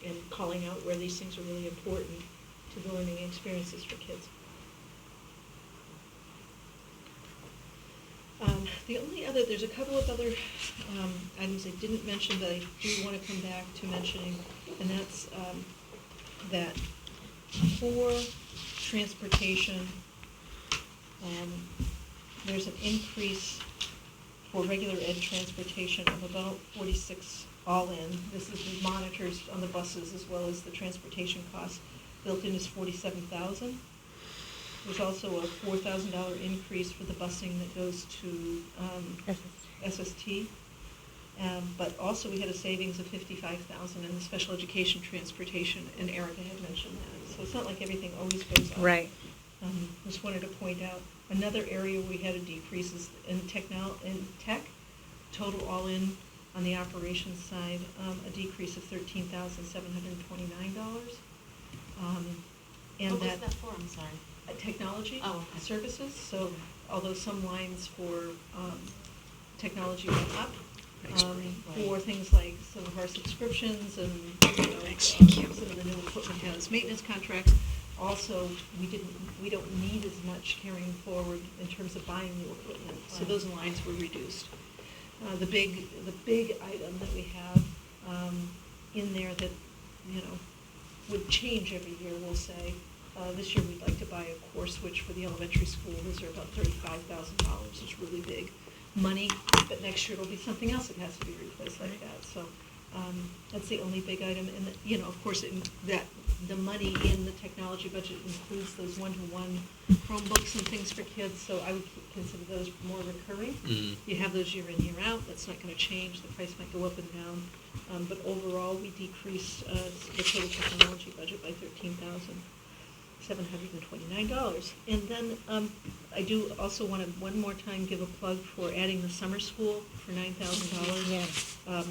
and calling out where these things are really important to the learning experiences for kids. There's a couple of other items I didn't mention that I do want to come back to mentioning, and that's that for transportation, there's an increase for regular ed transportation of about 46 all in. This is the monitors on the buses as well as the transportation costs. Built in is 47,000. There's also a $4,000 increase for the busing that goes to SST. But also we had a savings of 55,000 in the special education transportation, and Erica had mentioned that. So it's not like everything always goes up. Right. Just wanted to point out, another area we had a decrease is in tech, total all in on the operations side, a decrease of $13,729. And What was that for, I'm sorry? Technology Oh, okay. services, so although some lines for technology went up, for things like some of our subscriptions and, some of the new equipment has maintenance contracts, also, we don't need as much carrying forward in terms of buying new equipment, so those lines were reduced. The big item that we have in there that, would change every year, we'll say, this year we'd like to buy a core switch for the elementary school. Those are about $35,000. It's really big money, but next year it'll be something else that has to be replaced like that. So that's the only big item. And, of course, the money in the technology budget includes those one-to-one Chromebooks and things for kids, so I would consider those more recurring. Mm-hmm. You have those year in, year out. That's not going to change. The price might go up and down. But overall, we decreased the total technology budget by $13,729. And then I do also want to one more time give a plug for adding the summer school for $9,000 Yes. at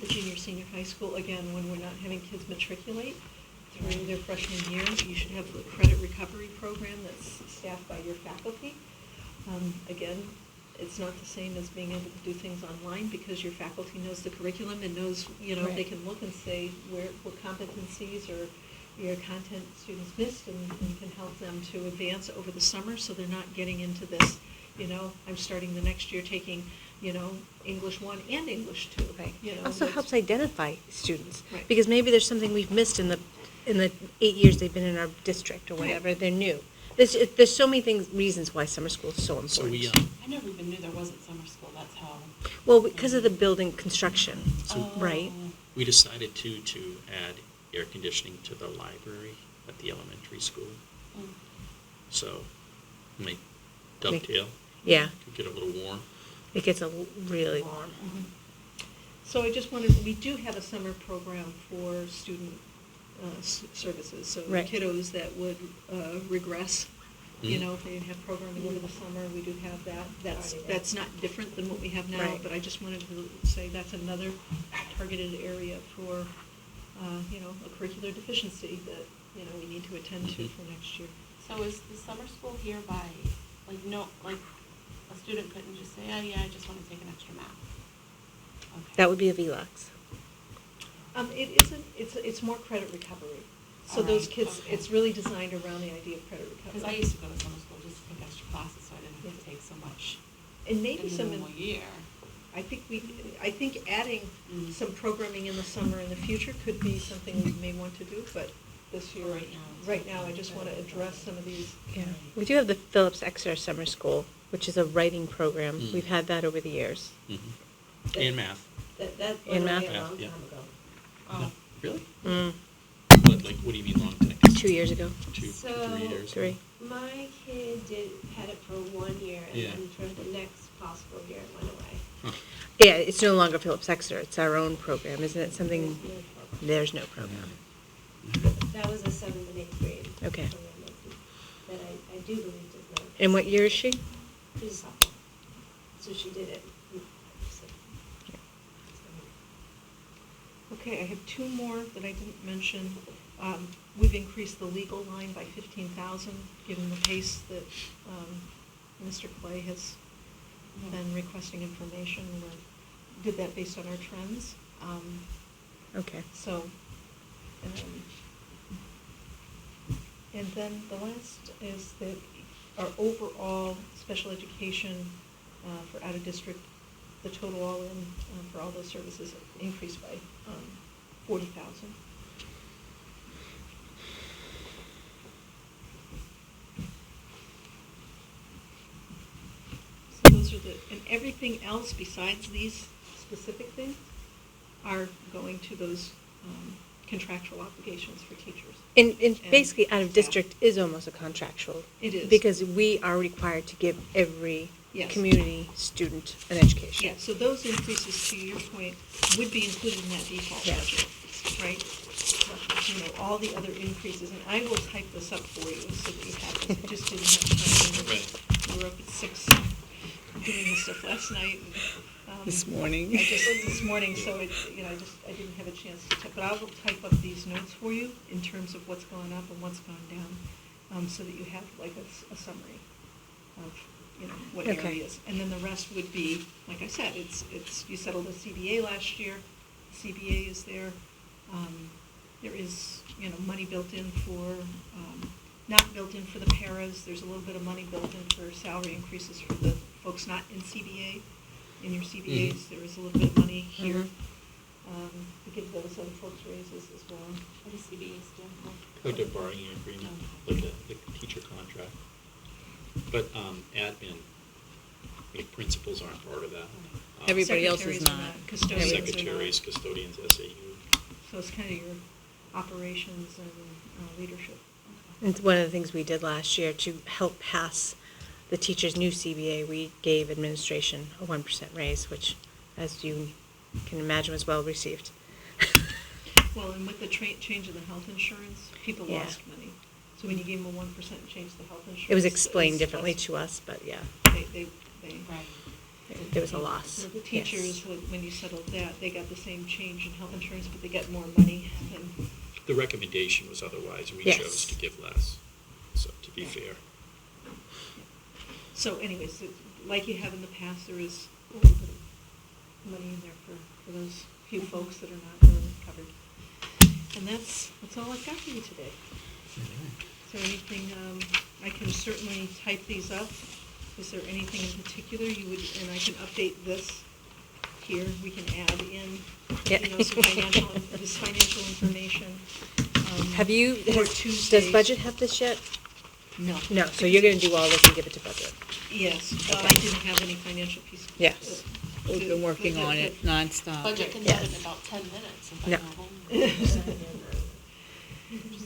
the junior, senior high school. Again, when we're not having kids matriculate through their freshman year, you should have a credit recovery program that's staffed by your faculty. Again, it's not the same as being able to do things online because your faculty knows the curriculum and knows, Right. they can look and say what competencies or your content students missed and can help them to advance over the summer so they're not getting into this, I'm starting the next year taking, English 1 and English 2. Right. Also Also helps identify students. Right. Because maybe there's something we've missed in the 8 years they've been in our district or whatever, they're new. There's so many reasons why summer school is so important. So we, I never even knew there wasn't summer school, that's how. Well, because of the building construction, So- right? we decided to add air conditioning to the library at the elementary school. Mm. So, might dovetail, Yeah, could get a little warm. it gets really warm. So I just we do have a summer program for student services. So Right. kiddos that would regress, Mhm. if they didn't have programming over the summer, we do have that. That's not different than what we have now, Right. but I just wanted to say that's another targeted area for, a curricular deficiency that, we need to attend to for next year. So is the summer school here by, a student couldn't just say, oh yeah, I just want to take an extra math? Okay. That would be a VLUX. It isn't, it's more credit recovery. So those Alright, kids, okay. it's really designed around the idea of credit recovery. Because I used to go to summer school just to take extra classes, so I didn't have to take so much And maybe in the some, normal year. I think adding Mm. some programming in the summer in the future could be something we may want to do, but this year, Right now, I just want to address some of these. Yeah. We do have the Phillips Exeter Summer School, which is a writing program. Mm. We've had that over the years. Mm-hmm. And math. That In went away math? a long Yeah. time ago. Oh. Really? Mm, What do you mean long time? 2 years ago. 3 So- years? 3. My kid had it for 1 year, and Yeah. then for the next possible year, it went away. Huh. Yeah, it's no longer Phillips Exeter. It's our own program, isn't it? Something, There's no there's program. no program. That was a 7th and 8th grade. Okay. program that I do believe does not. And what year is she? She's a sophomore. So she did it. Okay, I have two more that I didn't mention. We've increased the legal line by 15,000, given the pace that Mr. Clay has been requesting information. We did that based on our trends. Okay. So, and then the last is that our overall special education for out-of-district, the total all-in for all those services increased by 40,000. So those are and everything else besides these specific things are going to those contractual obligations for teachers. And basically, out of staff. district is almost a contractual. It is. Because we are required to give every Yes. community student an education. Yeah, so those increases, to your point, would be included in that default Yeah. budget, right? You know, all the other increases, and I will type this up for you so that you have this. I just didn't have time. Right. We were up at 6 doing this stuff last night. And, This morning. this morning, so it, I didn't have a chance to type, but I will type up these notes for you in terms of what's gone up and what's gone down, so that you have like a summary of, what Okay. areas. And then the rest would be, like I said, it's, you settled a CBA last year, CBA is there. There is, money built in for, not built in for the paras, there's a little bit of money built in for salary increases for the folks not in CBA. In your CBAs, there is a little bit of money here, to give those other folks raises as well. What does CBA stand for? Collective bargaining agreement, like the teacher contract. But admin, like principals aren't part of that. Everybody else is Secretaries are not. Custodians are not. Secretaries, custodians, SAU. So it's kind of your operations and leadership. And one of the things we did last year to help pass the teachers' new CBA, we gave administration a 1% raise, which, as you can imagine, was well received. Well, and with the change in the health insurance, people Yeah. lost money. So when you gave them a 1% and changed the health insurance. It was explained it's differently just- to us, but yeah, They, Right. there was a loss. So the Yes. teachers, when you settled that, they got the same change in health insurance, but they got more money than. The recommendation was otherwise, we Yes. chose to give less, so to be Yeah. fair. So anyways, like you have in the past, there is a little bit of money in there for those few folks that are not really covered. And that's all I've got for you today. Is there anything, I can certainly type these up. Is there anything in particular you would, and I can update this here, we can add in, Yeah. some financial information. Have you, For does Tuesdays. budget have this yet? No. No, so you're gonna do all this and give it to budget? Yes, well, I Okay. didn't have any financial piece. Yes. We've been working on it nonstop. Budget can Yes. done in about 10 minutes. If I No. go home.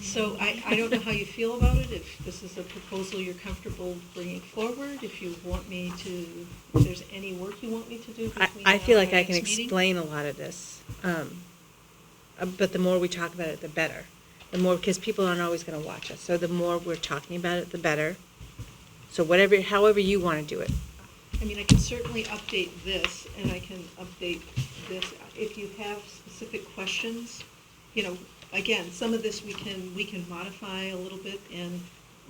So I don't know how you feel about it, if this is a proposal you're comfortable bringing forward, if you want me to, if there's any work you want me to do between now I feel and like our I can next meeting. explain a lot of this, but the more we talk about it, the better. The more, because people aren't always gonna watch us, so the more we're talking about it, the better. So however you wanna do it. I mean, I can certainly update this, and I can update this. If you have specific questions, again, some of this we can modify a little bit, and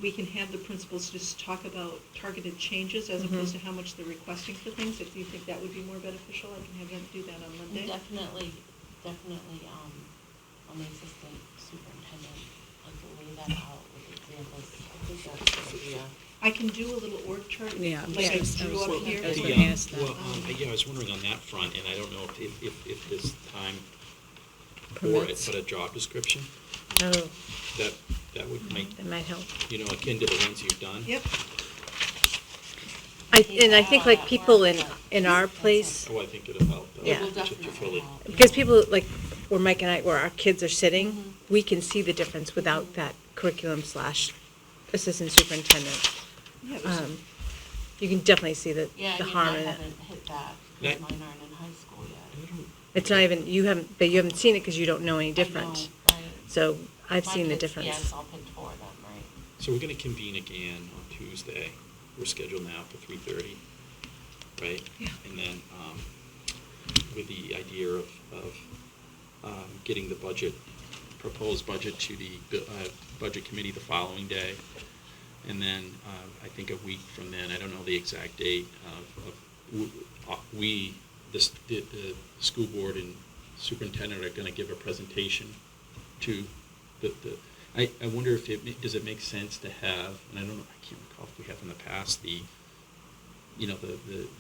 we can have the principals just talk about targeted changes as opposed to how much they're requesting for things. If you think that would be more beneficial, I can have them do that on Monday. Definitely, on the assistant superintendent, like lay that out with examples. I think that's the, I can do a little org chart, Yeah, like I yes, I drew was up looking- here. I was Yeah, gonna ask that. well, I was wondering on that front, and I don't know if this time for it, Permits. but a job description, Oh, that would make, that might help. akin to the ones you've done. Yep, And I think like people in our place, Oh, I think it'll help. Yeah. It will to definitely fully- help. because people like, where Mike and I, where our kids are sitting, we can see the difference without that curriculum / assistant superintendent. yeah, it was- You can definitely see the Yeah, I harm mean, I in it. haven't hit that, That- because mine aren't in high school yet. It's not even, you haven't seen it because you don't know any I different. know, right. So I've My seen the kids- difference. Yes, I'll pick 4 of them, right. So we're gonna convene again on Tuesday. We're scheduled now for 3:30, right? Yeah. And then, with the idea of getting the proposed budget to the budget committee the following day. And then, I think a week from then, I don't know the exact date, the school board and superintendent are going to give a presentation to I wonder if does it make sense to have, and I don't know, I can't recall if we have in the past, the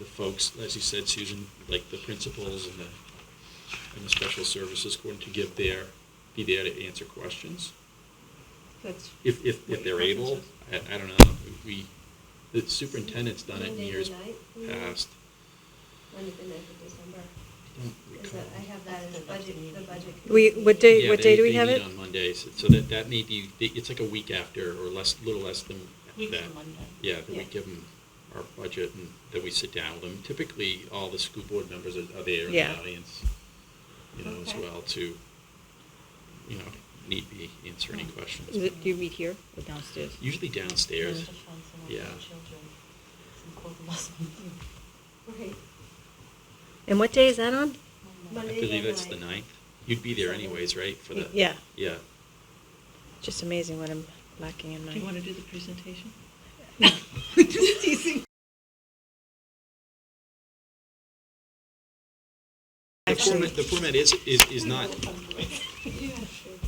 folks, as you said, Susan, like the principals and the special services going to be there to answer questions. That's If what they're your able, preference I don't know, the superintendent's done it in Monday the years 9th, past. Monday the 9th of December. I don't Is recall. that, I have that as budget, the budget. What day, Yeah, what day do we they have meet it? on Mondays, so that may be, it's like a week after, or little less than Week that. from Monday. Yeah, that we Yeah. give them our budget and that we sit down with them. Typically, all the school board members are there in Yeah. the audience, as Okay. well to, need be answer any questions. Do you meet here or downstairs? Usually downstairs. Yeah. Okay, And what day is that on? I Monday believe the it's the 9th. 9th. You'd be there anyways, right, for the? Yeah, Yeah. just amazing what I'm lacking in Do you want my. to do the presentation? Just teasing. The format is not,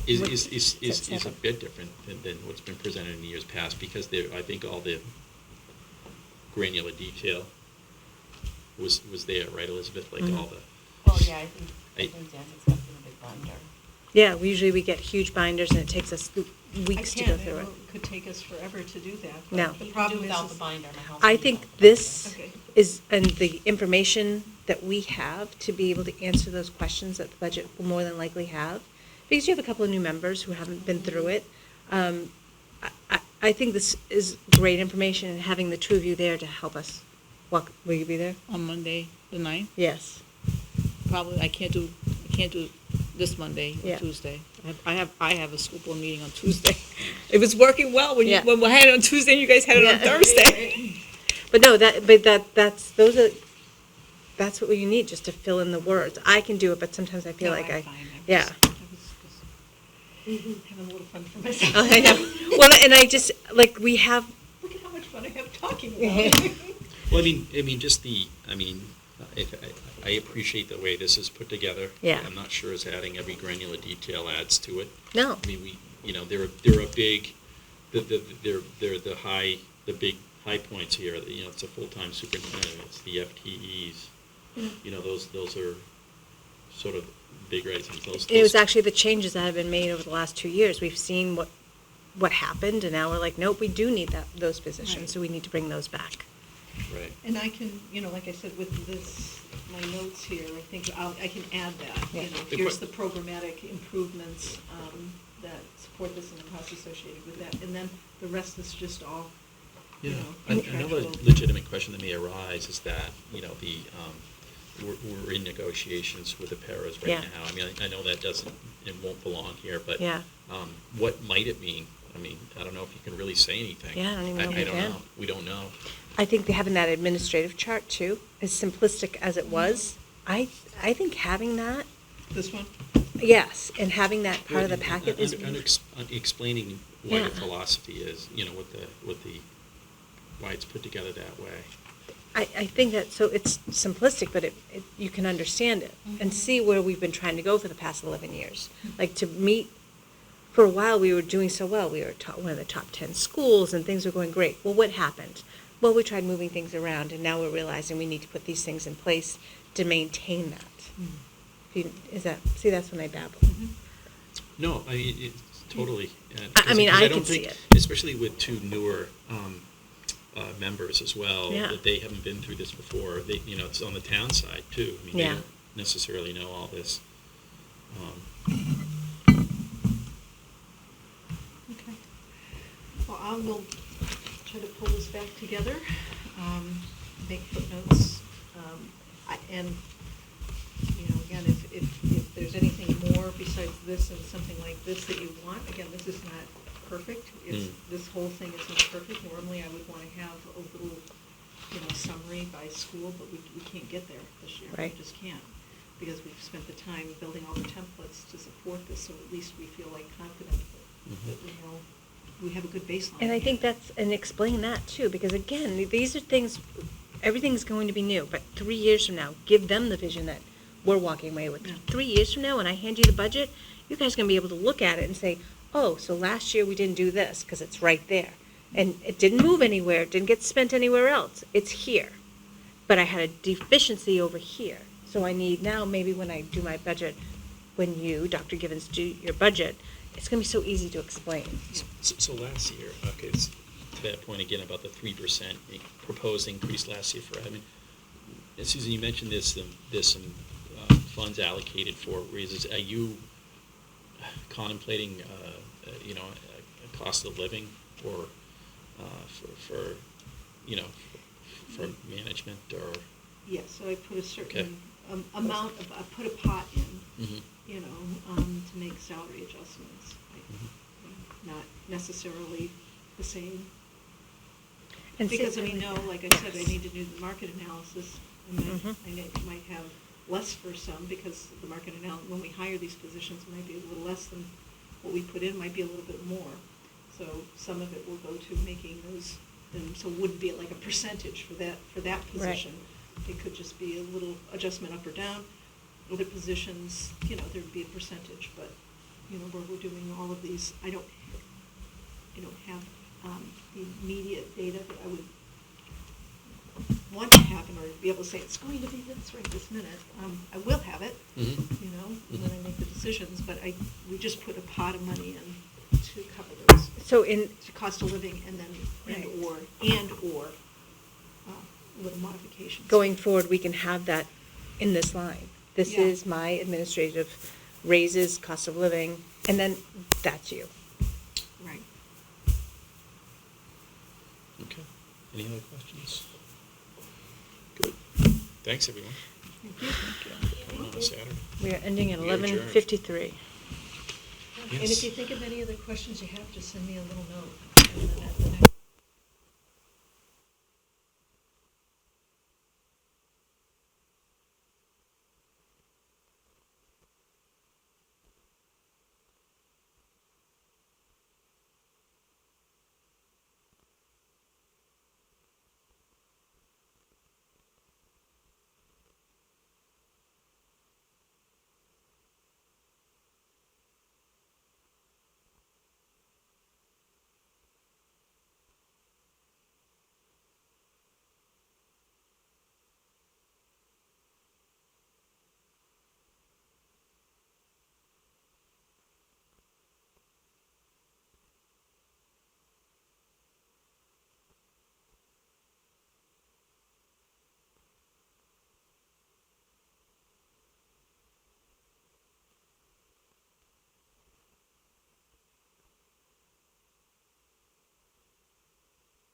is a September. bit different than what's been presented in years past, because I think all the granular detail was there, right, Elizabeth? Like Mhm. all the, Well, yeah, I think Dan's expecting a big binder. Yeah, usually we get huge binders and it takes us weeks to go I through can't, it. it could take us forever to do that. but No. The You can problem do is. without the binder, my house. I can do think without the this Okay. is, and the information that we have to be able to answer those questions that the budget will more than likely have, because you have a couple of new members who haven't been through it. I think this is great information, and having the two of you there to help us walk, will you be there? On Monday, the 9th? Yes. Probably, I can't do this Monday or Yeah. Tuesday. I have a school board meeting on Tuesday. It was working well when Yeah. when we had it on Tuesday and you guys had it on Yeah. Thursday. But no, that's what you need, just to fill in the words. I can do it, but sometimes I feel No, like I'm I, fine. yeah. I was just having a little fun for myself. I know. Well, and I just, like, we have, Look at how much fun I have talking about it. well, I mean, just I appreciate the way this is put together. Yeah. I'm not sure as adding every granular detail adds to it. no. I mean, they're a big, they're the big high points here. It's a full-time superintendent, it's the FTEs. Those are sort of big items. It was actually the changes that have been made over the last 2 years. We've seen what happened, and now we're like, nope, we do need those positions, Right. so we need to bring those back. Right. And I can, like I said, with my notes here, I think I can add that. Yeah. Here's the programmatic improvements that support this and the costs associated with that. And then the rest is just all, Yeah, another contractual. legitimate question that may arise is that, we're in negotiations with the paras right Yeah. now. I mean, I know that it won't belong here, but Yeah. what might it mean? I mean, I don't know if you can really say anything. Yeah, I don't even know if I we don't can. know. We don't know. I think having that administrative chart, too, as simplistic as it was, I think having that, This one? yes, and having that part of the packet is, Explaining what Yeah. the philosophy is, why it's put together that way. I think that, so it's simplistic, but you can understand it and see where we've been trying to go for the past 11 years. Like, to meet, for a while, we were doing so well. We were one of the top 10 schools, and things were going great. Well, what happened? Well, we tried moving things around, and now we're realizing we need to put these things in place to maintain that. That's when I babble. No, I mean, it's totally. I mean, I don't can see think- it. Especially with two newer members as well, Yeah. that they haven't been through this before. It's on the town side too. I mean, Yeah. they don't necessarily know all this. Okay. Well, I will try to pull this back together, make footnotes, and, again, if there's anything more besides this and something like this that you want, again, this is not perfect. This whole thing isn't perfect. Normally, I would want to have a little, summary by school, but we can't get there this year. Right. We just can't. because we've spent the time building all the templates to support this, so at least we feel like confident that we know, we have a good baseline. And I think that's, and explain that too, because again, these are things, everything's going to be new, but 3 years from now, give them the vision that we're walking away with. Yeah. 3 years from now, when I hand you the budget, you guys are gonna be able to look at it and say, oh, so last year we didn't do this, because it's right there. And it didn't move anywhere, it didn't get spent anywhere else, it's here. But I had a deficiency over here. So I need now, maybe when I do my budget, when you, Dr. Givens, do your budget, it's gonna be so easy to explain. So last year, okay, it's to that point again about the 3% proposed increase last year for admin. And Susan, you mentioned there's some funds allocated for raises. Are you contemplating, a cost of living or for for management or? Yes, so I put a certain Okay. amount of, I put a pot in, Mhm. to make salary adjustments. Not necessarily the same. And see- Because we know, like I said, I need to do the market analysis, and then Mhm. I might have less for some, because the market when we hire these positions, it might be a little less than what we put in, might be a little bit more. So some of it will go to making those, and so it wouldn't be like a percentage for that position. It could just be a little adjustment up or down. Other positions, there'd be a percentage, but, where we're doing all of these, I don't have the immediate data that I would want to have in order to be able to say, it's going to be this right this minute. I will have it, Mhm. when I make the decisions, but we just put a pot of money in to cover those, So in, to cost of living, and then, Right. and/or little modifications. going forward, we can have that in this line. This Yeah. is my administrative raises, cost of living, and then that's you. Right. Okay. Any other questions? Good. Thanks, everyone. Thank you. Coming on a Saturday. We are ending at We are adjourned. 11:53. And Yes. if you think of any other questions you have, just send me a little note, and then at the